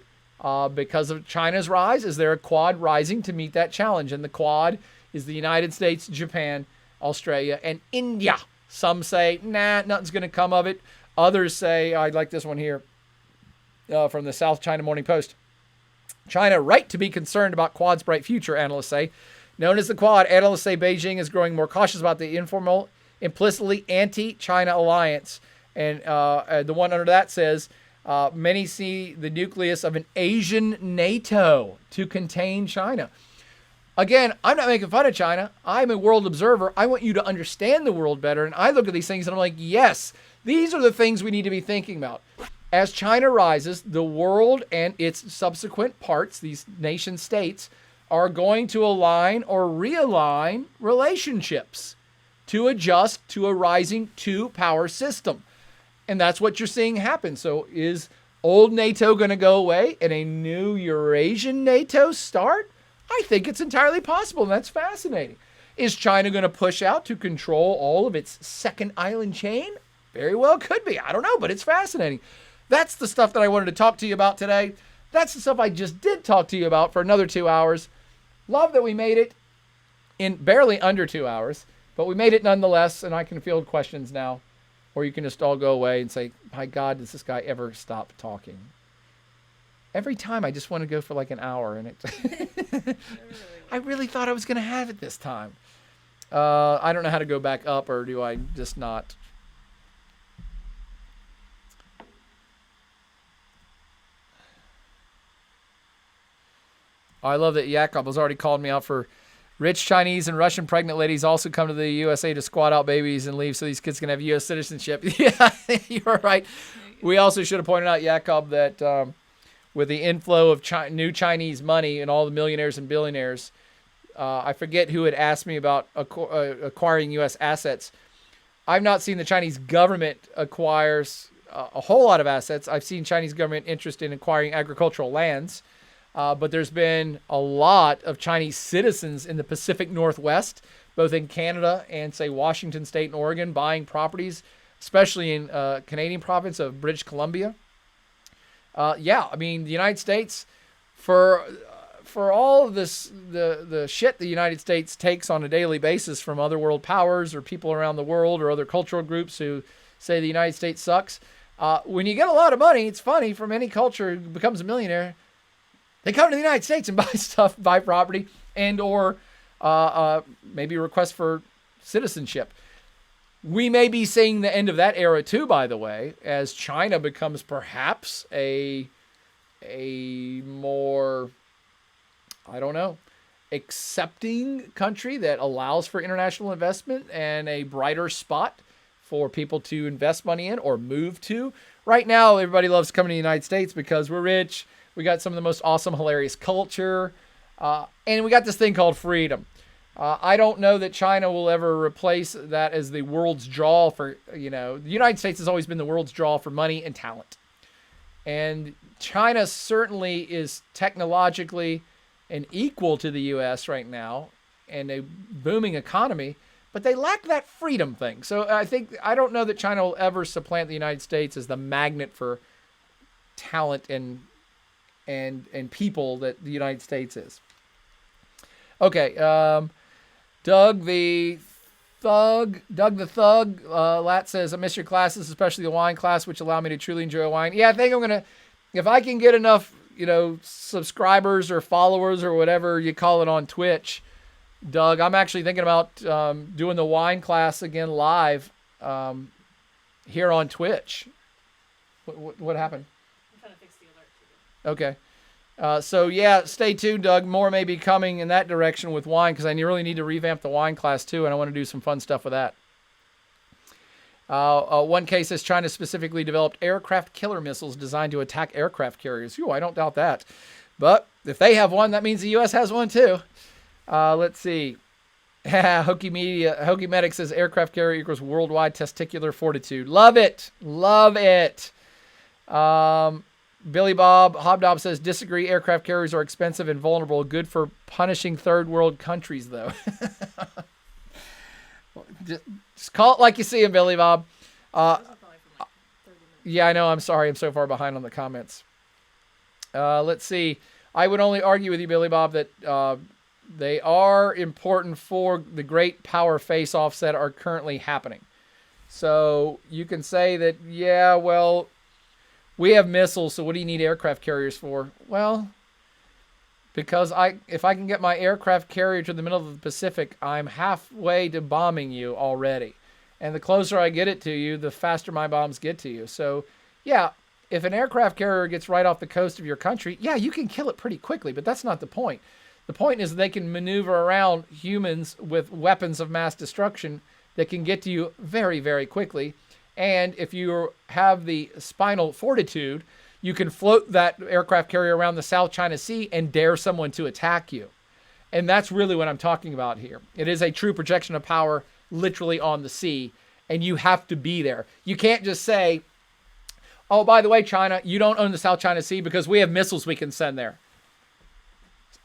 because of China's rise? Is there a Quad rising to meet that challenge? And the Quad is the United States, Japan, Australia, and India. Some say, nah, nothing's going to come of it. Others say, I like this one here from the South China Morning Post. China right to be concerned about Quad's bright future, analysts say. Known as the Quad, analysts say Beijing is growing more cautious about the informal, implicitly anti-China alliance. And the one under that says, many see the nucleus of an Asian NATO to contain China. Again, I'm not making fun of China. I'm a world observer. I want you to understand the world better. And I look at these things and I'm like, yes, these are the things we need to be thinking about. As China rises, the world and its subsequent parts, these nation states, are going to align or realign relationships to adjust to a rising two-power system. And that's what you're seeing happen. So is old NATO going to go away and a new Eurasian NATO start? I think it's entirely possible, and that's fascinating. Is China going to push out to control all of its second island chain? Very well could be. I don't know, but it's fascinating. That's the stuff that I wanted to talk to you about today. That's the stuff I just did talk to you about for another 2 hours. Love that we made it in barely under 2 hours, but we made it nonetheless, and I can field questions now. Or you can just all go away and say, my God, does this guy ever stop talking? Every time I just want to go for like an hour, and it. I really thought I was going to have it this time. I don't know how to go back up, or do I just not? I love that Jakob has already called me out for rich Chinese and Russian pregnant ladies also come to the USA to squat out babies and leave so these kids can have U.S. citizenship. Yeah, you're right. We also should have pointed out, Jakob, that with the inflow of new Chinese money and all the millionaires and billionaires, I forget who had asked me about acquiring U.S. assets. I've not seen the Chinese government acquires a whole lot of assets. I've seen Chinese government interest in acquiring agricultural lands. But there's been a lot of Chinese citizens in the Pacific Northwest, both in Canada and, say, Washington State and Oregon, buying properties, especially in Canadian province of British Columbia. Yeah, I mean, the United States, for all of this, the shit the United States takes on a daily basis from other world powers or people around the world or other cultural groups who say the United States sucks. When you get a lot of money, it's funny, from any culture who becomes a millionaire, they come to the United States and buy stuff, buy property, and or maybe request for citizenship. We may be seeing the end of that era too, by the way, as China becomes perhaps a more, I don't know, accepting country that allows for international investment and a brighter spot for people to invest money in or move to. Right now, everybody loves coming to the United States because we're rich. We got some of the most awesome, hilarious culture. And we got this thing called freedom. I don't know that China will ever replace that as the world's draw for, the United States has always been the world's draw for money and talent. And China certainly is technologically and equal to the U.S. right now and a booming economy, but they lack that freedom thing. So I don't know that China will ever supplant the United States as the magnet for talent and people that the United States is. Okay, Doug the Thug, Lat says, I miss your classes, especially the wine class, which allow me to truly enjoy wine. Yeah, I think I'm going to, if I can get enough, subscribers or followers or whatever you call it on Twitch, Doug, I'm actually thinking about doing the wine class again live here on Twitch. What happened? I'm trying to fix the alert. Okay. So yeah, stay tuned, Doug. More may be coming in that direction with wine because I really need to revamp the wine class too, and I want to do some fun stuff with that. One case says China specifically developed aircraft killer missiles designed to attack aircraft carriers. Ooh, I don't doubt that. But if they have one, that means the U.S. has one too. Let's see. Hokey Medic says aircraft carrier equals worldwide testicular fortitude. Love it. Love it. Billy Bob Hobnob says disagree. Aircraft carriers are expensive and vulnerable. Good for punishing third world countries, though. just call it like you see it, Billy Bob. Yeah, I know. I'm sorry. I'm so far behind on the comments. Let's see. I would only argue with you, Billy Bob, that they are important for the great power face-offs that are currently happening. So you can say that, yeah, well, we have missiles, so what do you need aircraft carriers for? Well, because if I can get my aircraft carrier to the middle of the Pacific, I'm halfway to bombing you already. And the closer I get it to you, the faster my bombs get to you. So, yeah, if an aircraft carrier gets right off the coast of your country, yeah, you can kill it pretty quickly, but that's not the point. The point is they can maneuver around humans with weapons of mass destruction that can get to you very, very quickly. And if you have the spinal fortitude, you can float that aircraft carrier around the South China Sea and dare someone to attack you. And that's really what I'm talking about here. It is a true projection of power literally on the sea, and you have to be there. You can't just say, oh, by the way, China, you don't own the South China Sea because we have missiles we can send there.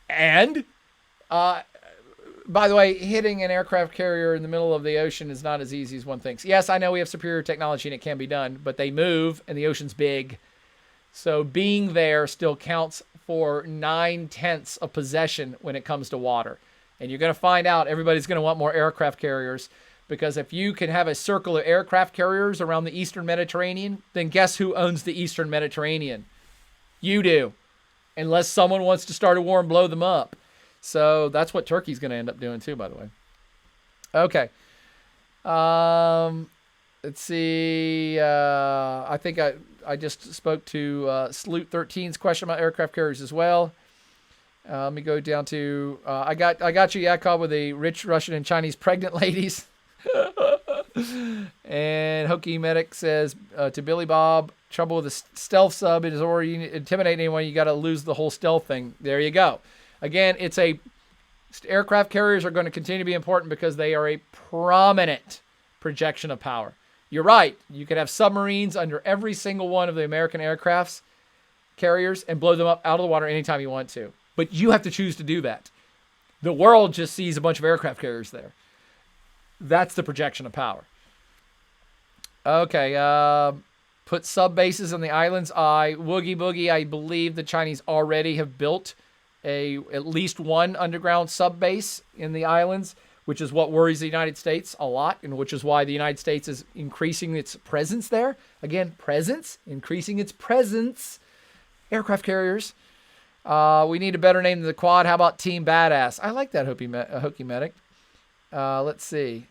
And, by the way, hitting an aircraft carrier in the middle of the ocean is not as easy as one thinks. Yes, I know we have superior technology and it can be done, but they move and the ocean's big. So being there still counts for 9/10 of possession when it comes to water. And you're going to find out everybody's going to want more aircraft carriers, because if you can have a circle of aircraft carriers around the Eastern Mediterranean, then guess who owns the Eastern Mediterranean? You do. Unless someone wants to start a war and blow them up. So that's what Turkey's going to end up doing too, by the way. Okay. Let's see. I think I just spoke to Salute 13's question about aircraft carriers as well. Let me go down to I got you, Yakov, with the rich Russian and Chinese pregnant ladies. And Hokey Medic says to Billy Bob, trouble with the stealth sub is, or you intimidate anyone, you got to lose the whole stealth thing. There you go. Again, aircraft carriers are going to continue to be important because they are a prominent projection of power. You're right. You could have submarines under every single one of the American aircraft carriers and blow them up out of the water anytime you want to. But you have to choose to do that. The world just sees a bunch of aircraft carriers there. That's the projection of power. Okay. put sub bases on the islands. Woogie Boogie, I believe the Chinese already have built at least one underground sub base in the islands, which is what worries the United States a lot, and which is why the United States is increasing its presence there. Again, increasing its presence. Aircraft carriers. We need a better name than the Quad. How about Team Badass? I like that hokey medic. Let's see.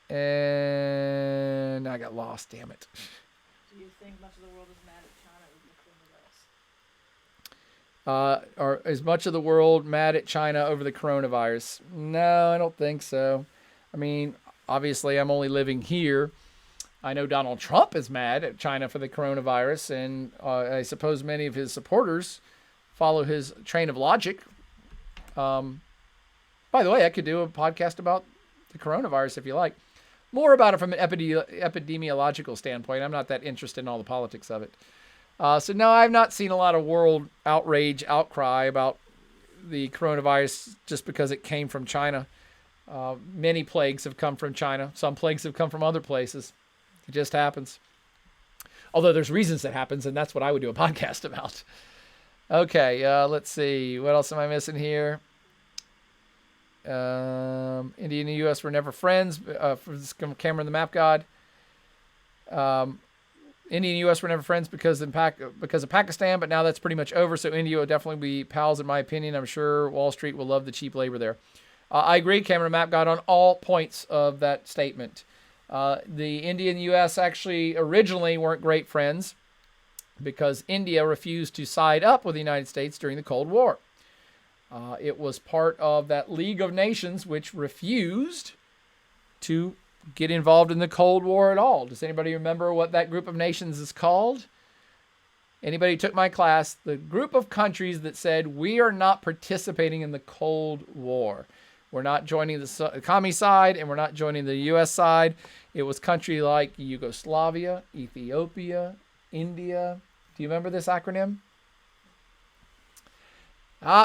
And I got lost, damn it. Do you think much of the world is mad at China over the coronavirus? Or is much of the world mad at China over the coronavirus? No, I don't think so. I mean, obviously, I'm only living here. I know Donald Trump is mad at China for the coronavirus, and I suppose many of his supporters follow his train of logic. By the way, I could do a podcast about the coronavirus if you like. More about it from an epidemiological standpoint. I'm not that interested in all the politics of it. So no, I've not seen a lot of world outcry about the coronavirus just because it came from China. Many plagues have come from China. Some plagues have come from other places. It just happens. Although there's reasons that happens, and that's what I would do a podcast about. Okay, let's see. What else am I missing here? India and the U.S. were never friends. For this Cameron the Map God. India and U.S. were never friends because of Pakistan, but now that's pretty much over. So India will definitely be pals, in my opinion. I'm sure Wall Street will love the cheap labor there. I agree, Cameron Map got on all points of that statement. The India and U.S. actually originally weren't great friends because India refused to side up with the United States during the Cold War. It was part of that League of Nations which refused to get involved in the Cold War at all. Does anybody remember what that group of nations is called? Anybody who took my class, the group of countries that said, we are not participating in the Cold War. We're not joining the commie side, and we're not joining the U.S. side. It was countries like Yugoslavia, Ethiopia, India. Do you remember this acronym?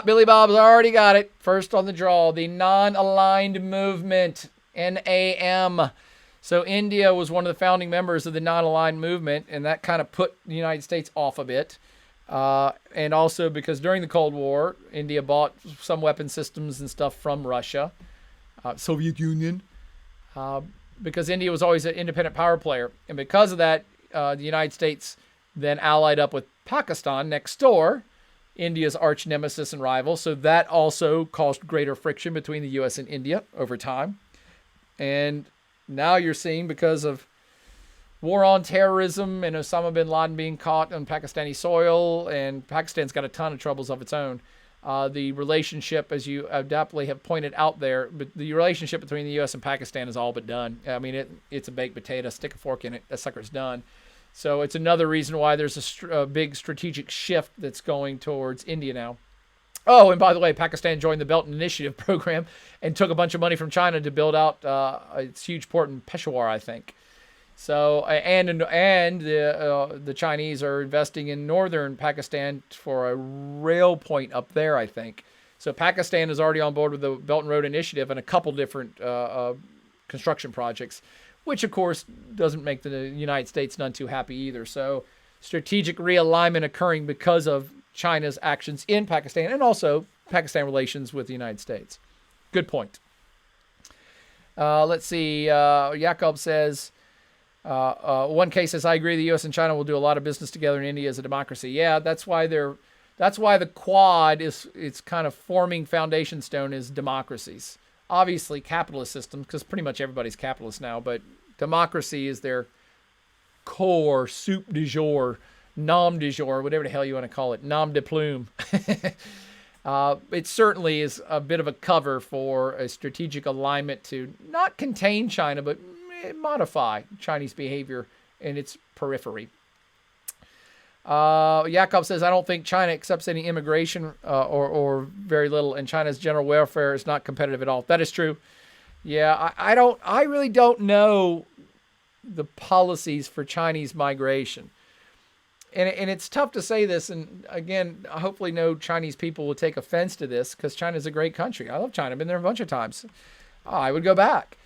Billy Bob's already got it. First on the draw, the Non-Aligned Movement, NAM. So India was one of the founding members of the Non-Aligned Movement, and that kind of put the United States off a bit. And also because during the Cold War, India bought some weapon systems and stuff from Russia, Soviet Union, because India was always an independent power player. And because of that, the United States then allied up with Pakistan next door, India's arch nemesis and rival. So that also caused greater friction between the U.S. and India over time. And now you're seeing, because of war on terrorism and Osama bin Laden being caught on Pakistani soil, and Pakistan's got a ton of troubles of its own, the relationship, as you adeptly have pointed out there, but the relationship between the U.S. and Pakistan is all but done. I mean, it's a baked potato. Stick a fork in it. That sucker's done. So it's another reason why there's a big strategic shift that's going towards India now. Oh, and by the way, Pakistan joined the Belt and Initiative program and took a bunch of money from China to build out its huge port in Peshawar, I think. So, and the Chinese are investing in northern Pakistan for a rail point up there, I think. So Pakistan is already on board with the Belt and Road Initiative and a couple different construction projects, which of course doesn't make the United States none too happy either. So strategic realignment occurring because of China's actions in Pakistan and also Pakistan relations with the United States. Good point. Let's see. Jakob says, one case says, I agree the U.S. and China will do a lot of business together in India as a democracy. Yeah, that's why the Quad it's kind of forming foundation stone is democracies. Obviously capitalist systems, because pretty much everybody's capitalist now, but democracy is their core, soup du jour, nom du jour, whatever the hell you want to call it, nom de plume. It certainly is a bit of a cover for a strategic alignment to not contain China, but modify Chinese behavior in its periphery. Jakob says, I don't think China accepts any immigration or very little, and China's general welfare is not competitive at all. That is true. Yeah, I really don't know the policies for Chinese migration. And it's tough to say this, and again, hopefully no Chinese people will take offense to this, because China's a great country. I love China. I've been there a bunch of times. I would go back.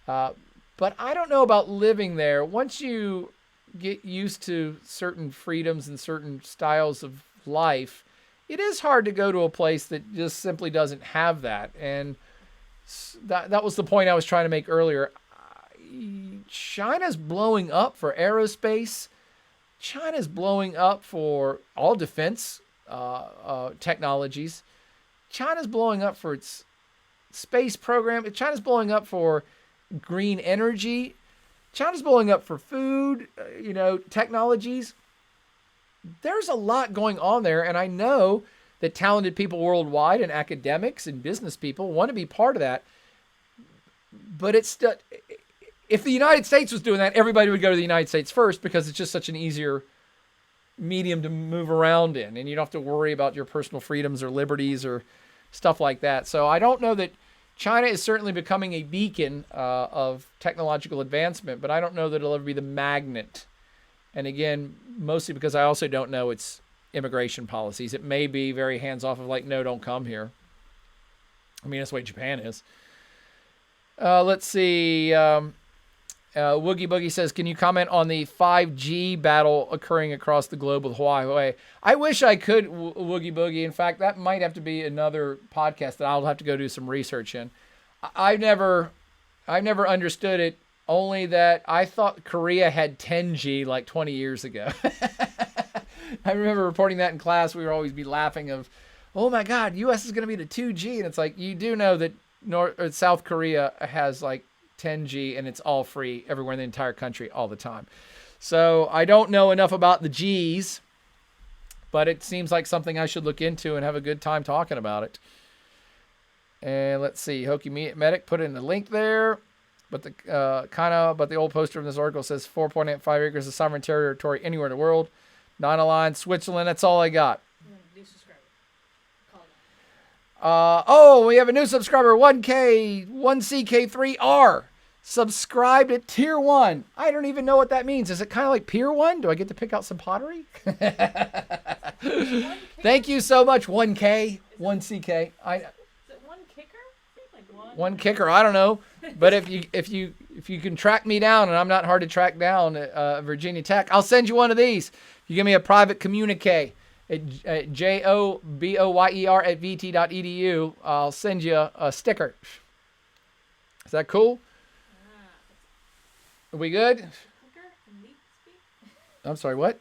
But I don't know about living there. Once you get used to certain freedoms and certain styles of life, it is hard to go to a place that just simply doesn't have that. And that was the point I was trying to make earlier. China's blowing up for aerospace. China's blowing up for all defense technologies. China's blowing up for its space program. China's blowing up for green energy. China's blowing up for food, technologies. There's a lot going on there, and I know that talented people worldwide and academics and business people want to be part of that. But if the United States was doing that, everybody would go to the United States first because it's just such an easier medium to move around in, and you don't have to worry about your personal freedoms or liberties or stuff like that. So I don't know that China is certainly becoming a beacon of technological advancement, but I don't know that it'll ever be the magnet. And again, mostly because I also don't know its immigration policies. It may be very hands-off of like, no, don't come here. I mean, that's the way Japan is. Let's see. Woogie Boogie says, can you comment on the 5G battle occurring across the globe with Huawei? I wish I could, Woogie Boogie. In fact, that might have to be another podcast that I'll have to go do some research in. I've never understood it, only that I thought Korea had 10G like 20 years ago. I remember reporting that in class. We would always be laughing of, oh my God, U.S. is going to be the 2G. And it's like, you do know that South Korea has like 10G and it's all free everywhere in the entire country all the time. So I don't know enough about the G's, but it seems like something I should look into and have a good time talking about it. And let's see, Hokey Medic put in the link there, but the old poster from this article says 4.85 acres of sovereign territory anywhere in the world, non-aligned Switzerland. That's all I got. We have a new subscriber, 1CK3R. Subscribed at Tier 1. I don't even know what that means. Is it kind of like Pier 1? Do I get to pick out some pottery? Thank you so much, 1K, 1CK. Is it one kicker? One kicker, I don't know. But if you can track me down, and I'm not hard to track down at Virginia Tech, I'll send you one of these. You give me a private communique at joboyer@vt.edu. I'll send you a sticker. Is that cool? Are we good? I'm sorry, what?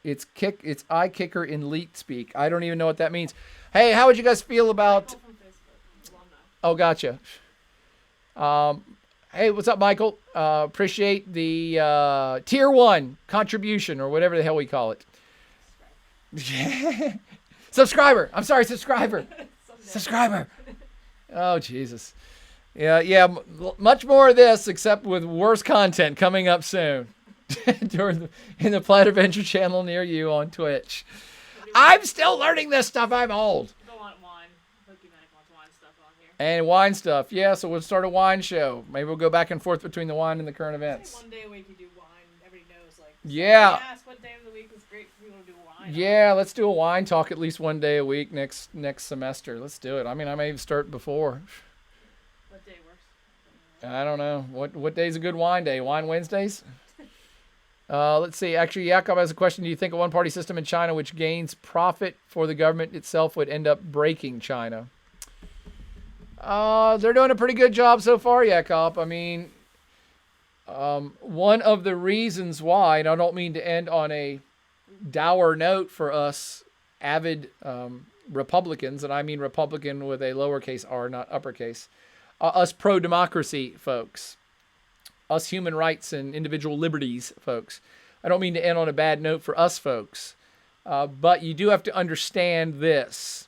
It's iKicker in Leet speak. I don't even know what that means. Hey, how would you guys feel about... Oh, gotcha. Hey, what's up, Michael? Appreciate the Tier 1 contribution, or whatever the hell we call it. Subscriber. I'm sorry, subscriber. Subscriber. Oh, Jesus. Yeah. Much more of this, except with worse content coming up soon in the Plaid Adventure channel near you on Twitch. I'm still learning this stuff. I'm old. Go on wine. Pokemanic wants wine stuff on here. And wine stuff. Yeah, so we'll start a wine show. Maybe we'll go back and forth between the wine and the current events. One day a week you do wine. Everybody knows, like. Yeah. Ask what day of the week is great for people to do wine. Yeah, let's do a wine talk at least one day a week next semester. Let's do it. I mean, I may even start before. What day works? I don't know. What day's a good wine day? Wine Wednesdays? Let's see. Actually, Jakob has a question. Do you think a one-party system in China which gains profit for the government itself would end up breaking China? They're doing a pretty good job so far, Jakob. I mean, one of the reasons why, and I don't mean to end on a dour note for us avid Republicans, and I mean Republican with a lowercase r, not uppercase, us pro-democracy folks, us human rights and individual liberties folks. I don't mean to end on a bad note for us folks, but you do have to understand this.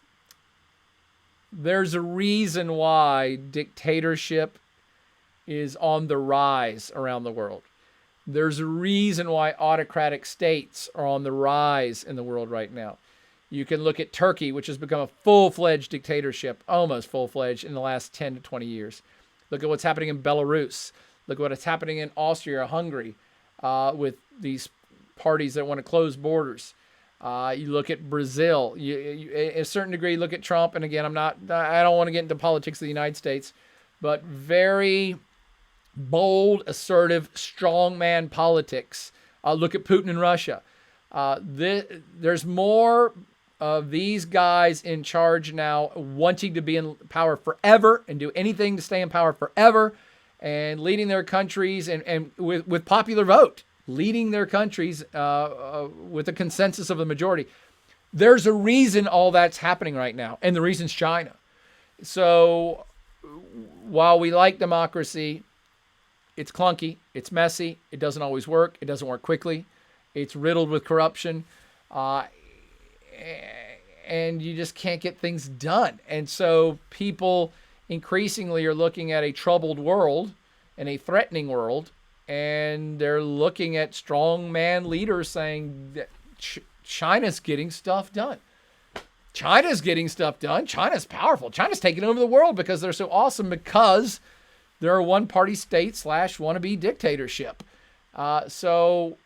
There's a reason why dictatorship is on the rise around the world. There's a reason why autocratic states are on the rise in the world right now. You can look at Turkey, which has become a full-fledged dictatorship, almost full-fledged, in the last 10 to 20 years. Look at what's happening in Belarus. Look at what's happening in Austria, Hungary, with these parties that want to close borders. You look at Brazil. You, a certain degree, look at Trump. And again, I don't want to get into politics of the United States, but very bold, assertive, strongman politics Look at Putin in Russia. There's more of these guys in charge now wanting to be in power forever and do anything to stay in power forever and leading their countries and with popular vote, leading their countries with a consensus of the majority. There's a reason all that's happening right now, and the reason's China. So while we like democracy, it's clunky, it's messy, it doesn't always work, it doesn't work quickly, it's riddled with corruption, and you just can't get things done. And so people increasingly are looking at a troubled world and a threatening world, and they're looking at strongman leaders saying that China's getting stuff done. China's getting stuff done. China's powerful. China's taking over the world because they're so awesome, because they're a one-party state / wannabe dictatorship. So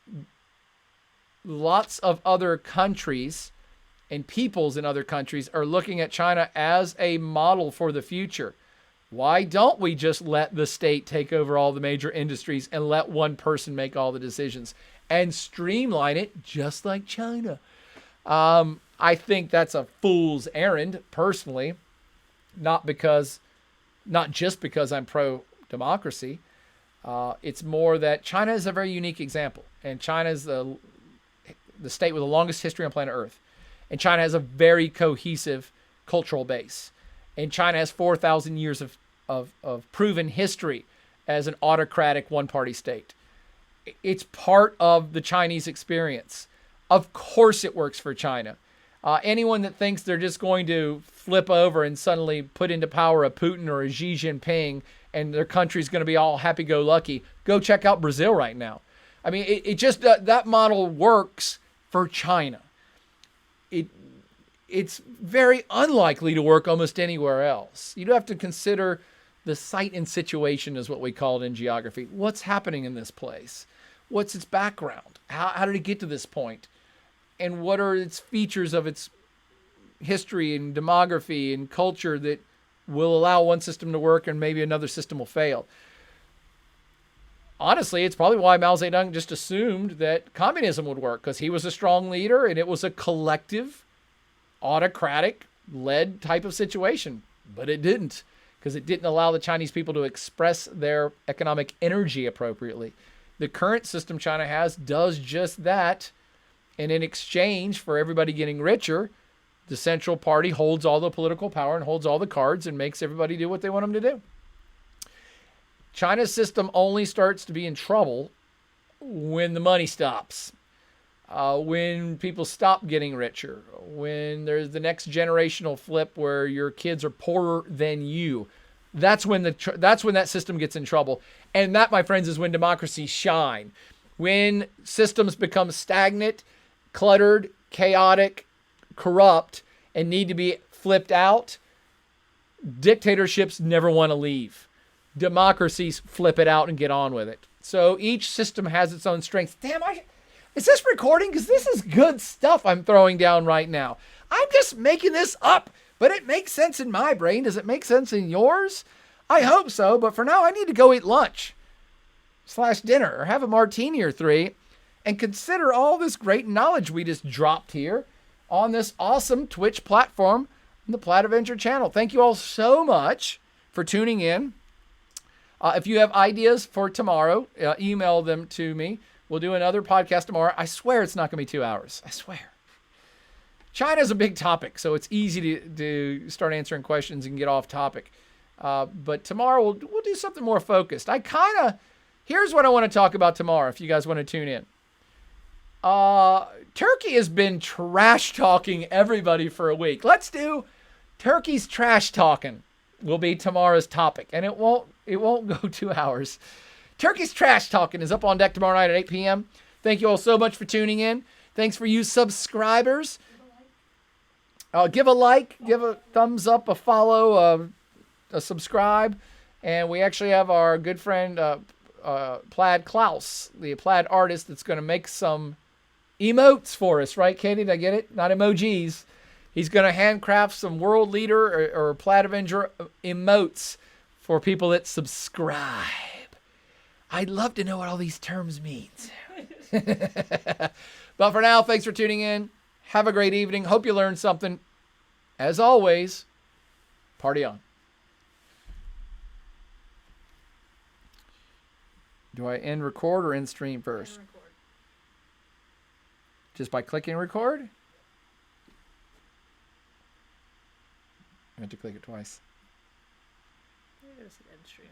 lots of other countries and peoples in other countries are looking at China as a model for the future. Why don't we just let the state take over all the major industries and let one person make all the decisions and streamline it just like China? I think that's a fool's errand, personally, not just because I'm pro-democracy. It's more that China is a very unique example, and China is the state with the longest history on planet Earth. And China has a very cohesive cultural base. And China has 4,000 years of proven history as an autocratic one-party state. It's part of the Chinese experience. Of course it works for China. Anyone that thinks they're just going to flip over and suddenly put into power a Putin or a Xi Jinping and their country's going to be all happy-go-lucky, go check out Brazil right now. I mean, it just, that model works for China. It's very unlikely to work almost anywhere else. You'd have to consider the site and situation, is what we call it in geography. What's happening in this place? What's its background? How did it get to this point? And what are its features of its history and demography and culture that will allow one system to work and maybe another system will fail? Honestly, it's probably why Mao Zedong just assumed that communism would work, because he was a strong leader and it was a collective, autocratic-led type of situation. But it didn't, because it didn't allow the Chinese people to express their economic energy appropriately. The current system China has does just that. And in exchange for everybody getting richer, the central party holds all the political power and holds all the cards and makes everybody do what they want them to do. China's system only starts to be in trouble when the money stops, when people stop getting richer, when there's the next generational flip where your kids are poorer than you. That's when that system gets in trouble. And that, my friends, is when democracies shine. When systems become stagnant, cluttered, chaotic, corrupt, and need to be flipped out, dictatorships never want to leave. Democracies flip it out and get on with it. So each system has its own strengths. Damn, is this recording? Because this is good stuff I'm throwing down right now. I'm just making this up, but it makes sense in my brain. Does it make sense in yours? I hope so, but for now I need to go eat lunch / dinner or have a martini or 3 and consider all this great knowledge we just dropped here on this awesome Twitch platform, the Plaid Avenger channel. Thank you all so much for tuning in. If you have ideas for tomorrow, email them to me. We'll do another podcast tomorrow. I swear it's not going to be 2 hours. I swear. China's a big topic, so it's easy to start answering questions and get off topic. But tomorrow we'll do something more focused. Here's what I want to talk about tomorrow, if you guys want to tune in. Turkey has been trash talking everybody for a week. Let's do Turkey's trash talking will be tomorrow's topic, and it won't go 2 hours. Turkey's trash talking is up on deck tomorrow night at 8 p.m. Thank you all so much for tuning in. Thanks for you subscribers. Give a like, give a thumbs up, a follow, a subscribe. And we actually have our good friend Plaid Klaus, the Plaid artist, that's going to make some emotes for us, right, Katie? Did I get it? Not emojis. He's going to handcraft some World Leader or Plaid Avenger emotes for people that subscribe. I'd love to know what all these terms mean. But for now, thanks for tuning in. Have a great evening. Hope you learned something. As always, party on. Do I end record or end stream first? And record. Just by clicking record? I have to click it twice. You're gonna see end stream.